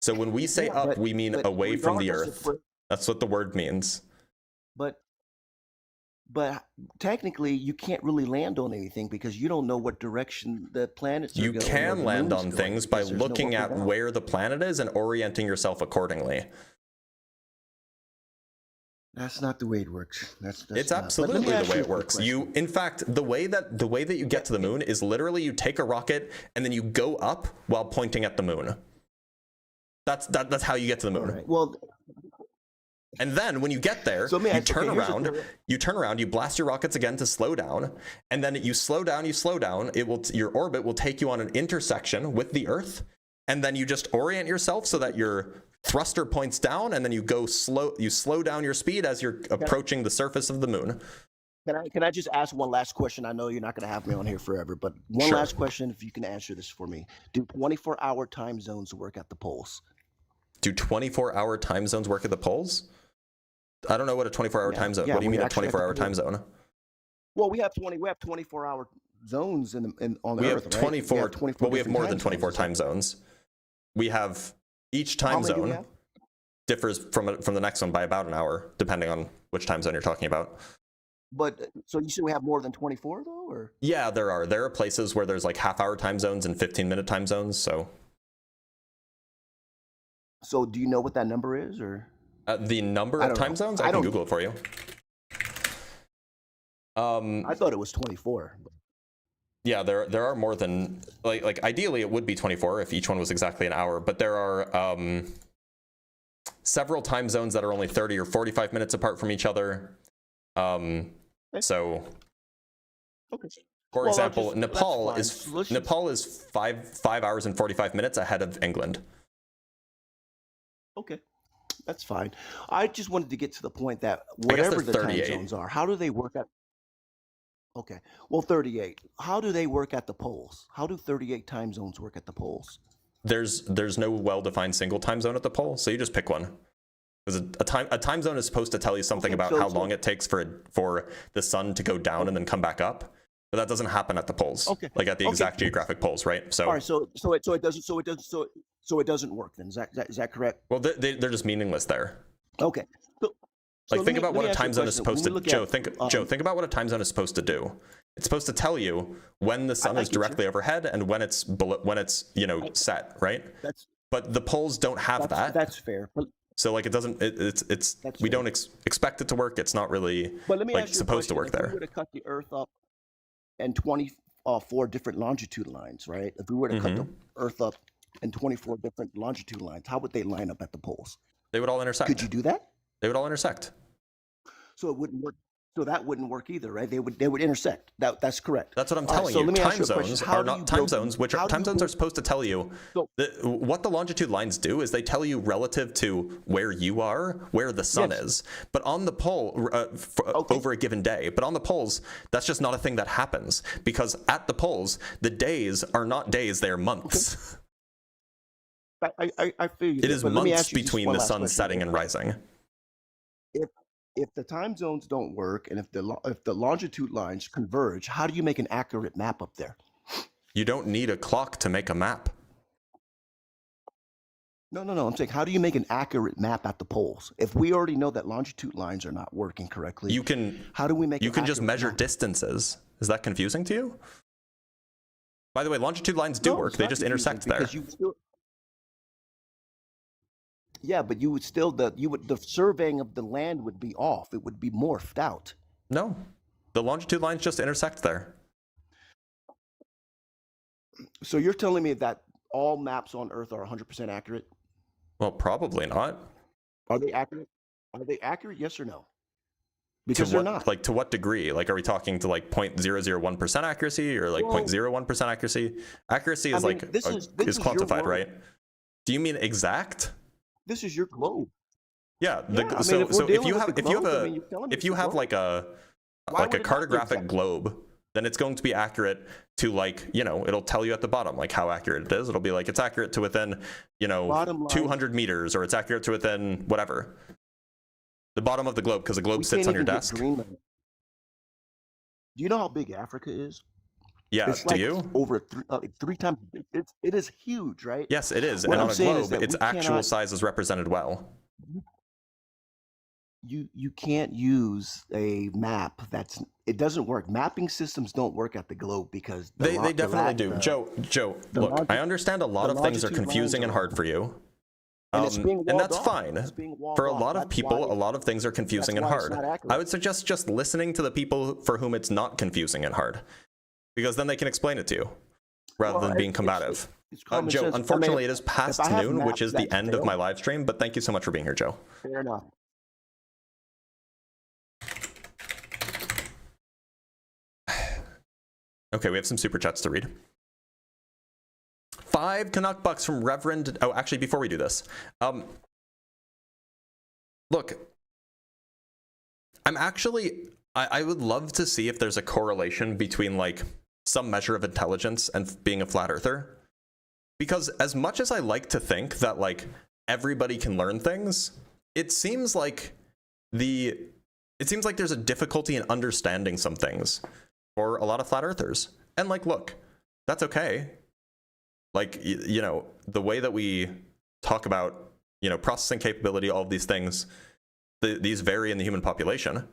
So when we say up, we mean away from the regardless Earth. if we're- That's what the word means. But technically, you can't really land on anything because you don't know what direction the planets are You going. or can the land moon's on going, things by because there's no looking up at or down. where the planet is and orienting yourself accordingly. That's not the way it works. That's It's not. But let absolutely me the ask way you it a quick works. question. In fact, the way that you get to the moon is literally you take a rocket and then you go up while pointing at the moon. That's how you get to the moon. All right. Well, And then when you get there, So let me you ask- okay, turn around, you blast your rockets again to slow down, and then you slow down, your orbit will take you on an intersection with the Earth, and then you just orient yourself so that your thruster points down, and then you slow down your speed as you're approaching the surface of the moon. Can I just ask one last question? I know you're not going to have me on here forever, but one Sure. last question, if you can answer this for me. Do 24-hour time zones work at the poles? Do 24-hour time zones work at the poles? I don't know what a 24-hour time zone. What do you mean a 24-hour time zone? Well, we have 24-hour zones on the We Earth, have 24. right? Well, we have more than different 24 zones. time zones. We have each How time many do we zone have? differs from the next one by about an hour, depending on which time zone you're talking about. But so you said we have more than 24 though, or? Yeah, there are places where there's like half-hour time zones and 15-minute time zones. So do you know what that number is, or? the number I of don't time know. zones, I I can don't- Google it for you. I thought it was 24. Yeah, there are more than like ideally it would be 24 if each one was exactly an hour, but there are several time zones that are only 30 or 45 minutes apart from each other. So Okay. for Well, example, that's Nepal fine. is So let's just- Nepal is 5 hours and 45 minutes ahead of England. Okay, that's fine. I just wanted to get to the point that I guess whatever they're the time 38. zones are, how do they work at? Okay, well, 38. How do they work at the poles? How do 38 time zones work at the poles? There's no well-defined single time zone at the pole, so you just pick one. Because a time zone is supposed to tell you something Okay, about so- how long it takes for the sun to go down and then come back up, but that doesn't happen at the poles. Okay. Like at the Okay. exact geographic poles, right? So All right, so it doesn't work then. Is that correct? well, they're just meaningless there. Okay. Like let think me- about let what me a ask you time zone is question. supposed When we to. look Joe, at, think about what a time zone is supposed to do. It's supposed to tell you when the sun I is get you. directly overhead and when it's set, right? That's But the poles don't have that. that's fair. So like it doesn't. It's That's we fair. don't expect it to work. It's not really But let me like ask you a supposed to question. work If there. we were to cut the Earth up in 24 different longitude lines, right? If we were to cut the Earth up in 24 different longitude lines, how would they line up at the poles? They would all intersect. Could you do that? They would all intersect. So it wouldn't work. So that wouldn't work either, right? They would intersect. That's correct. That's what I'm All right, telling so you. let me ask Time you a question. zones How are do not you time build- zones, which how are do time you zones are build- supposed to tell you. So- What the longitude lines do is they tell you relative to where you are, where the sun Yes. is. But on the pole, over a given day. But on the poles, that's just not a thing that happens because at the poles, the days are not days; they're months. I feel you. It there, is but let me months ask you just between one the last sun question. setting and rising. If the time zones don't work and if the longitude lines converge, how do you make an accurate map up there? You don't need a clock to make a map. No. I'm saying, how do you make an accurate map at the poles? If we already know that longitude lines are not working correctly, You can how do we make? you an can just accurate measure map? distances. Is that confusing to you? By the way, longitude lines do No, work. it's They not just confusing intersect there. because you still. Yeah, but you would still the surveying of the land would be off. It would be morphed out. No, the longitude lines just intersect there. So you're telling me that all maps on Earth are 100% accurate? Well, probably not. Are they accurate? Are they accurate? Yes or no? Because To they're what, not. like to what degree? Like, are we talking to like 0.001% accuracy or like Well- 0.01% accuracy? Accuracy is I mean, like this is your quantified, world. right? Do you mean exact? This is your globe. Yeah. Yeah, I mean, So if we're so if dealing you with have the if you have globe, I a mean, you're telling me if you it's a have globe. like a Why like a would it not be cartographic exact? globe, then it's going to be accurate to like, it'll tell you at the bottom like how accurate it is. It'll be like it's accurate to within, Bottom line- 200 meters, or it's accurate to within whatever. The bottom of the globe, because the globe We sits can't on your even get desk. Greenland. Do you know how big Africa is? Yeah, It's do like you? over three times. It is huge, right? Yes, it is. What And I'm on a saying is globe, that its we actual cannot- size is represented well. You can't use a map it doesn't work. Mapping systems don't work at the globe because They definitely do. Joe, look, I understand a lot of things are longitude confusing lines and are- hard for you. And it's being and walled that's off. fine. It's being walled For a off. lot of That's people, why- a lot of things are confusing and why it's hard. not accurate. I would suggest just listening to the people for whom it's not confusing and hard, because then they can explain it to you rather Well, than being it's- combative. it's common Joe, sense. I mean, unfortunately, it is past if I have noon, which maps is the that end of fail- my live stream, but thank you so much for being here, Joe. Fair enough. Okay, we have some super chats to read. 5 Canuck bucks from Reverend. Oh, actually, before we do this, look, I would love to see if there's a correlation between like some measure of intelligence and being a flat earther. Because as much as I like to think that like everybody can learn things, it seems like there's a difficulty in understanding some things for a lot of flat earthers. And like, look, that's okay. Like, you know, the way that we talk about, you know, processing capability, all of these things, these vary in the human population.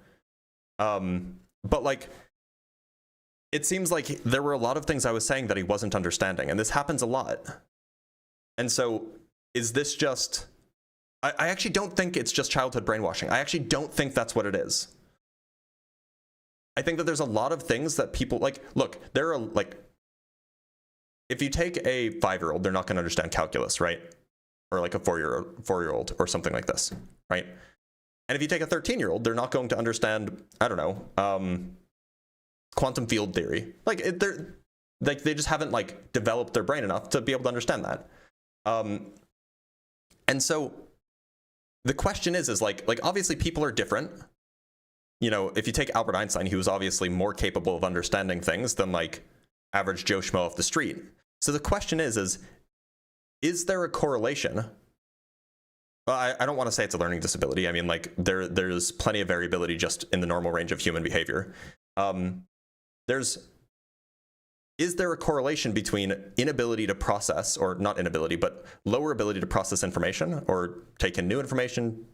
But like, it seems like there were a lot of things I was saying that he wasn't understanding, and this happens a lot. And so is this just, I actually don't think it's just childhood brainwashing. I actually don't think that's what it is. I think that there's a lot of things that people like, look, there are like, if you take a 5-year-old, they're not going to understand calculus, right? Or like a 4-year-old or something like this, right? And if you take a 13-year-old, they're not going to understand, I don't know, quantum field theory. Like they just haven't like developed their brain enough to be able to understand that. And so the question is like obviously people are different. You know, if you take Albert Einstein, he was obviously more capable of understanding things than like average Joe Schmo off the street. So the question is there a correlation? Well, I don't want to say it's a learning disability. I mean, like there's plenty of variability just in the normal range of human behavior. Is there a correlation between inability to process, or not inability, but lower ability to process information or take in new information,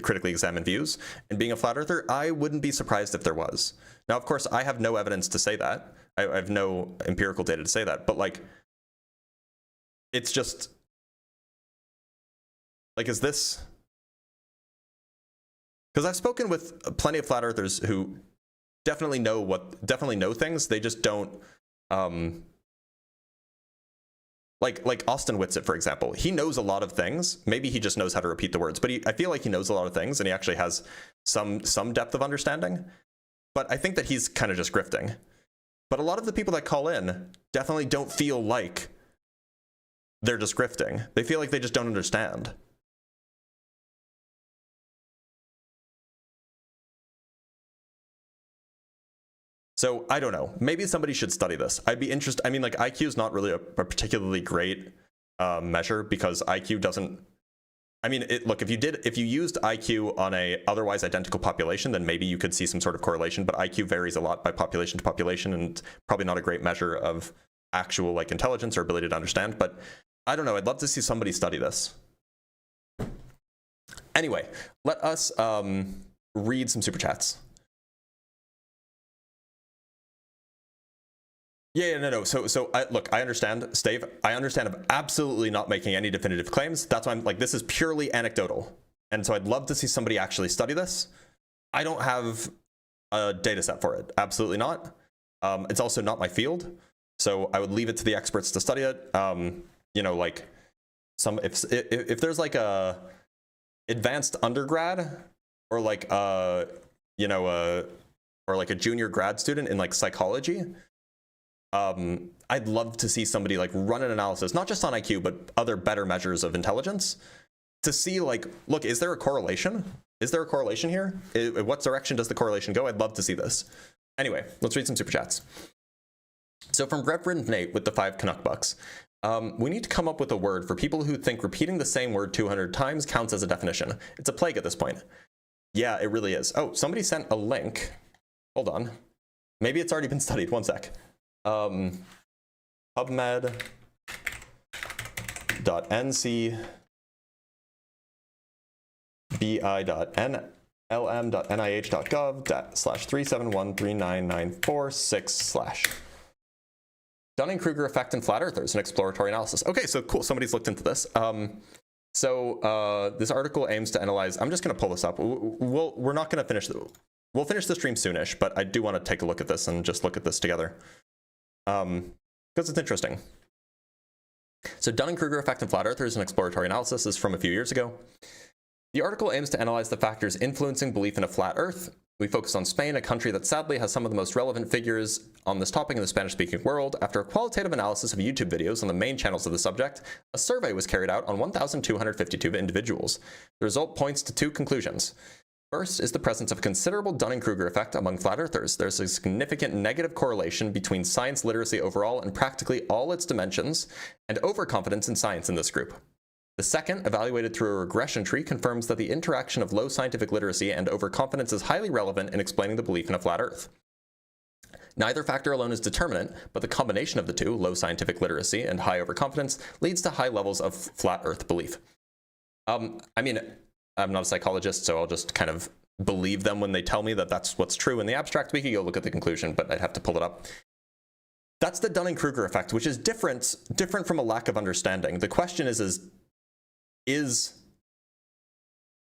critically examine views, and being a flat earther? I wouldn't be surprised if there was. Now, of course, I have no evidence to say that. I have no empirical data to say that, but like, it's just like, is this? Because I've spoken with plenty of flat earthers who definitely know things. They just don't, like Austin Whitsitt, for example. He knows a lot of things. Maybe he just knows how to repeat the words, but I feel like he knows a lot of things, and he actually has some depth of understanding. But I think that he's kind of just grifting. But a lot of the people that call in definitely don't feel like they're just grifting. They feel like they just don't understand. So I don't know. Maybe somebody should study this. I'd be interested. I mean, like, IQ is not really a particularly great measure, because IQ doesn't. I mean, look, if you used IQ on a otherwise identical population, then maybe you could see some sort of correlation. But IQ varies a lot by population to population, and it's probably not a great measure of actual like intelligence or ability to understand. But I don't know. I'd love to see somebody study this. Anyway, let us read some super chats. Yeah, no. So look, I understand, Stave. I understand of absolutely not making any definitive claims. That's why I'm like, this is purely anecdotal. And so I'd love to see somebody actually study this. I don't have a data set for it. Absolutely not. It's also not my field. So I would leave it to the experts to study it. You know, like if there's like a advanced undergrad, or like you know, or like a junior grad student in like psychology, I'd love to see somebody like run an analysis, not just on IQ, but other better measures of intelligence, to see like, look, is there a correlation? Is there a correlation here? What direction does the correlation go? I'd love to see this. Anyway, let's read some super chats. So from Reverend Nate with the 5 Canuck bucks, we need to come up with a word for people who think repeating the same word 200 times counts as a definition. It's a plague at this point. Yeah, it really is. Oh, somebody sent a link. Hold on. Maybe it's already been studied. One sec. pubmed.ncbi.nlm.nih.gov/3713994/. Dunning-Kruger effect and flat earthers, an exploratory analysis. Okay, so cool. Somebody's looked into this. So this article aims to analyze. I'm just going to pull this up. We're not going to finish. We'll finish the stream soonish, but I do want to take a look at this and just look at this together. Because it's interesting. So Dunning-Kruger effect and flat earthers, an exploratory analysis, is from a few years ago. The article aims to analyze the factors influencing belief in a flat earth We focus on Spain, a country that sadly has some of the most relevant figures on this topic in the Spanish-speaking world. After a qualitative analysis of YouTube videos on the main channels of the subject, a survey was carried out on 1,252 individuals. The result points to 2 conclusions. First is the presence of considerable Dunning-Kruger effect among flat earthers. There's a significant negative correlation between science literacy overall and practically all its dimensions, and overconfidence in science in this group. The second, evaluated through a regression tree, confirms that the interaction of low scientific literacy and overconfidence is highly relevant in explaining the belief in a flat Earth. Neither factor alone is determinant, but the combination of the two, low scientific literacy and high overconfidence, leads to high levels of flat Earth belief. I mean, I'm not a psychologist, so I'll just kind of believe them when they tell me that that's what's true in the abstract. We could go look at the conclusion, but I'd have to pull it up. That's the Dunning-Kruger effect, which is different from a lack of understanding. The question is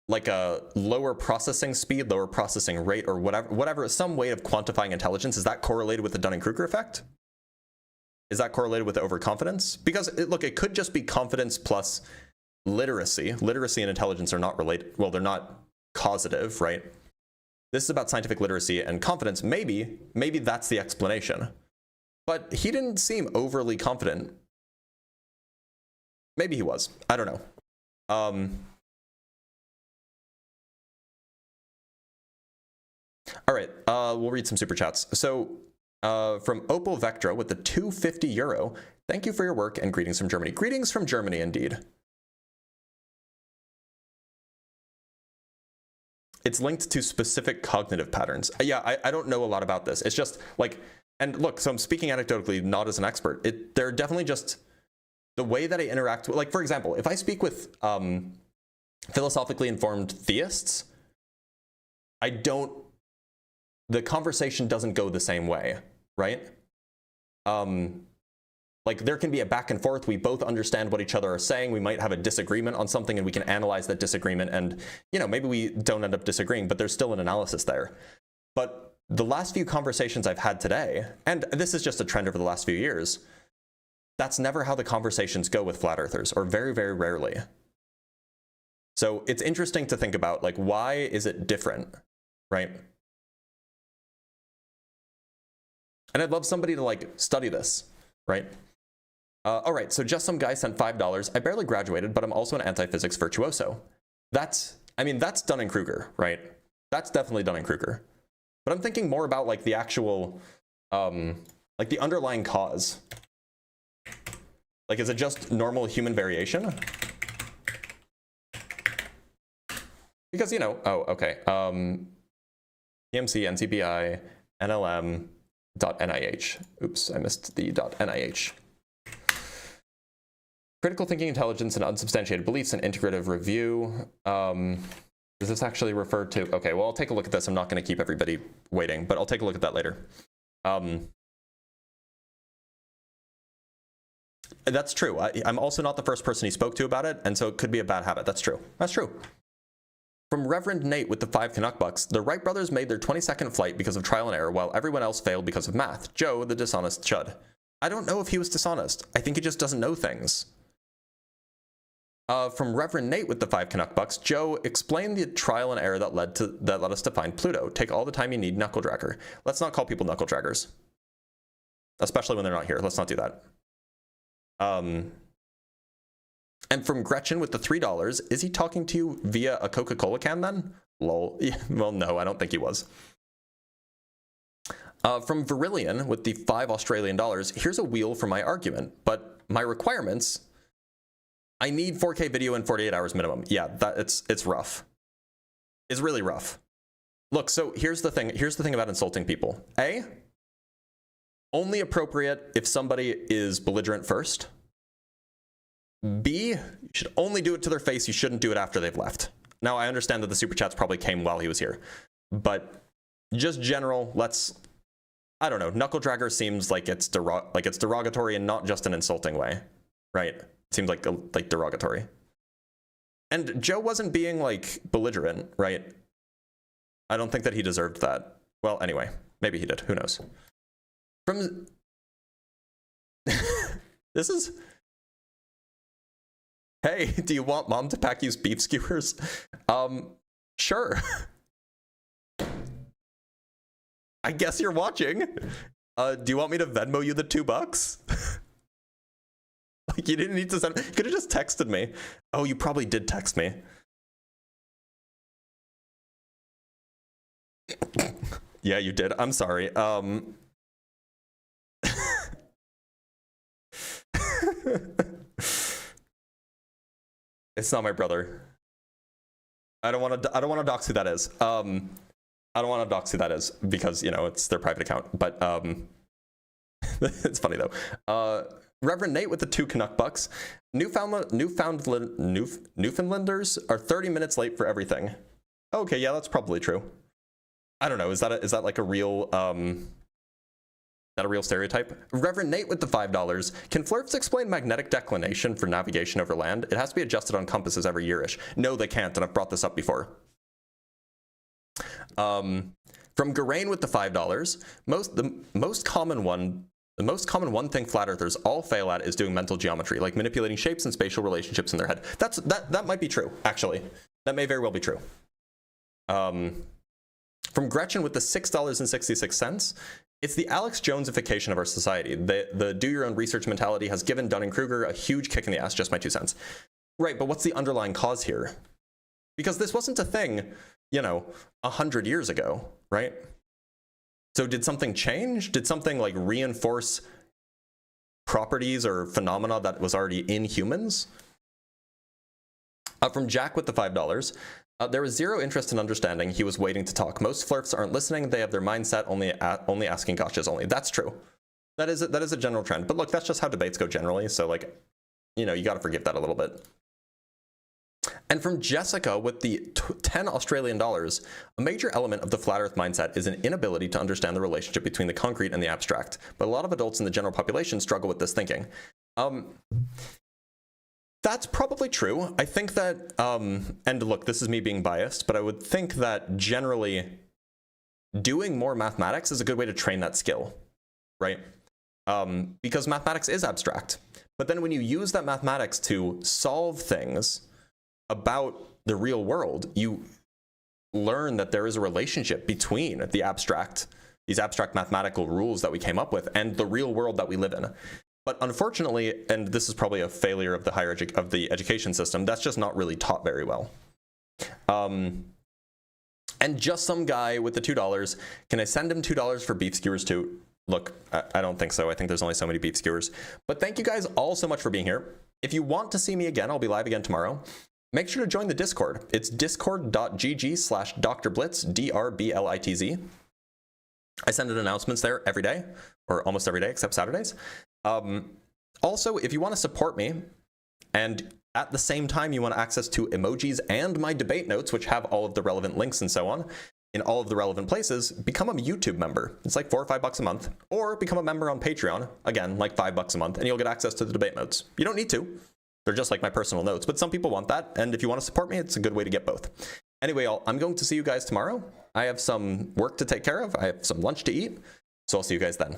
like a lower processing speed, lower processing rate, or whatever, some way of quantifying intelligence, is that correlated with the Dunning-Kruger effect? Is that correlated with overconfidence? Because, look, it could just be confidence plus literacy. Literacy and intelligence are not related. Well, they're not causative, right? This is about scientific literacy and confidence. Maybe that's the explanation. But he didn't seem overly confident. Maybe he was. I don't know. All right, we'll read some super chats. So from Opal Vectra with the 250 euro, thank you for your work and greetings from Germany. Greetings from Germany, indeed. It's linked to specific cognitive patterns. Yeah, I don't know a lot about this. It's just like, and look, so I'm speaking anecdotally, not as an expert. They're definitely just the way that I interact with, like, for example, if I speak with philosophically informed theists, the conversation doesn't go the same way, right? Like, there can be a back and forth. We both understand what each other are saying. We might have a disagreement on something and we can analyze that disagreement, and, you know, maybe we don't end up disagreeing, but there's still an analysis there. But the last few conversations I've had today, and this is just a trend over the last few years, that's never how the conversations go with flat earthers, or very, very rarely. So it's interesting to think about, like, why is it different, right? And I'd love somebody to, like, study this, right? All right, so just some guy sent $5. I barely graduated, but I'm also an anti-physics virtuoso. That's Dunning-Kruger, right? That's definitely Dunning-Kruger. But I'm thinking more about, like, the actual, like, the underlying cause. Like, is it just normal human variation? Because, you know, oh, okay. PMC, NCBI, NLM.NIH. Oops, I missed the .NIH. Critical thinking, intelligence, and unsubstantiated beliefs, and integrative review. Does this actually refer to? Okay, well, I'll take a look at this. I'm not going to keep everybody waiting, but I'll take a look at that later. That's true. I'm also not the first person he spoke to about it, and so it could be a bad habit. That's true. That's true. From Reverend Nate with the 5 Canuck bucks, the Wright brothers made their 22nd flight because of trial and error, while everyone else failed because of math. Joe, the dishonest chud. I don't know if he was dishonest. I think he just doesn't know things. From Reverend Nate with the 5 Canuck bucks, Joe, explain the trial and error that led us to find Pluto. Take all the time you need, knuckle dragger. Let's not call people knuckle draggers, especially when they're not here. Let's not do that. And from Gretchen with the $3, is he talking to you via a Coca-Cola can then? Lol. Yeah, well, no, I don't think he was. From Virillion with the $5 Australian, here's a wheel for my argument, but my requirements, I need 4K video in 48 hours minimum. Yeah, it's rough. It's really rough. Look, so here's the thing about insulting people. A, only appropriate if somebody is belligerent first. B, you should only do it to their face. You shouldn't do it after they've left. Now, I understand that the super chats probably came while he was here, but just general, I don't know, knuckle dragger seems like it's derogatory and not just an insulting way, right? It seems like derogatory. And Joe wasn't being like belligerent, right? I don't think that he deserved that. Well, anyway, maybe he did. Who knows? From this is. Hey, do you want mom to pack you beef skewers? Sure. I guess you're watching. Do you want me to Venmo you the $2? Like, you didn't need to send. Could have just texted me. Oh, you probably did text me. Yeah, you did. I'm sorry. It's not my brother. I don't want to dox who that is. I don't want to dox who that is because, you know, it's their private account. But it's funny though. Reverend Nate with the 2 Canuck bucks. Newfoundlanders are 30 minutes late for everything. Okay, yeah, that's probably true. I don't know. Is that like a real that a real stereotype? Reverend Nate with the $5. Can FLERFS explain magnetic declination for navigation over land? It has to be adjusted on compasses every year-ish. No, they can't, and I've brought this up before. From Garain with the $5. The most common one thing flat earthers all fail at is doing mental geometry, like manipulating shapes and spatial relationships in their head. That might be true, actually. That may very well be true. From Gretchen with the $6.66. It's the Alex Jonesification of our society. The do-your-own-research mentality has given Dunning-Kruger a huge kick in the ass, just my 2 cents. Right, but what's the underlying cause here? Because this wasn't a thing, you know, 100 years ago, right? So did something change? Did something like reinforce properties or phenomena that was already in humans? From Jack with the $5. There was zero interest in understanding. He was waiting to talk. Most FLERFs aren't listening. They have their mindset only asking gotchas only. That's true. That is a general trend. But look, that's just how debates go generally. So like, you know, you got to forgive that a little bit. And from Jessica with the 10 Australian dollars, a major element of the flat earth mindset is an inability to understand the relationship between the concrete and the abstract. But a lot of adults in the general population struggle with this thinking. That's probably true. I think that, and look, this is me being biased, but I would think that generally doing more mathematics is a good way to train that skill, right? Because mathematics is abstract. But then when you use that mathematics to solve things about the real world, you learn that there is a relationship between these abstract mathematical rules that we came up with and the real world that we live in. But unfortunately, and this is probably a failure of the education system, that's just not really taught very well. And just some guy with the $2, can I send him $2 for beef skewers too? Look, I don't think so. I think there's only so many beef skewers. But thank you guys all so much for being here. If you want to see me again, I'll be live again tomorrow. Make sure to join the Discord. It's discord.gg/drblitz, DRBLITZ. I send in announcements there every day, or almost every day except Saturdays. Also, if you want to support me, and at the same time you want access to emojis and my debate notes, which have all of the relevant links and so on, in all of the relevant places, become a YouTube member. It's like $4 or $5 a month, or become a member on Patreon, again, like $5 a month, and you'll get access to the debate notes. You don't need to. They're just like my personal notes, but some people want that, and if you want to support me, it's a good way to get both. Anyway, I'm going to see you guys tomorrow. I have some work to take care of. I have some lunch to eat, so I'll see you guys then.